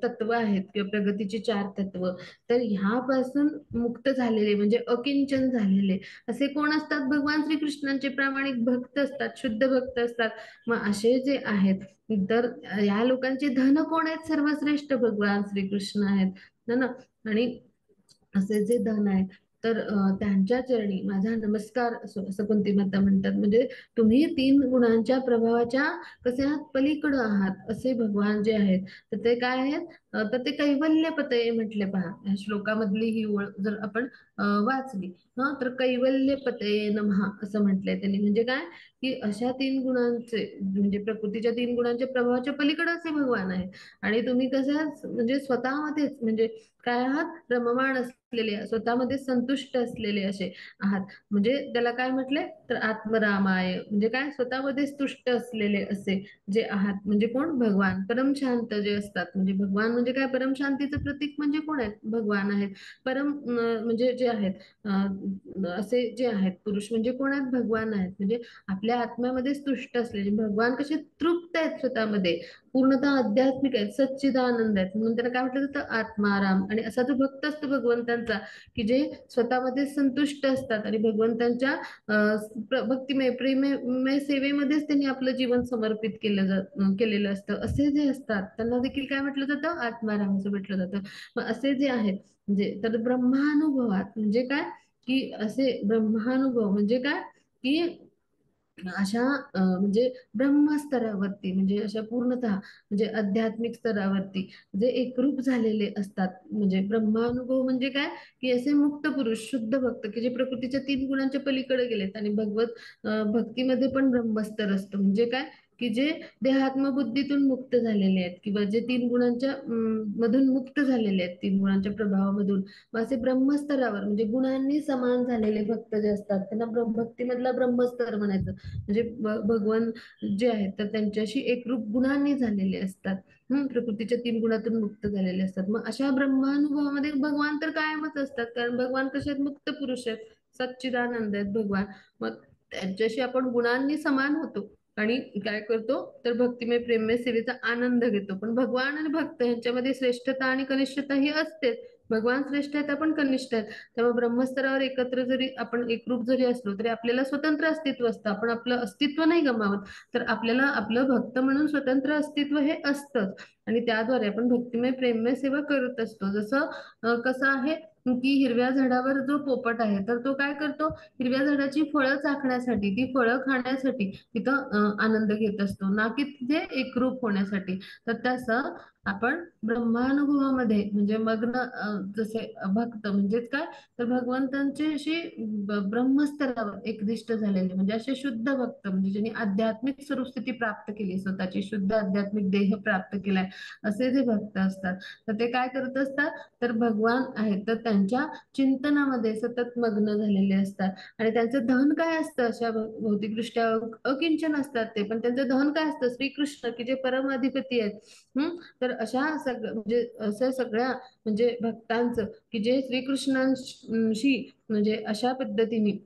तत्व आहेत किंवा प्रगतीची चार तत्व, तर ह्यापासून मुक्त झालेले म्हणजे अकिंचन झालेले असे कोण असतात, भगवान श्रीकृष्णांचे प्रामाणिक भक्त असतात, शुद्ध भक्त असतात. मग असे जे आहेत, तर या लोकांचे धन कोण आहेत, सर्वश्रेष्ठ भगवान श्रीकृष्ण आहेत, है ना. आणि असे जे धन आहे, तर त्यांच्या चरणी माझा नमस्कार असो, असं कुंती माता म्हणतात. म्हणजे तुम्ही तीन गुणांच्या प्रभावाच्या कसे आहात, पलीकडे आहात असे भगवान जे आहेत, तर ते काय आहेत, तर ते कैवल्यपतये म्हटले पहा. या श्लोकामधली ही ओळ जर आपण वाचली तर कैवल्यपतये नमः असं म्हटलंय त्यांनी. म्हणजे काय, की अशा तीन गुणांचे, म्हणजे प्रकृतीच्या तीन गुणांच्या प्रभावाच्या पलीकडे असे भगवान आहेत. आणि तुम्ही कसं म्हणजे स्वतःमध्येच म्हणजे काय आहात, रममाण असलेले, स्वतःमध्ये संतुष्ट असलेले असे आहात. म्हणजे त्याला काय म्हटलंय, तर आत्मरामाय, म्हणजे काय, स्वतःमध्येच तुष्ट असलेले असे जे आहात, म्हणजे कोण, भगवान परमशांत जे असतात. म्हणजे भगवान म्हणजे काय, परमशांतीचं प्रतीक म्हणजे कोण आहेत, भगवान आहेत. परम म्हणजे जे आहेत असे जे आहेत पुरुष म्हणजे कोण आहेत, भगवान आहेत. म्हणजे आपल्या आत्म्यामध्येच तुष्ट असलेले भगवान कसे तृप्त आहेत स्वतःमध्ये, पूर्णतः आध्यात्मिक आहेत, सच्चिदानंद आहेत, म्हणून त्याला काय म्हटलं जातं, आत्माराम. आणि असा जो भक्त असतो भगवंतांचा, की जे स्वतःमध्ये संतुष्ट असतात आणि भगवंतांच्या भक्तिमय प्रेममय सेवेमध्येच त्यांनी आपलं जीवन समर्पित केलेलं असतं, असे जे असतात त्यांना देखील काय म्हटलं जातं, आत्माराम असं म्हटलं जातं. मग असे जे आहेत, म्हणजे तर ब्रह्मानुभवात म्हणजे काय, की असे ब्रह्मानुभव म्हणजे काय, की अशा म्हणजे ब्रह्मस्तरावरती, म्हणजे अशा पूर्णतः म्हणजे आध्यात्मिक स्तरावरती जे एकरूप झालेले असतात. म्हणजे ब्रह्मानुभव म्हणजे काय, की असे मुक्त पुरुष, शुद्ध भक्त, की जे प्रकृतीच्या तीन गुणांच्या पलीकडे गेलेत. आणि भगवत भक्तीमध्ये पण ब्रह्मस्तर असतो, म्हणजे काय, की जे देहात्मबुद्धीतून मुक्त झालेले आहेत, किंवा जे तीन गुणांच्या मधून मुक्त झालेले आहेत, तीन गुणांच्या प्रभावामधून. मग असे ब्रह्मस्तरावर म्हणजे गुणांनी समान झालेले भक्त जे असतात त्यांना भक्तीमधला ब्रह्मस्तर म्हणायचं. म्हणजे भगवान जे आहेत तर त्यांच्याशी एकरूप गुणांनी झालेले असतात. प्रकृतीच्या तीन गुणातून मुक्त झालेले असतात. मग अशा ब्रह्मानुभवामध्ये भगवान तर कायमच असतात, कारण भगवान कसे आहेत, मुक्त पुरुष आहेत, सच्चिदानंद आहेत भगवान. मग त्यांच्याशी आपण गुणांनी समान होतो आणि काय करतो, तर भक्तिमय प्रेममय सेवेचा आनंद घेतो. पण भगवान आणि भक्त यांच्यामध्ये श्रेष्ठता आणि कनिष्ठता ही असतेच. भगवान श्रेष्ठ आहेत, आपण कनिष्ठ आहेत. त्यामुळे ब्रह्मस्तरावर एकत्र जरी आपण एकरूप जरी असलो तरी आपल्याला स्वतंत्र अस्तित्व असतं, आपण आपलं अस्तित्व नाही गमावत. तर आपल्याला आपलं भक्त म्हणून स्वतंत्र अस्तित्व हे असतंच. आणि त्याद्वारे आपण भक्तिमय प्रेममय सेवा करत असतो. जसं कसं आहे, की हिरव्या झाडावर जो पोपट आहे तर तो काय करतो, हिरव्या झाडाची फळं चाखण्यासाठी, ती फळं खाण्यासाठी तिथं आनंद घेत असतो, ना की तिथे एकरूप होण्यासाठी. तर तसं आपण ब्रह्मानुभवामध्ये म्हणजे मग्न जसे भक्त म्हणजेच काय, तर भगवंतांचे अशी ब्रह्मस्तरावर एकनिष्ठ झालेले म्हणजे असे शुद्ध भक्त, म्हणजे ज्यांनी आध्यात्मिक स्वरूपस्थिती प्राप्त केली, स्वतःची शुद्ध आध्यात्मिक देह प्राप्त केलाय, असे जे भक्त असतात तर ते काय करत असतात, तर भगवान आहेत तर त्यांच्या चिंतनामध्ये सतत मग्न झालेले असतात. आणि त्यांचं धन काय असतं, अशा भौतिकदृष्ट्या अकिंचन असतात ते, पण त्यांचं धन काय असतं, श्रीकृष्ण, की जे परमाधिपती आहेत. तर अशा म्हणजे असं सगळ्या म्हणजे भक्तांचं, की जे श्रीकृष्णांशी म्हणजे अशा पद्धतीने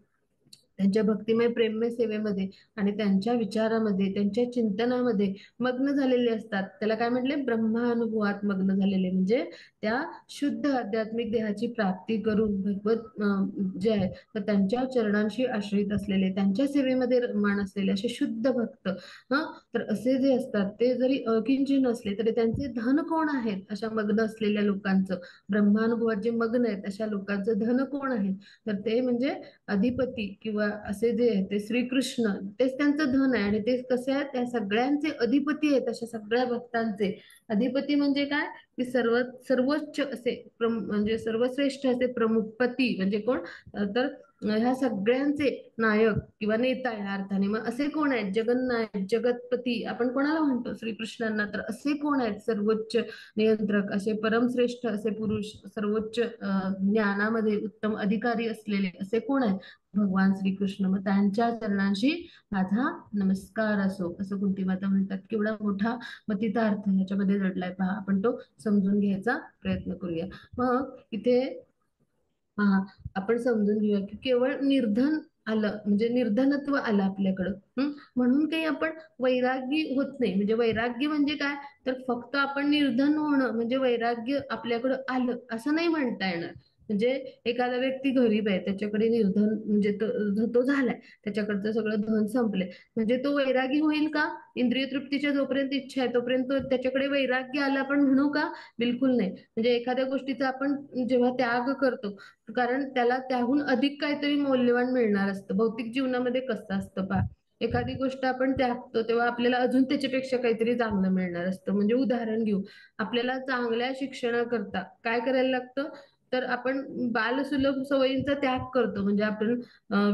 त्यांच्या भक्तिमय प्रेममय सेवेमध्ये आणि त्यांच्या विचारामध्ये, त्यांच्या चिंतनामध्ये मग्न झालेले असतात, त्याला काय म्हटले, ब्रह्मानुभवात मग्न झालेले. म्हणजे त्या शुद्ध आध्यात्मिक देहाची प्राप्ती करून भगवत जे आहे तर त्यांच्या चरणांशी आश्रित असलेले, त्यांच्या सेवेमध्ये रममाण असलेले असे शुद्ध भक्त. हा तर असे जे असतात ते जरी अकिंचन असले तरी त्यांचे धन कोण आहेत, अशा मग्न असलेल्या लोकांचं, ब्रह्मानुभवात जे मग्न आहेत अशा लोकांचं धन कोण आहे, तर ते म्हणजे अधिपती किंवा असे जे आहे ते श्रीकृष्ण, तेच त्यांचं धन आहे. आणि ते कसे आहेत, त्या सगळ्यांचे अधिपती आहेत अशा सगळ्या भक्तांचे. अधिपती म्हणजे काय, की सर्वोच्च असे म्हणजे सर्वश्रेष्ठ असे प्रमुख पती म्हणजे कोण, तर ह्या सगळ्यांचे नायक किंवा नेता या अर्थाने. मग असे कोण आहेत, जगन्नायक जगतपती आपण कोणाला म्हणतो, श्रीकृष्णांना. तर असे कोण आहेत सर्वोच्च नियंत्रक, असे परमश्रेष्ठ असे पुरुष, सर्वोच्च ज्ञानामध्ये उत्तम अधिकारी असलेले असे कोण आहेत, भगवान श्रीकृष्ण. मग त्यांच्या चरणांशी माझा नमस्कार असो, असं कुंती माता म्हणतात. केवढा मोठा मग तिचा अर्थ ह्याच्यामध्ये दडलाय पहा, आपण तो समजून घ्यायचा प्रयत्न करूया. मग इथे पहा, आपण समजून घेऊया की केवळ निर्धन आलं म्हणजे निर्धनत्व आलं आपल्याकडं, म्हणून काही आपण वैरागी होत नाही. म्हणजे वैराग्य म्हणजे काय, तर फक्त आपण निर्धन होणं म्हणजे वैराग्य आपल्याकडं आलं असं नाही म्हणता येणार. म्हणजे एखादा व्यक्ती गरीब आहे, त्याच्याकडे निर्धन म्हणजे तो झालाय, त्याच्याकडचं सगळं धन संपलंय, म्हणजे तो वैरागी होईल का? इंद्रिय तृप्तीच्या जोपर्यंत इच्छा आहे तोपर्यंत त्याच्याकडे वैराग्य आलं आपण म्हणू का? बिलकुल नाही. म्हणजे एखाद्या गोष्टीचा आपण जेव्हा त्याग करतो, कारण त्याला त्याहून अधिक काहीतरी मौल्यवान मिळणार असतं. भौतिक जीवनामध्ये कसं असतं पहा, एखादी गोष्ट आपण त्यागतो तेव्हा आपल्याला अजून त्याच्यापेक्षा काहीतरी चांगलं मिळणार असतं. म्हणजे उदाहरण घेऊ, आपल्याला चांगल्या शिक्षणाकरता काय करायला लागतं, तर आपण बालसुलभ सवयींचा त्याग करतो. म्हणजे आपण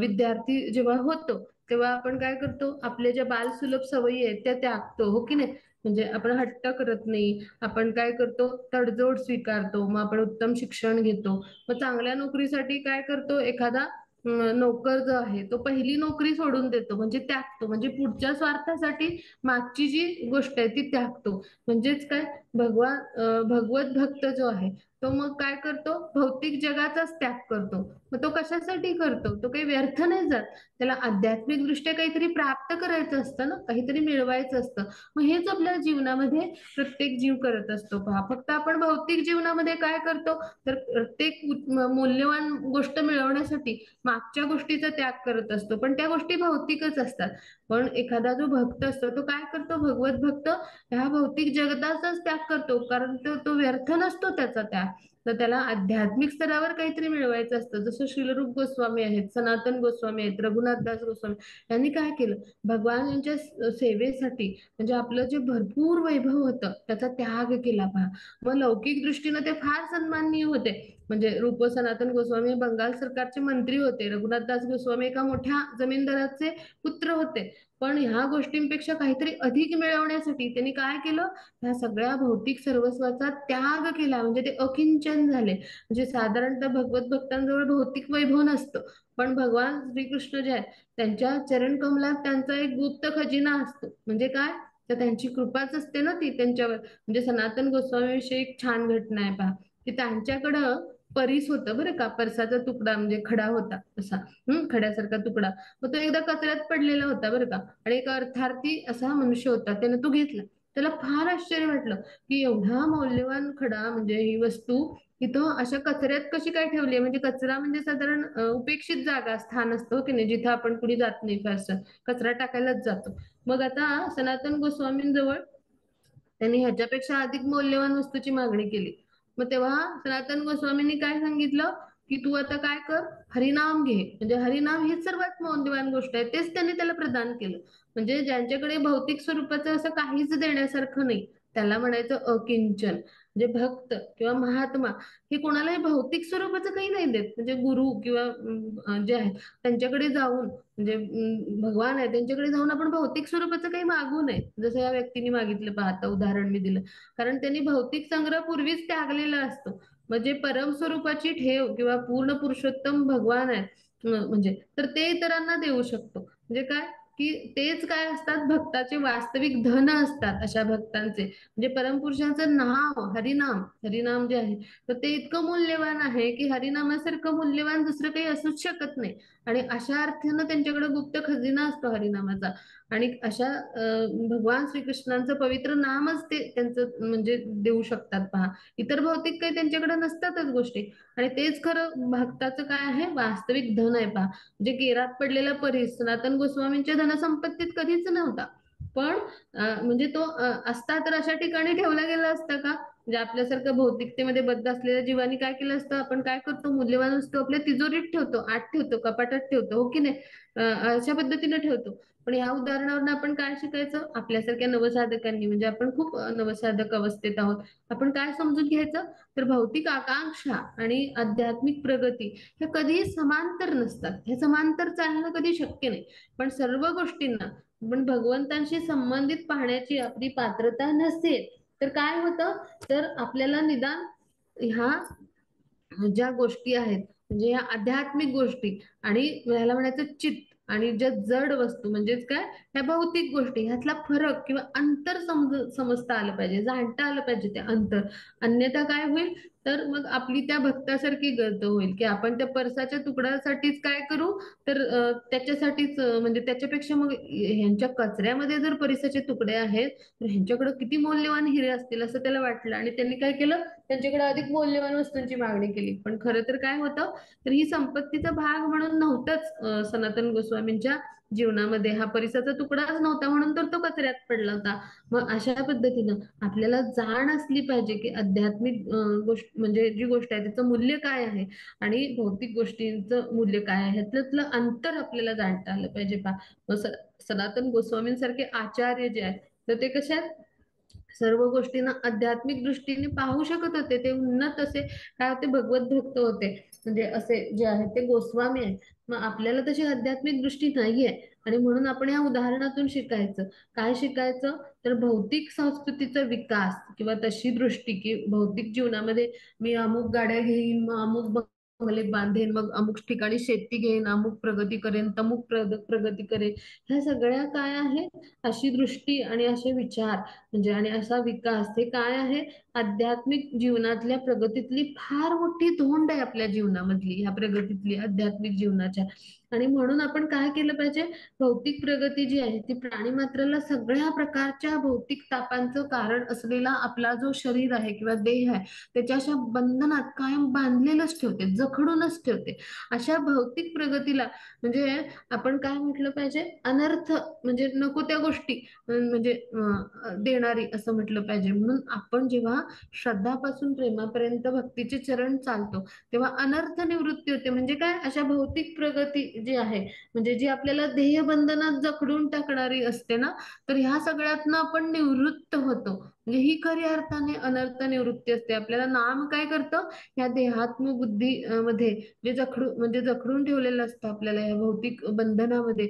विद्यार्थी जेव्हा होतो तेव्हा आपण काय करतो, आपल्या ज्या बालसुलभ सवयी आहेत त्या त्यागतो, हो की नाही. म्हणजे आपण हट्ट करत नाही, आपण काय करतो, तडजोड स्वीकारतो, मग आपण उत्तम शिक्षण घेतो. मग चांगल्या नोकरीसाठी काय करतो, एखादा नोकर जो आहे तो पहिली नोकरी सोडून देतो, म्हणजे त्यागतो, म्हणजे पुढच्या स्वार्थासाठी मागची जी गोष्ट आहे ती त्यागतो. म्हणजेच काय, भगवत भक्त जो आहे तो मग काय करतो, भौतिक जगाचाच त्याग करतो. मग तो कशासाठी करतो, तो काही व्यर्थ नाही जात, त्याला आध्यात्मिक दृष्ट्या काहीतरी प्राप्त करायचं असतं ना, काहीतरी मिळवायचं असतं. मग हेच आपल्या जीवनामध्ये प्रत्येक जीव करत असतो पहा. फक्त आपण भौतिक जीवनामध्ये काय करतो, तर प्रत्येक मौल्यवान गोष्ट मिळवण्यासाठी मागच्या गोष्टीचा त्याग करत असतो, पण त्या गोष्टी भौतिकच असतात. पण एखादा जो भक्त असतो तो काय करतो, भगवत भक्त ह्या भौतिक जगताचाच त्याग करतो, कारण तो व्यर्थ नसतो त्याचा त्याग. तर त्याला आध्यात्मिक स्तरावर काहीतरी मिळवायचं असतं. जसं श्रीलरूप गोस्वामी आहेत, सनातन गोस्वामी आहेत, रघुनाथदास गोस्वामी यांनी काय केलं, भगवान यांच्या सेवेसाठी म्हणजे आपलं जे भरपूर वैभव होतं त्याचा त्याग केला पहा. मग लौकिक दृष्टीनं ते फार सन्माननीय होते. म्हणजे रूप सनातन गोस्वामी हे बंगाल सरकारचे मंत्री होते, रघुनाथदास गोस्वामी एका मोठ्या जमीनदाराचे पुत्र होते. पण ह्या गोष्टींपेक्षा काहीतरी अधिक मिळवण्यासाठी त्यांनी काय केलं, ह्या सगळ्या भौतिक सर्वस्वाचा त्याग केला, म्हणजे ते अकिंचन झाले. म्हणजे साधारणतः भगवत भक्तांजवळ भौतिक वैभव नसतं, पण भगवान श्रीकृष्ण जे आहेत त्यांच्या चरण कमलात त्यांचा एक गुप्त खजिना असतो. म्हणजे काय, तर त्यांची कृपाच असते ना ती त्यांच्यावर. म्हणजे सनातन गोस्वामीविषयी एक छान घटना आहे पहा, की त्यांच्याकडं परीस होतं बरं का, परसाचा तुकडा म्हणजे खडा होता तसा, खड्यासारखा तुकडा. मग तो एकदा कचऱ्यात पडलेला होता बरं का, आणि एक अर्थार्थी असा मनुष्य होता, त्याने तो घेतला. त्याला फार आश्चर्य वाटलं की एवढा मौल्यवान खडा म्हणजे ही वस्तू इथं अशा कचऱ्यात कशी काय ठेवली आहे. म्हणजे कचरा म्हणजे साधारण उपेक्षित जागा स्थान असतं, की नाही, जिथं आपण कुणी जात नाही, फारसं कचरा टाकायलाच जातो. मग आता सनातन गोस्वामींजवळ त्यांनी ह्याच्यापेक्षा अधिक मौल्यवान वस्तूची मागणी केली. मग तेव्हा सनातन गोस्वामींनी काय सांगितलं, की तू आता काय कर, हरिनाम घे. म्हणजे हरिनाम ही सर्वात मौल्यवान गोष्ट आहे, तेच त्यांनी त्याला प्रदान केलं. म्हणजे ज्यांच्याकडे भौतिक स्वरूपाचं असं काहीच देण्यासारखं नाही त्याला म्हणायचं अकिंचन. म्हणजे भक्त किंवा महात्मा हे कोणालाही भौतिक स्वरूपाचं काही नाही देत. म्हणजे गुरु किंवा जे आहेत त्यांच्याकडे जाऊन, म्हणजे भगवान आहे त्यांच्याकडे जाऊन आपण भौतिक स्वरूपाचं काही मागू नये. जसं या व्यक्तीने मागितलं पहा, आता उदाहरण मी दिलं, कारण त्यांनी भौतिक संग्रह पूर्वीच त्यागलेला असतो. म्हणजे परम स्वरूपाची ठेव किंवा पूर्ण पुरुषोत्तम भगवान आहेत, म्हणजे तर ते इतरांना देऊ शकतो. म्हणजे काय, की तेच काय असतात, भक्ताचे वास्तविक धन असतात अशा भक्तांचे. म्हणजे परमपुरुषांचं नाव, हरिनाम, हरिनाम जे आहे तर ते इतकं मूल्यवान आहे की हरिनामासारखं मूल्यवान दुसरं काही असूच शकत नाही. आणि अशा अर्थानं त्यांच्याकडे गुप्त खजिना असतो हरिनामाचा. आणि अशा भगवान श्रीकृष्णांचं पवित्र नामच ते त्यांचं म्हणजे देऊ शकतात पहा. इतर भौतिक काही त्यांच्याकडे नसतातच गोष्टी. आणि तेच खरं भक्ताचं काय आहे, वास्तविक धन आहे पहा. म्हणजे गेरात पडलेला परीस सनातन गोस्वामींच्या धनसंपत्तीत कधीच नव्हता. पण म्हणजे तो असता तर अशा ठिकाणी ठेवला गेला असता का, म्हणजे आपल्यासारखं भौतिकतेमध्ये बद्ध असलेल्या जीवानी काय केलं असतं, आपण काय करतो, मूल्यवान वस्तू आपल्या तिजोरीत ठेवतो, आत ठेवतो, कपाटात ठेवतो, हो की नाही, अशा पद्धतीने ठेवतो. पण या उदाहरणावरून आपण काय शिकायचं, आपल्यासारख्या नवसाधकांनी, म्हणजे आपण खूप नवसाधक अवस्थेत आहोत, आपण काय समजून घ्यायचं, तर भौतिक आकांक्षा आणि आध्यात्मिक प्रगती हे कधीही समांतर नसतात, हे समांतर चालणं कधी शक्य नाही. पण सर्व गोष्टींना पण भगवंतांशी संबंधित पाहण्याची आपली पात्रता नसेल तर काय होतं, तर आपल्याला निदान ह्या ज्या गोष्टी आहेत, म्हणजे ह्या आध्यात्मिक गोष्टी आणि याला म्हणायचं चित्त, आणि ज्या जड वस्तू म्हणजेच काय, ह्या भौतिक गोष्टी, ह्यातला फरक किंवा अंतर समजता आलं पाहिजे, जाणता आलं पाहिजे ते अंतर. अन्यथा काय होईल, तर मग आपली त्या भक्तासारखी गत होईल की आपण त्या परसाच्या तुकड्यासाठीच काय करू, तर त्याच्यासाठीच म्हणजे त्याच्यापेक्षा मग ह्यांच्या कचऱ्यामध्ये जर परिसाचे तुकडे आहेत तर ह्यांच्याकडे किती मौल्यवान हिरे असतील असं त्याला वाटलं, आणि त्यांनी काय केलं, त्यांच्याकडे अधिक मौल्यवान वस्तूंची मागणी केली. पण खरं तर काय होतं, तर ही संपत्तीचा भाग म्हणून नव्हतंच सनातन गोस्वामींच्या जीवनामध्ये, हा परिसाचा तुकडाच नव्हता म्हणून तर तो कचऱ्यात पडला होता. मग अशा पद्धतीनं आपल्याला जाण असली पाहिजे की आध्यात्मिक गोष्ट म्हणजे जी गोष्ट आहे त्याचं मूल्य काय आहे आणि भौतिक गोष्टींचं मूल्य काय आहे, ह्यातलं अंतर आपल्याला जाणता आलं पाहिजे. मग सनातन गोस्वामींसारखे आचार्य जे आहेत तर ते कसे आहेत, सर्व गोष्टींना आध्यात्मिक दृष्टीने पाहू शकत होते, ते उन्नत असे काय होते, भगवत भक्त होते, म्हणजे असे जे आहेत ते गोस्वामी आहेत. मग आपल्याला तशी आध्यात्मिक दृष्टी नाहीये, आणि म्हणून आपण या उदाहरणातून शिकायचं, काय शिकायचं, तर भौतिक संस्कृतीचा विकास किंवा तशी दृष्टी की भौतिक जीवनामध्ये मी अमुक गाड्या घेईन, मग अमुक बंगले बांधेन, मग अमुक ठिकाणी शेती घेईन, अमुक प्रगती करेन, तमुक प्रगती करेन, ह्या सगळ्या काय आहे, अशी दृष्टी आणि असे विचार म्हणजे आणि असा विकास हे काय आहे, आध्यात्मिक जीवनातल्या प्रगतीतली फार मोठी धोंड आहे आपल्या जीवनामधली, ह्या प्रगतीतली आध्यात्मिक जीवनाच्या. आणि म्हणून आपण काय केलं पाहिजे, भौतिक प्रगती जी आहे ती प्राणी मात्राला सगळ्या प्रकारच्या भौतिक तापांचं कारण असलेला आपला जो शरीर आहे किंवा देह आहे त्याच्या अशा बंधनात कायम बांधलेलंच ठेवते, जखडूनच ठेवते. अशा भौतिक प्रगतीला म्हणजे आपण काय म्हटलं पाहिजे, अनर्थ म्हणजे नको त्या गोष्टी म्हणजे देणारी असं म्हटलं पाहिजे. म्हणून आपण जेव्हा श्रद्धापासून प्रेमापर्यंत भक्तीचे चरण चालतो तेव्हा अनर्थ निवृत्ती होते. म्हणजे काय, अशा भौतिक प्रगती जी आहे म्हणजे जी आपल्याला ध्येय बंधनात जखडून टाकणारी असते ना, तर ह्या सगळ्यातनं आपण निवृत्त होतो. म्हणजे ही खरी अर्थाने अनर्थ निवृत्ती असते. आपल्याला नाम काय करतं, ह्या देहात्म बुद्धी मध्ये जे जखडून ठेवलेलं असतं आपल्याला या भौतिक बंधनामध्ये,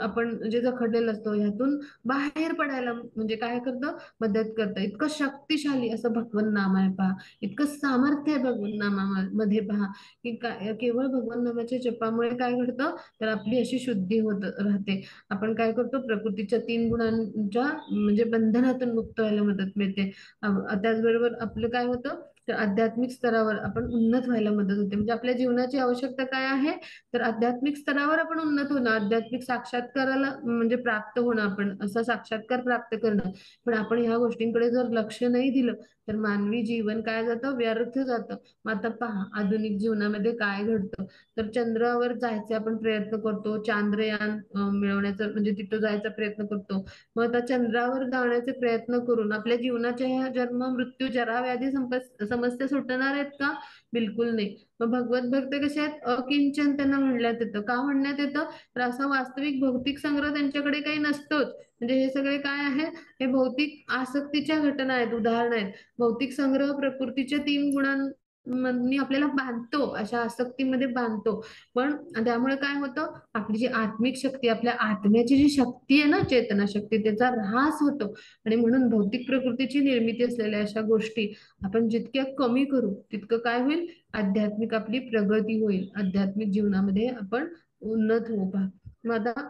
आपण जे जखडलेलं असतो ह्यातून बाहेर पडायला म्हणजे काय करतं, मदत करतं. इतकं शक्तिशाली असं भगवन नाम आहे पहा, इतकं सामर्थ्य आहे भगवन नामामध्ये पहा, की काय केवळ भगवन नामाच्या जपामुळे काय घडतं, तर आपली अशी शुद्धी होत राहते. आपण काय करतो, प्रकृतीच्या 3 गुणांच्या म्हणजे बंधनातून मुक्त व्हायला मदत मिळते. त्याचबरोबर आपलं काय होतं, तर आध्यात्मिक स्तरावर आपण उन्नत व्हायला मदत होते. म्हणजे आपल्या जीवनाची आवश्यकता काय आहे, तर आध्यात्मिक स्तरावर आपण उन्नत होणं, आध्यात्मिक साक्षात्काराला म्हणजे प्राप्त होणं, आपण असा साक्षात्कार प्राप्त करणं. पण आपण ह्या गोष्टींकडे जर लक्ष नाही दिलं तर मानवी जीवन काय जातं, व्यर्थ जातं. मग आता पहा आधुनिक जीवनामध्ये काय घडतं, तर चंद्रावर जायचे आपण प्रयत्न करतो, चांद्रयान मिळवण्याचा म्हणजे तिथं जायचा प्रयत्न करतो. मग आता चंद्रावर जाण्याचे प्रयत्न करून आपल्या जीवनाच्या ह्या जन्म मृत्यू जरा व्याधी समस्या सुटणार आहेत का, बिलकुल नाही. मग भगवत भक्त कसे आहेत, अकिंचन त्यांना म्हणण्यात येतं. का म्हणण्यात येतं, तर असा वास्तविक भौतिक संग्रह त्यांच्याकडे काही नसतोच. म्हणजे हे सगळे काय आहे, हे भौतिक आसक्तीच्या घटना आहेत, उदाहरण आहेत. भौतिक संग्रह प्रकृतीच्या 3 गुणांनी आपल्याला बांधतो, अशा आसक्तीमध्ये बांधतो. पण त्यामुळे काय होतं, आपली जी आत्मिक शक्ती, आपल्या आत्म्याची जी शक्ती आहे ना, चेतना शक्ती, त्याचा ऱ्हास होतो. आणि म्हणून भौतिक प्रकृतीची निर्मिती असलेल्या अशा गोष्टी आपण जितक्या कमी करू तितकं काय होईल, आध्यात्मिक आपली प्रगती होईल, आध्यात्मिक जीवनामध्ये आपण उन्नत होऊ. पहा मग आता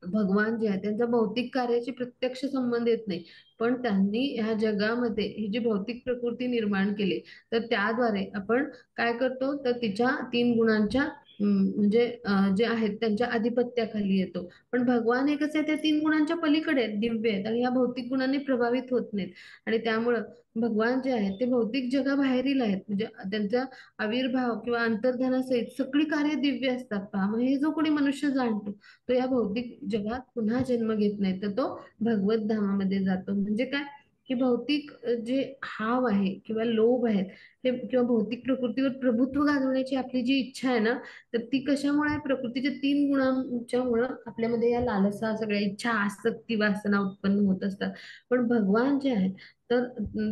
भगवान जे आहे त्यांचा भौतिक कार्याशी प्रत्यक्ष संबंध येत नाही, पण त्यांनी ह्या जगामध्ये ही जी भौतिक प्रकृती निर्माण केली तर त्याद्वारे आपण काय करतो, तर तिच्या 3 गुणांच्या म्हणजे जे आहेत त्यांच्या आधिपत्याखाली येतो. पण भगवान हे कसे, त्या 3 गुणांच्या पलीकडे आहेत, दिव्य आहेत आणि या भौतिक गुणांनी प्रभावित होत नाहीत. आणि त्यामुळं भगवान जे आहेत ते भौतिक जगाबाहेरील आहेत, म्हणजे त्यांचा आविर्भाव किंवा अंतर्धानासहित सगळी कार्य दिव्य असतात. पहा मग हे जो कोणी मनुष्य जाणतो तो या भौतिक जगात पुन्हा जन्म घेत नाही, तर तो भगवत धामामध्ये जातो. म्हणजे काय, की भौतिक जे हाव आहे किंवा लोभ आहे ते किंवा भौतिक प्रकृतीवर प्रभुत्व गाजवण्याची आपली जी इच्छा आहे ना, तर ती कशामुळे आहे? प्रकृतीच्या 3 गुणांच्यामुळं आपल्यामध्ये या लालसा, सगळ्या इच्छा, आसक्ती, वासना उत्पन्न होत असतात. पण भगवान जे आहेत तर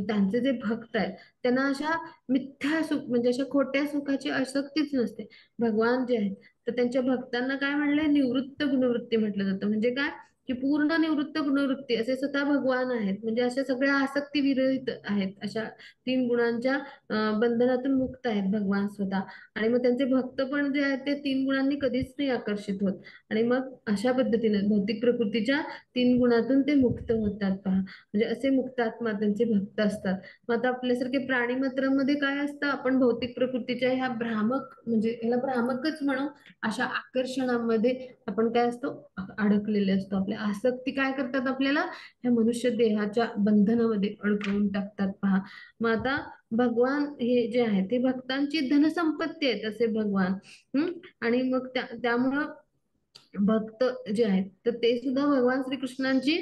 त्यांचे जे भक्त आहेत त्यांना अशा मिथ्या सुख म्हणजे अशा खोट्या सुखाची आसक्तीच नसते. भगवान जे आहेत तर त्यांच्या भक्तांना काय म्हणलंय? निवृत्त गुणवृत्ती म्हटलं जातं. म्हणजे काय? की पूर्ण निवृत्त गुणवृत्ती असे स्वतः भगवान आहेत. म्हणजे अशा सगळ्या आसक्ती विरहित आहेत. अशा 3 गुणांच्या बंधनातून मुक्त आहेत भगवान स्वतः. आणि मग त्यांचे भक्त पण जे आहेत ते 3 गुणांनी कधीच नाही आकर्षित होत. आणि मग अशा पद्धतीने भौतिक प्रकृतीच्या 3 गुणातून ते मुक्त होतात पहा. म्हणजे असे मुक्तात्मा त्यांचे भक्त असतात. मग आता आपल्यासारखे प्राणी मात्रांमध्ये काय असतं? आपण भौतिक प्रकृतीच्या ह्या भ्रामक म्हणजे ह्याला भ्रामकच म्हणू, अशा आकर्षणामध्ये आपण काय असतो? अडकलेले असतो. आपल्या आसक्ती काय करतात? आपल्याला ह्या मनुष्य देहाच्या बंधनामध्ये अडकवून टाकतात पहा. मग आता भगवान हे जे आहे ते भक्तांची धनसंपत्ती आहेत असे भगवान. आणि मग त्यामुळं भक्त जे आहेत तर ते सुद्धा भगवान श्रीकृष्णांची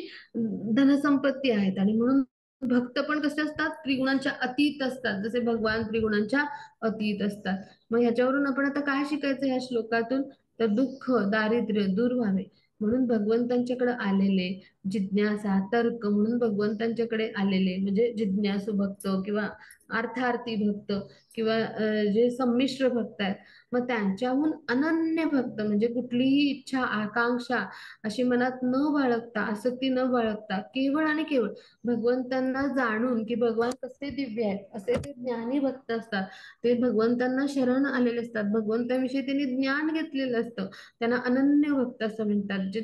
धनसंपत्ती आहेत. आणि म्हणून भक्त पण कसे असतात? त्रिगुणांच्या अतीत असतात, जसे भगवान त्रिगुणांच्या अतीत असतात. मग ह्याच्यावरून आपण आता काय शिकायचं ह्या श्लोकातून? तर दुःख दारिद्र्य दूर व्हावे म्हणून भगवंतांच्याकडे आलेले, जिज्ञासा तर्क म्हणून भगवंतांच्याकडे आलेले म्हणजे जिज्ञासू भक्त किंवा अर्थार्थी भक्त किंवा जे संमिश्र भक्त आहेत, मग त्यांच्याहून अनन्य भक्त म्हणजे कुठलीही इच्छा आकांक्षा अशी मनात न बाळगता, आसक्ती न बाळगता, केवळ आणि केवळ भगवंतांना जाणून की भगवान कसे दिव्य आहेत असे ते ज्ञानी भक्त असतात. ते भगवंतांना शरण आलेले असतात, भगवंताविषयी त्यांनी ज्ञान घेतलेलं असतं. त्यांना अनन्य भक्त असं म्हणतात, जे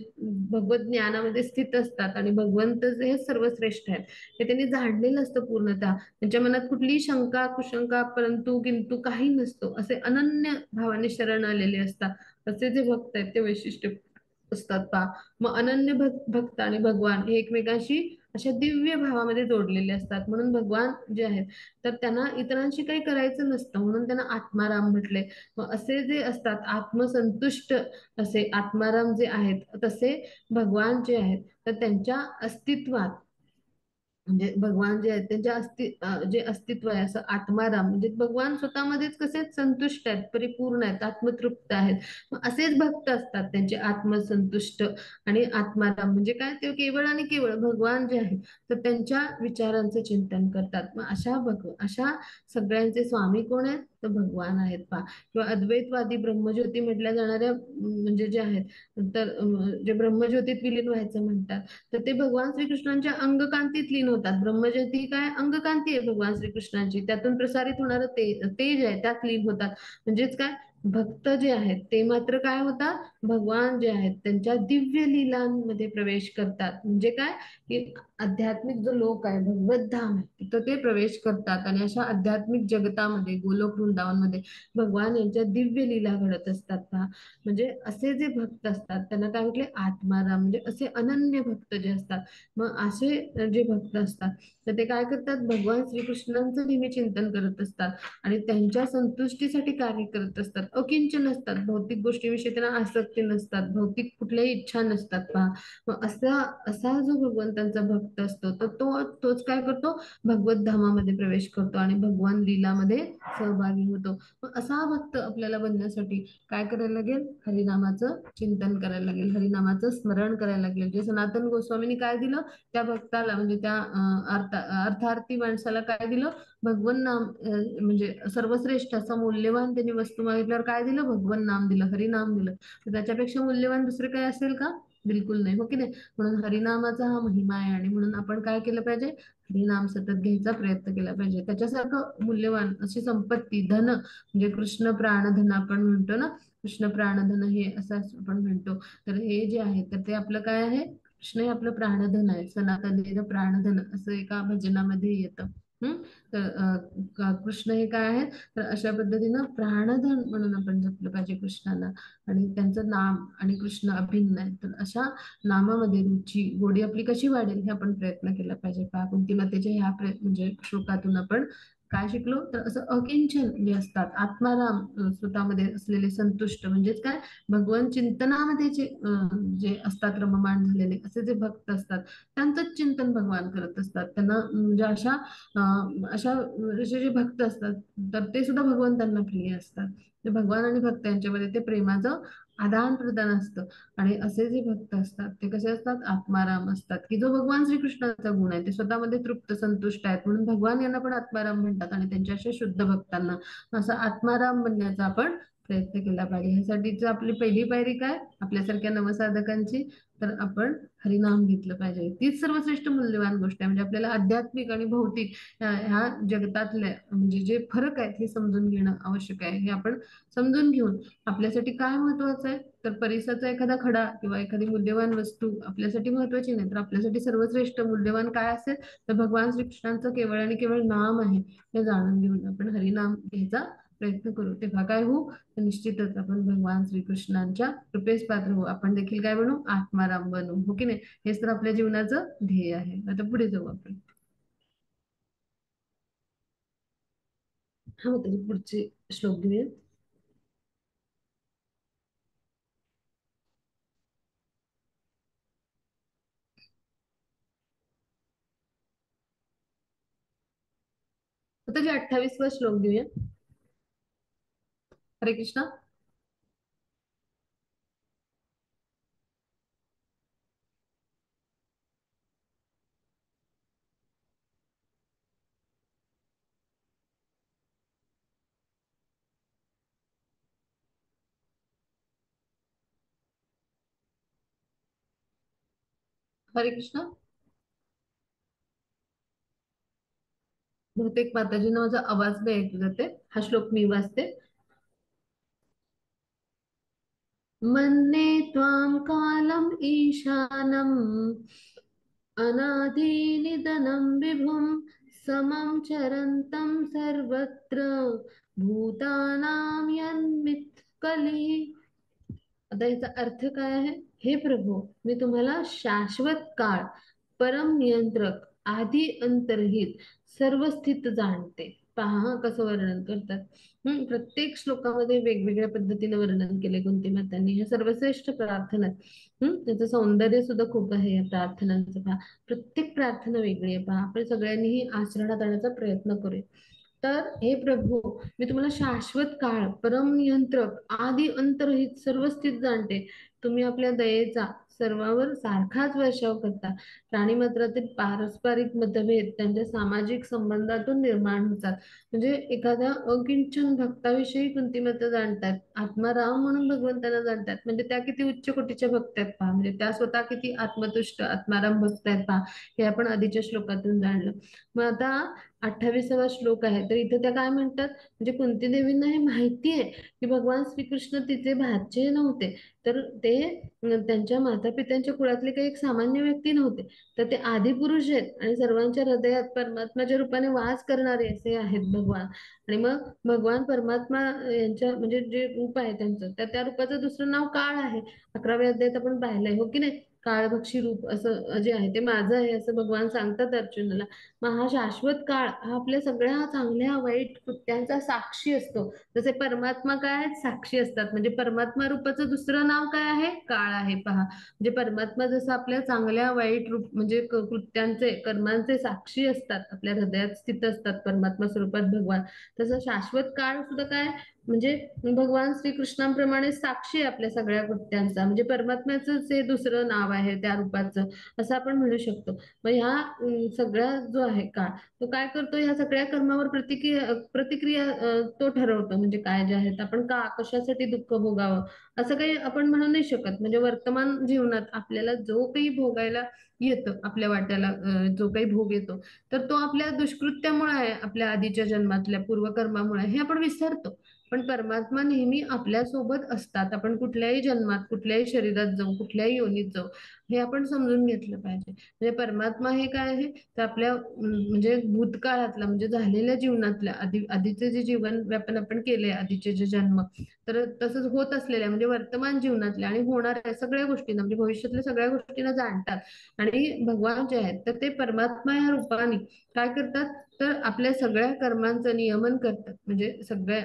भगवत ज्ञानामध्ये स्थित असतात. आणि भगवंत जे सर्वश्रेष्ठ आहेत हे त्यांनी जाणलेलं असतं पूर्णतः. त्यांच्या मनात कुठलीही शंका कुशंका परंतु किंतु काही नसतो, असे अनन्य भावाने शरण आलेले असतात. असे जे भक्त आहेत ते वैशिष्ट्य असतात पहा. मग अनन्य भक्त आणि भगवान हे एकमेकांशी अशा दिव्य भावामध्ये जोडलेले असतात. म्हणून भगवान जे आहेत तर त्यांना इतरांशी काही करायचं नसतं, म्हणून त्यांना आत्माराम म्हटले. मग असे जे असतात आत्मसंतुष्ट असे आत्माराम जे आहेत तसे भगवान जे आहेत तर त्यांच्या अस्तित्वात म्हणजे भगवान जे आहेत त्यांच्या जे अस्तित्व आहे असं आत्माराम म्हणजे भगवान स्वतःमध्येच कसे संतुष्ट आहेत, परिपूर्ण आहेत, आत्मतृप्त आहेत. मग असेच भक्त असतात त्यांचे आत्मसंतुष्ट आणि आत्माराम म्हणजे काय? ते केवळ आणि केवळ भगवान जे आहेत तर त्यांच्या विचारांचं चिंतन करतात. मग अशा सगळ्यांचे स्वामी कोण आहेत? तर भगवान आहेत पहा. किंवा अद्वैतवादी ब्रह्मज्योती म्हटल्या जाणाऱ्या म्हणजे जे आहेत तर जे ब्रह्मज्योतीत विलीन व्हायचं म्हणतात तर ते भगवान श्रीकृष्णांच्या अंगकांतीत लीन होतात. ब्रह्मज्योती काय? अंगकांती आहे भगवान श्रीकृष्णांची, त्यातून प्रसारित होणारं तेज आहे त्यात लीन होतात. म्हणजेच काय? भक्त जे आहेत ते मात्र काय होतात? भगवान जे आहेत त्यांच्या दिव्य लीलांमध्ये प्रवेश करतात. म्हणजे काय? की आध्यात्मिक जो लोक आहे भगवत धाम आहे तिथं ते प्रवेश करतात. आणि अशा आध्यात्मिक जगतामध्ये गोलोक वृंदावनमध्ये भगवान यांच्या दिव्य लीला घडत असतात पहा. म्हणजे असे जे भक्त असतात त्यांना काय म्हटले? आत्माराम म्हणजे असे अनन्य भक्त जे असतात. मग असे जे भक्त असतात तर ते काय करतात? भगवान श्रीकृष्णांचं नेहमी चिंतन करत असतात आणि त्यांच्या संतुष्टीसाठी कार्य करत असतात. अकिंचन असतात, भौतिक गोष्टीविषयी त्यांना आसक्ती नसतात, भौतिक कुठल्याही इच्छा नसतात पहा. मग असा असा जो भगवंतांचा भक्त असतो तर तोच काय करतो? भगवत धामामध्ये प्रवेश करतो आणि भगवान लीलामध्ये सहभागी होतो. मग असा भक्त आपल्याला बनण्यासाठी काय करायला लागेल? हरिनामाचं चिंतन करायला लागेल, हरिनामाचं स्मरण करायला लागेल. जे सनातन गोस्वामींनी काय दिलं त्या भक्ताला म्हणजे त्या अर्थार्थी माणसाला काय दिलं? भगवन नाम म्हणजे सर्वश्रेष्ठ असं मूल्यवान त्यांनी वस्तू मागितल्यावर काय दिलं? भगवन नाम दिलं, हरिनाम दिलं. तर त्याच्यापेक्षा मूल्यवान दुसरे काय असेल का? बिलकुल नाही, हो की नाही? म्हणून हरिनामाचा हा महिमा आहे आणि म्हणून आपण काय केलं पाहिजे? हरिनाम सतत घ्यायचा प्रयत्न केला पाहिजे. त्याच्यासारखं मूल्यवान अशी संपत्ती धन म्हणजे कृष्ण प्राणधन आपण म्हणतो ना, कृष्ण प्राणधन हे असं आपण म्हणतो. तर हे जे आहे तर ते आपलं काय आहे? कृष्ण हे आपलं प्राणधन आहे. सनातन प्राणधन असं एका भजनामध्ये येतं. तर कृष्ण हे काय आहे? तर अशा पद्धतीनं प्राणधन म्हणून आपण जपलं पाहिजे कृष्णाला. आणि त्यांचं नाम आणि कृष्ण अभिन्न आहे. तर अशा नामामध्ये रुची गोडी आपली कशी वाढेल हे आपण प्रयत्न केला पाहिजे. कुंतीमातेच्या ह्या म्हणजे श्लोकातून आपण काय शिकलो तर असं अकिंचन जे असतात, आत्माराम, स्वतःमध्ये असलेले संतुष्ट, म्हणजेच काय, भगवान चिंतनामध्ये जे असतात रममाण झालेले असे जे भक्त असतात, त्यांचंच चिंतन भगवान करत असतात. त्यांना म्हणजे अशा असे जे भक्त असतात तर ते सुद्धा भगवंतांना प्रिय असतात. ते भगवान आणि भक्त यांच्यामध्ये ते प्रेमाचं आदान प्रदान असतं. आणि असे जे भक्त असतात ते कसे असतात, आत्माराम असतात, की जो भगवान श्रीकृष्णाचा गुण आहे, ते स्वतःमध्ये तृप्त संतुष्ट आहेत, म्हणून भगवान यांना पण आत्माराम म्हणतात. आणि त्यांच्या अशा शुद्ध भक्तांना असं आत्माराम बनण्याचा आपण प्रयत्न केला पाहिजे. ह्यासाठीच आपली पहिली पायरी काय, आपल्यासारख्या नवसाधकांची, तर आपण हरिनाम घेतलं पाहिजे. तीच सर्वश्रेष्ठ मूल्यवान गोष्ट आहे. म्हणजे आपल्याला आध्यात्मिक आणि भौतिक ह्या जगतातल्या म्हणजे जे फरक आहेत हे समजून घेणं आवश्यक आहे. हे आपण समजून घेऊन आपल्यासाठी काय महत्वाचं आहे, तर परिसाचा एखादा खडा किंवा एखादी मूल्यवान वस्तू आपल्यासाठी महत्वाची नाही, तर आपल्यासाठी सर्वश्रेष्ठ मूल्यवान काय असेल, तर भगवान श्रीकृष्णांचं केवळ आणि केवळ नाम आहे. हे जाणून घेऊन आपण हरिनाम घ्यायचा प्रयत्न करू. तेव्हा काय होऊ, तर निश्चितच आपण भगवान श्रीकृष्णांच्या कृपेस पात्र होऊ. आपण देखील काय बनू, आत्माराम बनू, हो की नाही. हेच तर आपल्या जीवनाचं ध्येय आहे. आता पुढे जाऊ आपण. हा, मग त्याचे पुढचे श्लोक घेऊया. आता जे 28वा श्लोक घेऊया. हरे कृष्णा. हरे कृष्णा. बहुतेक माताजींना माझा आवाज नाही ऐकू जाते. हा श्लोक मी वाचते. मन्ये त्वां कालम् ईशानम् अनादिनिधनं विभुं समं चरन्तं सर्वत्र भूतानां यन्मित्कलिः. आता याचा अर्थ काय आहे, हे प्रभू, मी तुम्हाला शाश्वत काळ, परम नियंत्रक, आधी अंतर्हित, सर्व स्थित जाणते. पहा हं, कसं वर्णन करतात. प्रत्येक श्लोकामध्ये वेगवेगळ्या पद्धतीने वर्णन केले कुंती मातांनी. हे सर्वश्रेष्ठ प्रार्थना आहे. त्याचं सौंदर्य सुद्धा खूप आहे या प्रार्थनांचं. पहा, प्रत्येक प्रार्थना वेगळी आहे. पहा, आपण सगळ्यांनीही आचरणात आणण्याचा प्रयत्न करूया. तर हे प्रभू, मी तुम्हाला शाश्वत काळ, परम नियंत्रक, आदी अंतरहित, सर्व स्थित जाणते. तुम्ही आपल्या दयेचा सर्वांवर सारखाच वर्षाव करता. प्राणीमात्रातील पारस्परिक मतभेद त्यांच्या सामाजिक संबंधातून निर्माण होतात. म्हणजे एखाद्या अकिंचन भक्ताविषयी कुंतीमाता जाणतात, आत्माराम म्हणून भगवंतांना जाणतात. म्हणजे त्या किती उच्च कोटीच्या भक्त आहेत पहा. म्हणजे त्या स्वतः किती आत्मतुष्ट आत्माराम भक्त आहेत पहा. हे आपण आधीच्या श्लोकातून जाणलं. मग आता 28वा श्लोक आहे, तर इथे त्या काय म्हणतात, म्हणजे कुंती देवींना हे माहिती आहे की भगवान श्रीकृष्ण तिचे भाचे नव्हते, तर ते त्यांच्या माता पित्यांच्या कुळातले काही एक सामान्य व्यक्ती नव्हते, तर ते आदिपुरुष आहेत आणि सर्वांच्या हृदयात परमात्माच्या रूपाने वास करणारे असे आहेत भगवान. आणि मग भगवान परमात्मा यांच्या म्हणजे जे रूप आहे त्यांचं, तर त्या रूपाचं दुसरं नाव काळ आहे. 11व्या अध्यायात आपण पाहिलंय, हो की नाही. काळभक्षी रूप असं जे आहे ते माझं आहे असं भगवान सांगतात अर्जुनाला. मग हा शाश्वत काळ हा आपल्या सगळ्या चांगल्या वाईट कृत्यांचा साक्षी असतो. जसे परमात्मा काय आहेत, साक्षी असतात. म्हणजे परमात्मा रूपाचं दुसरं नाव काय आहे, काळ आहे. पहा, म्हणजे परमात्मा जसं आपल्या चांगल्या वाईट रूप म्हणजे कृत्यांचे कर्मांचे साक्षी असतात, आपल्या हृदयात स्थित असतात परमात्मा स्वरूपात भगवान, तसं शाश्वत काळ सुद्धा काय, म्हणजे भगवान श्रीकृष्णांप्रमाणे साक्षी आहे आपल्या सगळ्या कृत्यांचा. म्हणजे परमात्म्याचं हे दुसरं नाव आहे त्या रूपाचं, असं आपण म्हणू शकतो. मग ह्या सगळ्या जो आहे काळ, तो काय करतो, ह्या सगळ्या कर्मावर प्रतिक्रिया तो ठरवतो. म्हणजे काय जे आहेत, आपण का कशासाठी दुःख भोगावं असं काही आपण म्हणू नाही शकत. म्हणजे वर्तमान जीवनात आपल्याला जो काही भोगायला येतं, आपल्या वाट्याला जो काही भोग येतो, तर तो आपल्या दुष्कृत्यामुळे आहे, आपल्या आधीच्या जन्मातल्या पूर्वकर्मामुळे, हे आपण विसरतो. पण परमात्मा नेहमी आपल्या सोबत असतात. आपण कुठल्याही जन्मात, कुठल्याही शरीरात जाऊ, कुठल्याही योनीत जाऊ, हे आपण समजून घेतलं पाहिजे. म्हणजे परमात्मा हे काय आहे, तर आपल्या म्हणजे भूतकाळातला म्हणजे झालेल्या जीवनातल्या आधीचे जे जीवन व्यापन आपण केले, आधीचे जे जन्म, तर तसंच होत असलेल्या म्हणजे वर्तमान जीवनातल्या आणि होणाऱ्या सगळ्या गोष्टींना, म्हणजे भविष्यातल्या सगळ्या गोष्टींना जाणतात. आणि भगवान जे आहेत तर ते परमात्मा या रूपाने काय करतात, तर आपल्या सगळ्या कर्मांचं नियमन करतात, म्हणजे सगळ्या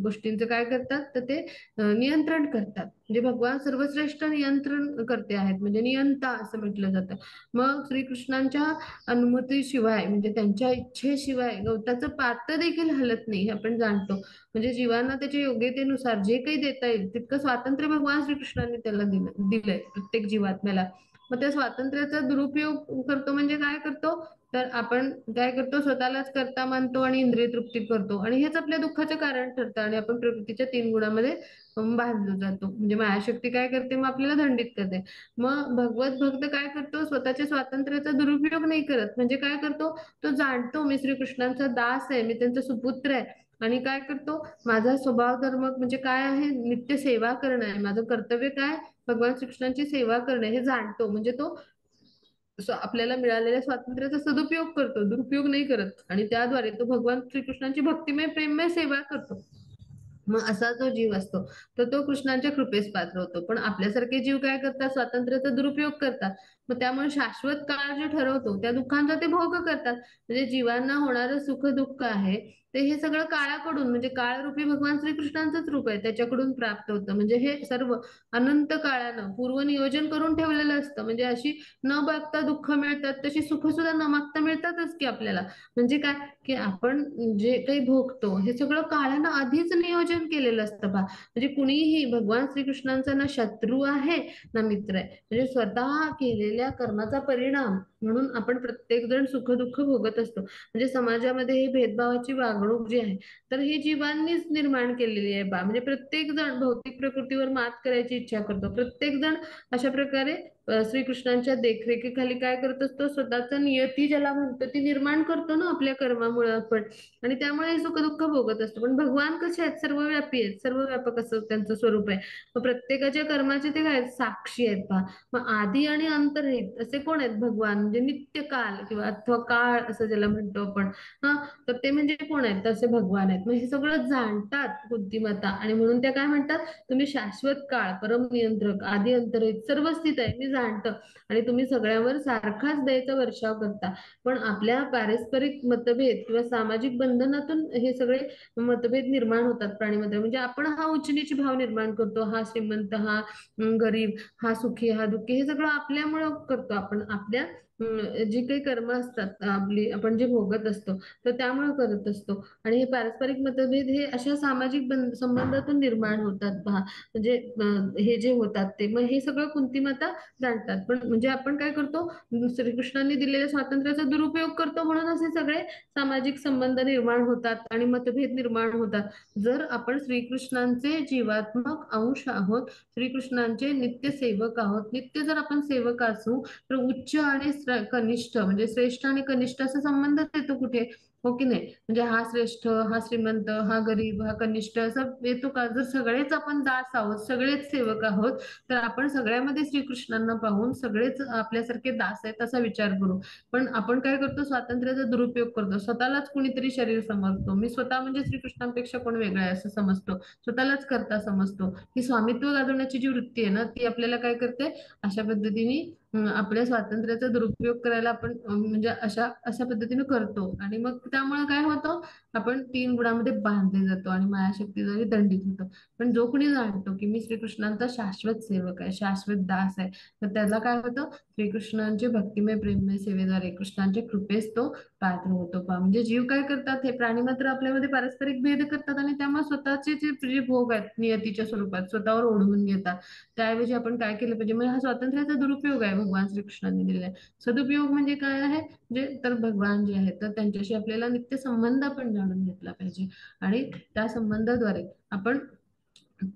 गोष्टींचं काय करतात, तर ते नियंत्रण करतात. म्हणजे भगवान सर्वश्रेष्ठ नियंत्रण करते आहेत, म्हणजे नियंता असं म्हटलं जातं. मग श्रीकृष्णांच्या अनुमतीशिवाय, म्हणजे त्यांच्या इच्छेशिवाय गवताचं पात देखील हलत नाही, हे आपण जाणतो. म्हणजे जीवांना त्याच्या योग्यतेनुसार जे काही देता येईल तितकं स्वातंत्र्य भगवान श्रीकृष्णांनी त्याला दिलंय प्रत्येक जीवात्म्याला. मग त्या स्वातंत्र्याचा दुरुपयोग करतो म्हणजे काय करतो, तर आपण काय करतो, स्वतःलाच करता मानतो आणि इंद्रिय तृप्ती करतो, आणि हेच आपल्या दुःखाचं कारण ठरतं. आणि आपण प्रकृतीच्या 3 गुणामध्ये बांधलो जातो. म्हणजे मायाशक्ती काय करते, मग आपल्याला दंडित करते. मग भगवत भक्त काय करतो, स्वतःच्या स्वातंत्र्याचा दुरुपयोग नाही करत. म्हणजे काय करतो, तो जाणतो मी श्रीकृष्णांचा दास आहे, मी त्यांचा सुपुत्र आहे. आणि काय करतो, माझा स्वभाव धर्म म्हणजे काय आहे, नित्य सेवा करणं आहे, माझं कर्तव्य काय, भगवान श्रीकृष्णांची सेवा करणे, हे जाणतो. म्हणजे तो आपल्याला मिळालेल्या स्वातंत्र्याचा सदुपयोग करतो, दुरुपयोग नाही करत. आणि त्याद्वारे तो भगवान श्रीकृष्णांची भक्तिमय प्रेममय सेवा करतो. मग असा जो जीव असतो, तर तो कृष्णांच्या कृपेस पात्र होतो. पण आपल्यासारखे जीव काय करतात, स्वातंत्र्याचा दुरुपयोग करतात. मग त्यामुळे शाश्वत काळ जे ठरवतो त्या दुःखांचा ते भोग करतात. म्हणजे जीवांना होणारं सुख दुःख आहे ते हे सगळं काळाकडून, म्हणजे काळरूपी भगवान श्रीकृष्णांचंच रूप आहे, त्याच्याकडून प्राप्त होतं. म्हणजे हे सर्व अनंत काळानं पूर्वनियोजन करून ठेवलेलं असतं. म्हणजे अशी न बघता दुःख मिळतात, तशी सुख सुद्धा न मागता मिळतातच की आपल्याला. म्हणजे काय, की आपण जे काही भोगतो हे सगळं काळानं आधीच नियोजन केलेलं असतं पहा. म्हणजे कुणीही भगवान श्रीकृष्णांचा ना शत्रू आहे ना मित्र आहे. म्हणजे स्वतः केलेल्या कर्माचा परिणाम म्हणून आपण प्रत्येक जण सुख दुःख भोगत असतो. म्हणजे समाजामध्ये ही भेदभावाची वागणूक जी आहे, तर ही जीवांनीच निर्माण केलेली आहे बा. म्हणजे प्रत्येक जण भौतिक प्रकृतीवर मात करायची इच्छा करतो. प्रत्येक जण अशा प्रकारे श्रीकृष्णांच्या देखरेखीखाली काय करत असतो, स्वतःचा नियती ज्याला म्हणतो ती निर्माण करतो ना आपल्या कर्मामुळे आपण. आणि त्यामुळे हे सुख दुःख भोगत असतो. पण भगवान कसे आहेत, सर्वव्यापी आहेत, सर्वव्यापक असं त्यांचं स्वरूप आहे. मग प्रत्येकाच्या कर्माचे ते काय साक्षी आहेत पहा. मग आदी आणि अंतरहित असे कोण आहेत भगवान, म्हणजे नित्य काल किंवा अथवा काळ असं ज्याला म्हणतो आपण. हा, तर ते म्हणजे कोण आहेत, तसे भगवान आहेत. मग हे सगळं जाणतात बुद्धिमत्ता, आणि म्हणून त्या काय म्हणतात, तुम्ही शाश्वत काळ, परम नियंत्रक, आदी अंतरहित, सर्व स्थित आहे, मी जाणतं. आणि तुम्ही सगळ्यावर सारखाच दयेचा वर्षाव करता. पण आपल्या पारस्परिक मतभेद किंवा सामाजिक बंधनातून हे सगळे मतभेद निर्माण होतात प्राणीमध्ये. म्हणजे आपण हा उच्च नीच भाव निर्माण करतो, हा श्रीमंत, हा गरीब, हा सुखी, हा दुःखी, हे सगळं आपल्यामुळं करतो आपण. आपल्या जी काही कर्म असतात आपली, आपण जे भोगत असतो, तर त्यामुळे करत असतो. आणि हे पारस्परिक मतभेद हे अशा सामाजिक संबंधातून निर्माण होतात पहा. म्हणजे हे जे होतात ते, मग हे सगळं कुंतीमाता जाणतात. पण म्हणजे आपण काय करतो, श्रीकृष्णांनी दिलेल्या स्वातंत्र्याचा दुरुपयोग करतो, म्हणून असे सगळे सामाजिक संबंध निर्माण होतात आणि मतभेद निर्माण होतात. जर आपण श्रीकृष्णांचे जीवात्मक अंश आहोत, श्रीकृष्णांचे नित्य सेवक आहोत, नित्य जर आपण सेवक असू, तर उच्च आणि कनिष्ठ, म्हणजे श्रेष्ठ आणि कनिष्ठ असा संबंध येतो कुठे, हो की नाही. म्हणजे हा श्रेष्ठ, हा श्रीमंत, हा गरीब, हा कनिष्ठ असं येतो का. जर सगळेच आपण दास आहोत, सगळेच सेवक आहोत, तर आपण सगळ्यामध्ये श्रीकृष्णांना पाहून सगळेच आपल्यासारखे दास आहेत असा विचार करू. पण आपण काय करतो, स्वातंत्र्याचा दुरुपयोग करतो. स्वतःलाच कुणीतरी शरीर समजतो, मी स्वतः म्हणजे श्रीकृष्णांपेक्षा कोण वेगळा आहे असं समजतो, स्वतःलाच करता समजतो. ही स्वामित्व गाजवण्याची जी वृत्ती आहे ना, ती आपल्याला काय करते, अशा पद्धतीने आपल्या स्वातंत्र्याचा दुरुपयोग करायला आपण म्हणजे अशा अशा पद्धतीने करतो. आणि मग त्यामुळे काय होतं, आपण 3 गुणामध्ये बांधले जातो आणि मायाशक्तीद्वारे दंडित होतो. पण जो कोणी जाणतो की मी श्रीकृष्णांचा शाश्वत सेवक आहे, शाश्वत दास आहे, तर त्याला काय होतं, श्रीकृष्णांचे भक्तिमय प्रेममय सेवेद्वारे कृष्णांच्या कृपेस तो पात्र होतो पहा. म्हणजे जीव काय करतात, हे प्राणी मात्र आपल्यामध्ये पारस्परिक भेद करतात आणि त्यामुळे स्वतःचे जे भोग आहेत नियतीच्या स्वरूपात स्वतःवर ओढवून घेतात. त्याऐवजी आपण काय केलं पाहिजे, म्हणजे हा स्वातंत्र्याचा दुरुपयोग आहे भगवान श्रीकृष्णांनी दिलेला आहे. सदुपयोग म्हणजे काय आहे, जे तर भगवान जे आहेत, तर त्यांच्याशी आपल्याला नित्य संबंध आपण जाणून घेतला पाहिजे. आणि त्या संबंधाद्वारे आपण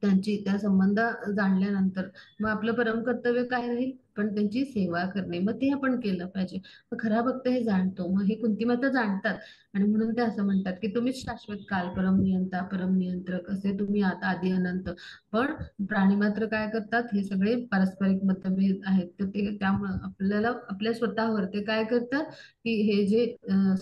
त्या संबंध जाणल्यानंतर मग आपलं परम कर्तव्य काय राहील, पण त्यांची सेवा करणे, मग ते आपण केलं पाहिजे. मग खरा भक्त हे जाणतो. मग हे कुंतीमाता जाणतात, आणि म्हणून ते असं म्हणतात की तुम्हीच शाश्वत काल, परम नियंता, परम नियंत्रक असे तुम्ही आता आधी अनंत. पण प्राणी मात्र काय करतात, हे सगळे पारस्परिक मतभेद आहेत, तर ते त्यामुळं आपल्याला आपल्या स्वतःवर ते काय करतात, की हे जे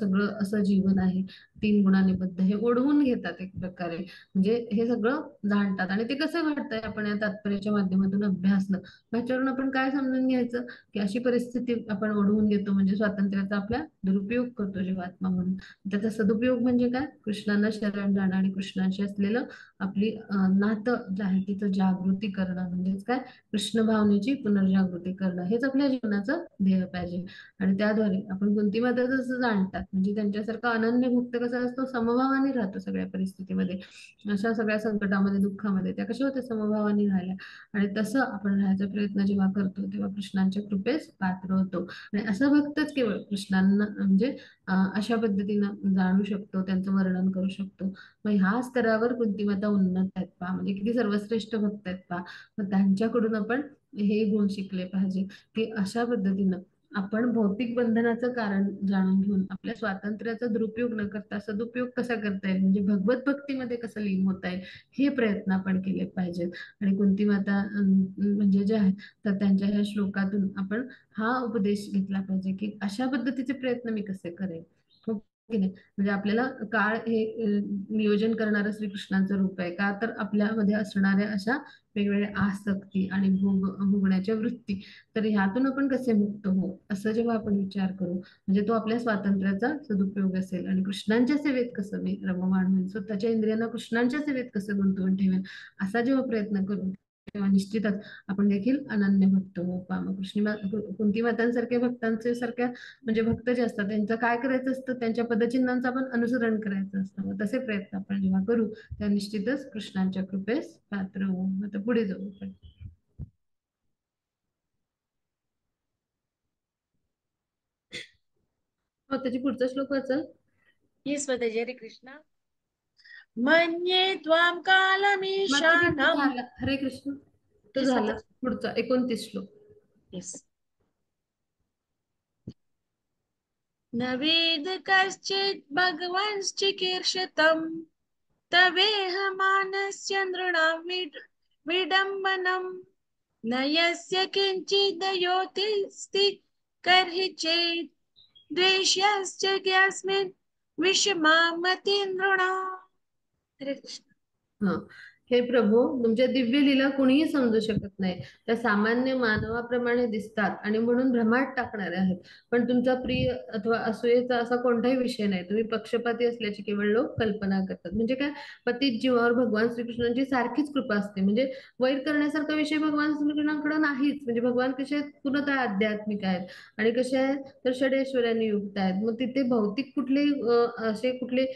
सगळं असं जीवन आहे 3 गुणांनी बद्ध, हे ओढवून घेतात एक प्रकारे. म्हणजे हे सगळं जाणतात. आणि ते कसं घडतंय, आपण या तात्पर्याच्या माध्यमातून अभ्यासलं, ह्याच्यावरून आपण काय समजून समजून घ्यायचं की अशी परिस्थिती आपण ओढवून घेतो, म्हणजे स्वातंत्र्याचा आपला दुरुपयोग करतो जीवात्मा म्हणून. त्याचा सदुपयोग म्हणजे काय, कृष्णांना शरण जाणं आणि कृष्णाशी असलेलं आपली नातं जे आहे तिचं जागृती करणं, म्हणजेच काय, कृष्ण भावनेची पुनर्जागृती करणं, हेच आपल्या जीवनाचं ध्येय पाहिजे. आणि त्याद्वारे आपण कुंती माता जसं जाणतात, म्हणजे त्यांच्यासारखा अनन्य भक्त कसा असतो, समभावाने राहतो सगळ्या परिस्थितीमध्ये, अशा सगळ्या संकटामध्ये दुःखामध्ये त्या कशा होत्या, समभावाने राहिल्या. आणि तसं आपण राहायचा प्रयत्न जेव्हा करतो तेव्हा कृष्णांच्या कृपेस पात्र होतो. आणि असा भक्तच केवळ कृष्णांना म्हणजे अशा पद्धतीनं जाणू शकतो, त्यांचं वर्णन करू शकतो. मग ह्या स्तरावर कुंतीमाता उन्नत आहेत पहा, म्हणजे किती सर्वश्रेष्ठ भक्त आहेत पहा. मग त्यांच्याकडून आपण हे गुण शिकले पाहिजे की अशा पद्धतीनं आपण भौतिक बंधनाचं कारण जाणून घेऊन आपल्या स्वातंत्र्याचा दुरुपयोग न करता सदुपयोग कसा करता येईल, म्हणजे भगवत भक्तीमध्ये कसं लीन होता येईल, हे प्रयत्न आपण केले पाहिजेत. आणि कुंती माता म्हणजे जे आहे तर त्यांच्या ह्या श्लोकातून आपण हा उपदेश घेतला पाहिजे की अशा पद्धतीचे प्रयत्न मी कसे करेन. हो की नाही, म्हणजे आपल्याला काळ हे नियोजन करणारं श्रीकृष्णाचं रूप आहे का, तर आपल्यामध्ये असणाऱ्या अशा वेगवेगळ्या आसक्ती आणि भोगण्याच्या वृत्ती, तर ह्यातून आपण कसे मुक्त हो, असं जेव्हा आपण विचार करू, म्हणजे तो आपल्या स्वातंत्र्याचा सदुपयोग असेल. आणि कृष्णांच्या सेवेत कसं मी रममाण होईल, स्वतःच्या इंद्रियांना कृष्णांच्या सेवेत कसं गुंतवून ठेवेन, असा जेव्हा प्रयत्न करू तेव्हा निश्चितच आपण देखील अनन्य भक्त हो. मग कुंती मातांसारख्या भक्तांचे सारख्या म्हणजे भक्त जे असतात त्यांचं काय करायचं असतं, त्यांच्या पदचिन्हांचं आपण अनुसरण करायचं असतं. मग तसे प्रयत्न आपण जेव्हा करू तेव्हा निश्चितच कृष्णांच्या कृपेस पात्र होऊ. आता पुढे जाऊ आपण. हो, त्याची पुढचा श्लोक वाचल.
ये स्वतः हरे कृष्ण. मन्ये त्वां
माताजी तो
कालमीशानम.
झाला, हरे कृष्ण, तो
ये
झाला.
स्वतः.
पुढचा 29 श्लोक.
येस. न वेद कश्चित् भगवंश्चिकीर्षतम् तवेह मानस्य नृणां विडम्बनम् न यस्य किञ्चिदयोतिस्ति कर्हि चेत् द्वेष्यश्च यस्मिन् विषमा मति नृणाम्. हरे कृष्ण.
हा, हे प्रभू, तुमच्या दिव्य लीला कोणीही समजू शकत नाही. त्या सामान्य मानवाप्रमाणे दिसतात आणि म्हणून भ्रमात टाकणारे आहेत. पण तुमचा प्रिय अथवा असूयेचा असा कोणताही विषय नाही. तुम्ही पक्षपाती असल्याची केवळ लोक कल्पना करतात. म्हणजे काय, पतित जीवावर भगवान श्रीकृष्णांची सारखीच कृपा असते. म्हणजे वैर करण्यासारखा विषय भगवान श्रीकृष्णांकडे नाहीच. म्हणजे भगवान कसे आहेत, पूर्णतः आध्यात्मिक आहेत. आणि कसे आहेत तर षडेश्वरांनी युक्त आहेत. मग तिथे भौतिक कुठले असे कुठले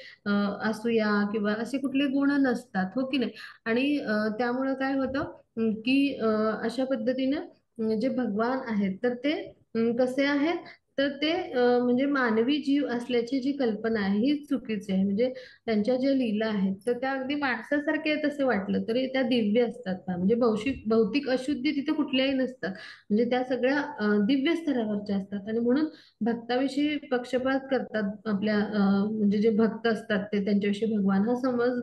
असूया किंवा असे कुठले गुण नसतात, हो की नाही. आणि त्यामुळं काय होतं की अशा पद्धतीनं जे भगवान आहेत तर ते कसे आहेत, तर ते म्हणजे मानवी जीव असल्याची जी कल्पना आहे ही चुकीची आहे. म्हणजे त्यांच्या ज्या लीला आहेत तर त्या अगदी माणसासारख्या आहेत असं वाटलं तरी त्या दिव्य असतात ना. म्हणजे भौतिक अशुद्धी तिथे कुठल्याही नसतात. म्हणजे त्या सगळ्या दिव्य स्तरावरच्या असतात. आणि म्हणून भक्ताविषयी पक्षपात करतात आपल्या म्हणजे जे भक्त असतात ते, त्यांच्याविषयी भगवान हा समज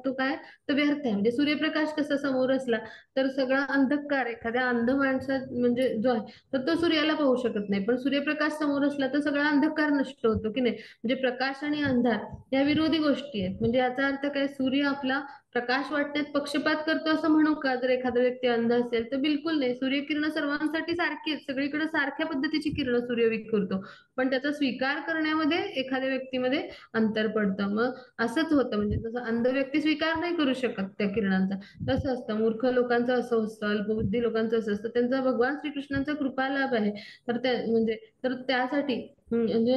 तो काय, तर व्यर्थ आहे. म्हणजे सूर्यप्रकाश कसा समोर असला तर सगळा अंधकार एखाद्या अंध माणसात म्हणजे जो आहे तर तो सूर्याला पाहू शकत नाही, पण सूर्यप्रकाश समोर असला तर सगळा अंधकार नष्ट होतो की नाही. म्हणजे प्रकाश आणि अंधार या विरोधी गोष्टी आहेत. म्हणजे याचा अर्थ काय, सूर्य आपला प्रकाश वाटण्यात पक्षपात करतो असं म्हणू का, जर एखादा व्यक्ती अंध असेल तर? बिलकुल नाही. सूर्यकिरण सर्वांसाठी सारखी आहेत, सगळीकडे सारख्या पद्धतीची किरण सूर्य विखुरतो, पण त्याचा स्वीकार करण्यामध्ये एखाद्या व्यक्तीमध्ये अंतर पडतं. मग असंच होतं, म्हणजे जसं अंध व्यक्ती स्वीकार नाही करू शकत त्या किरणांचा, तसं असतं मूर्ख लोकांचं असं असतं, अल्पबुद्धी लोकांचं असं असतं. त्यांचा भगवान श्रीकृष्णांचा कृपा लाभ आहे. तर त्या म्हणजे तर त्यासाठी म्हणजे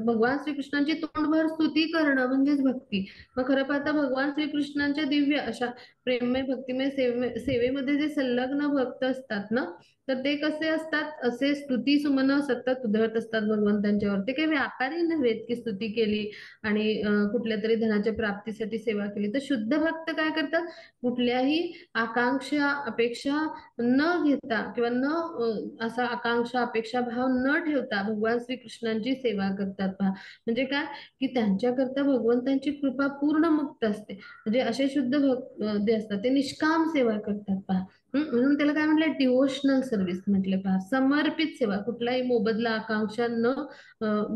भगवान श्रीकृष्णांची तोंडभर स्तुती करणं म्हणजेच भक्ती. मग खरं पाहता भगवान श्रीकृष्णांच्या दिव्य अशा प्रेममय भक्तिमय सेवेमध्ये जे संलग्न भक्त असतात ना, तर ते कसे असतात, असे स्तुती सुमन सतत उधळत असतात भगवंतांच्यावर. ते काही व्यापारी नव्हेत की स्तुती केली आणि कुठल्या तरी धनाच्या प्राप्तीसाठी सेवा केली. तर शुद्ध भक्त काय करतात, कुठल्याही आकांक्षा अपेक्षा न घेता किंवा न असा आकांक्षा अपेक्षा भाव न ठेवता भगवान श्रीकृष्णांची सेवा करतात पहा. म्हणजे काय की त्यांच्याकरता भगवंतांची कृपा पूर्ण मुक्त असते. म्हणजे असे शुद्ध भक्त जे असतात ते निष्काम सेवा करतात पहा. म्हणून त्याला काय म्हटलंय, डिवोशनल सर्व्हिस म्हटले पहा, समर्पित सेवा, कुठलाही मोबदला आकांक्षा न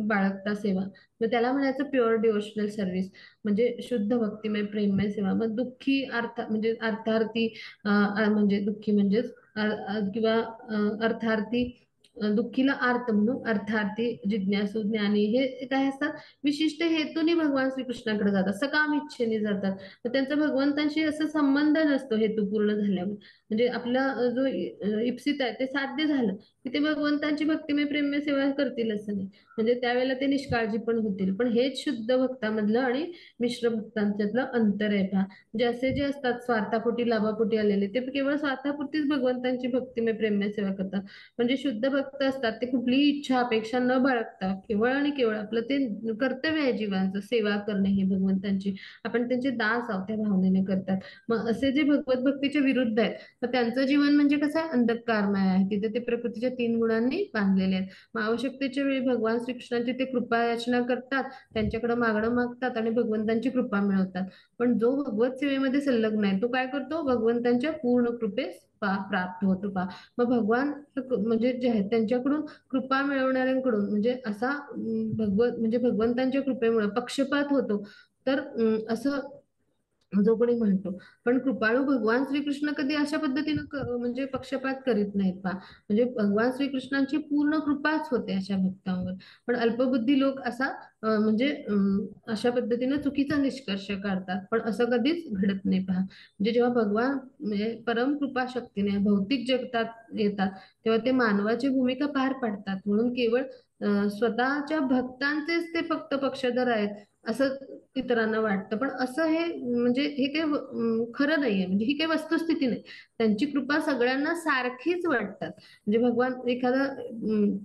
बाळगता सेवा. मग त्याला म्हणायचं प्युअर डिवोशनल सर्व्हिस, म्हणजे शुद्ध भक्तिमय प्रेममय सेवा. मग दुःखी अर्थ म्हणजे अर्थार्थी, म्हणजे दुःखी म्हणजेच किंवा अर्थार्थी, दुःखीला आर्त म्हणू, अर्थार्थी जिज्ञासू ज्ञानी, हे काय असतात, विशिष्ट हेतूने भगवान श्रीकृष्णाकडे जातात, सकाम इच्छेने जातात. तर त्यांचा भगवंतांशी असा संबंध नसतो हेतू पूर्ण झाल्यावर. म्हणजे आपला जो इप्सित आहे ते साध्य झालं की ते भगवंतांची भक्तिमय प्रेममय सेवा करतील असं नाही. म्हणजे त्यावेळेला ते निष्काळजी पण होतील. पण हेच शुद्ध भक्तामधलं आणि मिश्र भक्तांच्यातलं अंतर आहे पहा. म्हणजे असे जे असतात स्वार्थापोटी लाभापोटी आलेले, ते केवळ स्वार्थापुरतीच भगवंतांची भक्तिमय प्रेममय सेवा करतात. म्हणजे शुद्ध भक्त असतात ते कुठलीही इच्छा अपेक्षा न बाळगता केवळ आणि केवळ आपलं ते कर्तव्य आहे जीवांचं, सेवा करणे हे भगवंतांची, आपण त्यांचे दास आहोत त्या भावनेने करतात. मग असे जे भगवत भक्तीच्या विरुद्ध आहेत, तर त्यांचं जीवन म्हणजे कसं आहे, अंधकारमय आहे. तिथे ते प्रकृतीच्या 3 गुणांनी बांधलेले आहेत. मग आवश्यकतेच्या वेळी भगवान श्रीकृष्णांची ते कृपा याचना करतात, त्यांच्याकडे मागणं मागतात आणि भगवंतांची कृपा मिळवतात. पण जो भगवत सेवेमध्ये संलग्न आहे तो काय करतो, भगवंतांच्या पूर्ण कृपेस प्राप्त होतो पहा. मग भगवान म्हणजे जे आहेत त्यांच्याकडून कृपा मिळवणाऱ्यांकडून, म्हणजे असा म्हणजे भगवंतांच्या कृपेमुळे पक्षपात होतो. तर असं जो कोणी म्हणतो, पण कृपाळू भगवान श्रीकृष्ण कधी अशा पद्धतीनं म्हणजे पक्षपात करीत नाहीत पहा. म्हणजे भगवान श्रीकृष्णांची पूर्ण कृपाच होते अशा भक्तांवर. पण अल्पबुद्धी लोक असा म्हणजे अशा पद्धतीनं चुकीचा निष्कर्ष काढतात, पण असं कधीच घडत नाही पहा. म्हणजे जेव्हा भगवान म्हणजे परम कृपा शक्तीने भौतिक जगतात येतात, तेव्हा ते मानवाची भूमिका पार पाडतात. म्हणून केवळ स्वतःच्या भक्तांचेच ते फक्त पक्षधर आहेत असं इतरांना वाटतं. पण असं हे म्हणजे हे काही खरं नाहीये. म्हणजे ही काही वस्तुस्थिती नाही. त्यांची कृपा सगळ्यांना सारखीच वाटतात. म्हणजे भगवान एखादा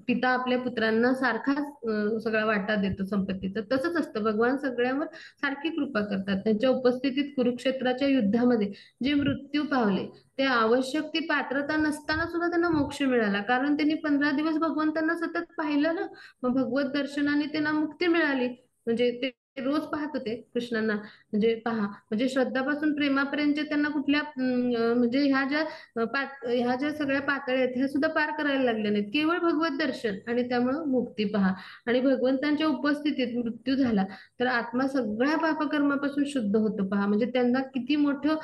पिता आपल्या पुत्रांना सारखाच सगळा वाटा देतो संपत्तीचा, तसंच असतं. भगवान सगळ्यांवर सारखी कृपा करतात. त्यांच्या उपस्थितीत कुरुक्षेत्राच्या युद्धामध्ये जे मृत्यू पावले, ते आवश्यक ती पात्रता नसताना सुद्धा त्यांना मोक्ष मिळाला, कारण त्यांनी 15 दिवस भगवंतांना सतत पाहिलं ना. मग भगवत दर्शनाने त्यांना मुक्ती मिळाली. म्हणजे ते रोज पाहत होते कृष्णांना. म्हणजे पहा, म्हणजे श्रद्धापासून प्रेमापर्यंत त्यांना कुठल्या म्हणजे ह्या ज्या सगळ्या पातळ्या आहेत ह्या सुद्धा पार करायला लागल्या नाहीत, केवळ भगवत दर्शन आणि त्यामुळं मुक्ती पहा. आणि भगवंतांच्या उपस्थितीत मृत्यू झाला तर आत्मा सगळ्या पापकर्मापासून शुद्ध होतो पहा. म्हणजे त्यांना किती मोठं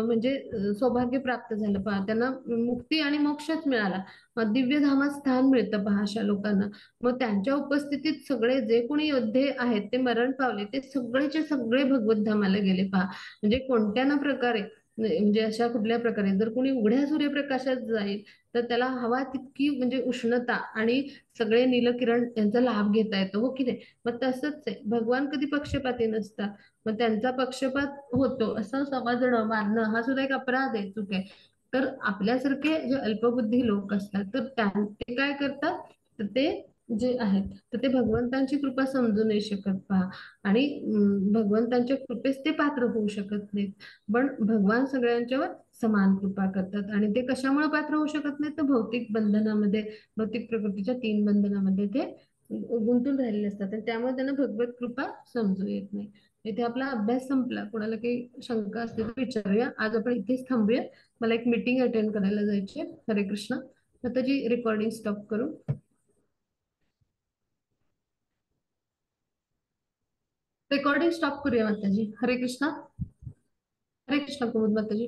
म्हणजे सौभाग्य प्राप्त झालं पहा. त्यांना मुक्ती आणि मोक्षच मिळाला. दिव्य धामात स्थान मिळतं पहा अशा लोकांना. मग त्यांच्या उपस्थितीत सगळे जे कोणी योद्धे आहेत ते मरण पावले, ते सगळेचे सगळे भगवत धामाला गेले पहा. म्हणजे कोणत्या ना प्रकारे म्हणजे अशा कुठल्या प्रकारे जर कोणी उघड्या सूर्यप्रकाशात जाईल तर त्याला हवा तितकी म्हणजे उष्णता आणि सगळे नीलकिरण यांचा लाभ घेता येतो, हो की नाही. मग तसंच आहे, भगवान कधी पक्षपाती नसतात. मग त्यांचा पक्षपात होतो असं समजणं मानणं हा सुद्धा एक अपराध आहे, चूक आहे. तर आपल्यासारखे जे अल्पबुद्धी लोक असतात तर ते काय करतात, तर ते जे आहेत तर ते भगवंतांची कृपा समजू नाही शकत पहा. आणि भगवंतांच्या कृपेस ते पात्र होऊ शकत नाहीत. पण भगवान सगळ्यांच्यावर समान कृपा करतात आणि ते कशामुळे पात्र होऊ शकत नाहीत, तर भौतिक बंधनामध्ये, भौतिक प्रकृतीच्या 3 बंधनामध्ये ते गुंतून राहिलेले असतात आणि त्यामुळे त्यांना भगवत कृपा समजू येत नाही. इथे आपला अभ्यास संपला. कोणाला काही शंका असते तर विचारूया. आज आपण इथेच थांबूया. मला एक मीटिंग अटेंड करायला जायची आहे. हरे कृष्ण. आता जी रेकॉर्डिंग स्टॉप करू. रेकॉर्डिंग स्टॉप करूया माताजी. हरे कृष्णा. हरे कृष्णा कुमुद माताजी.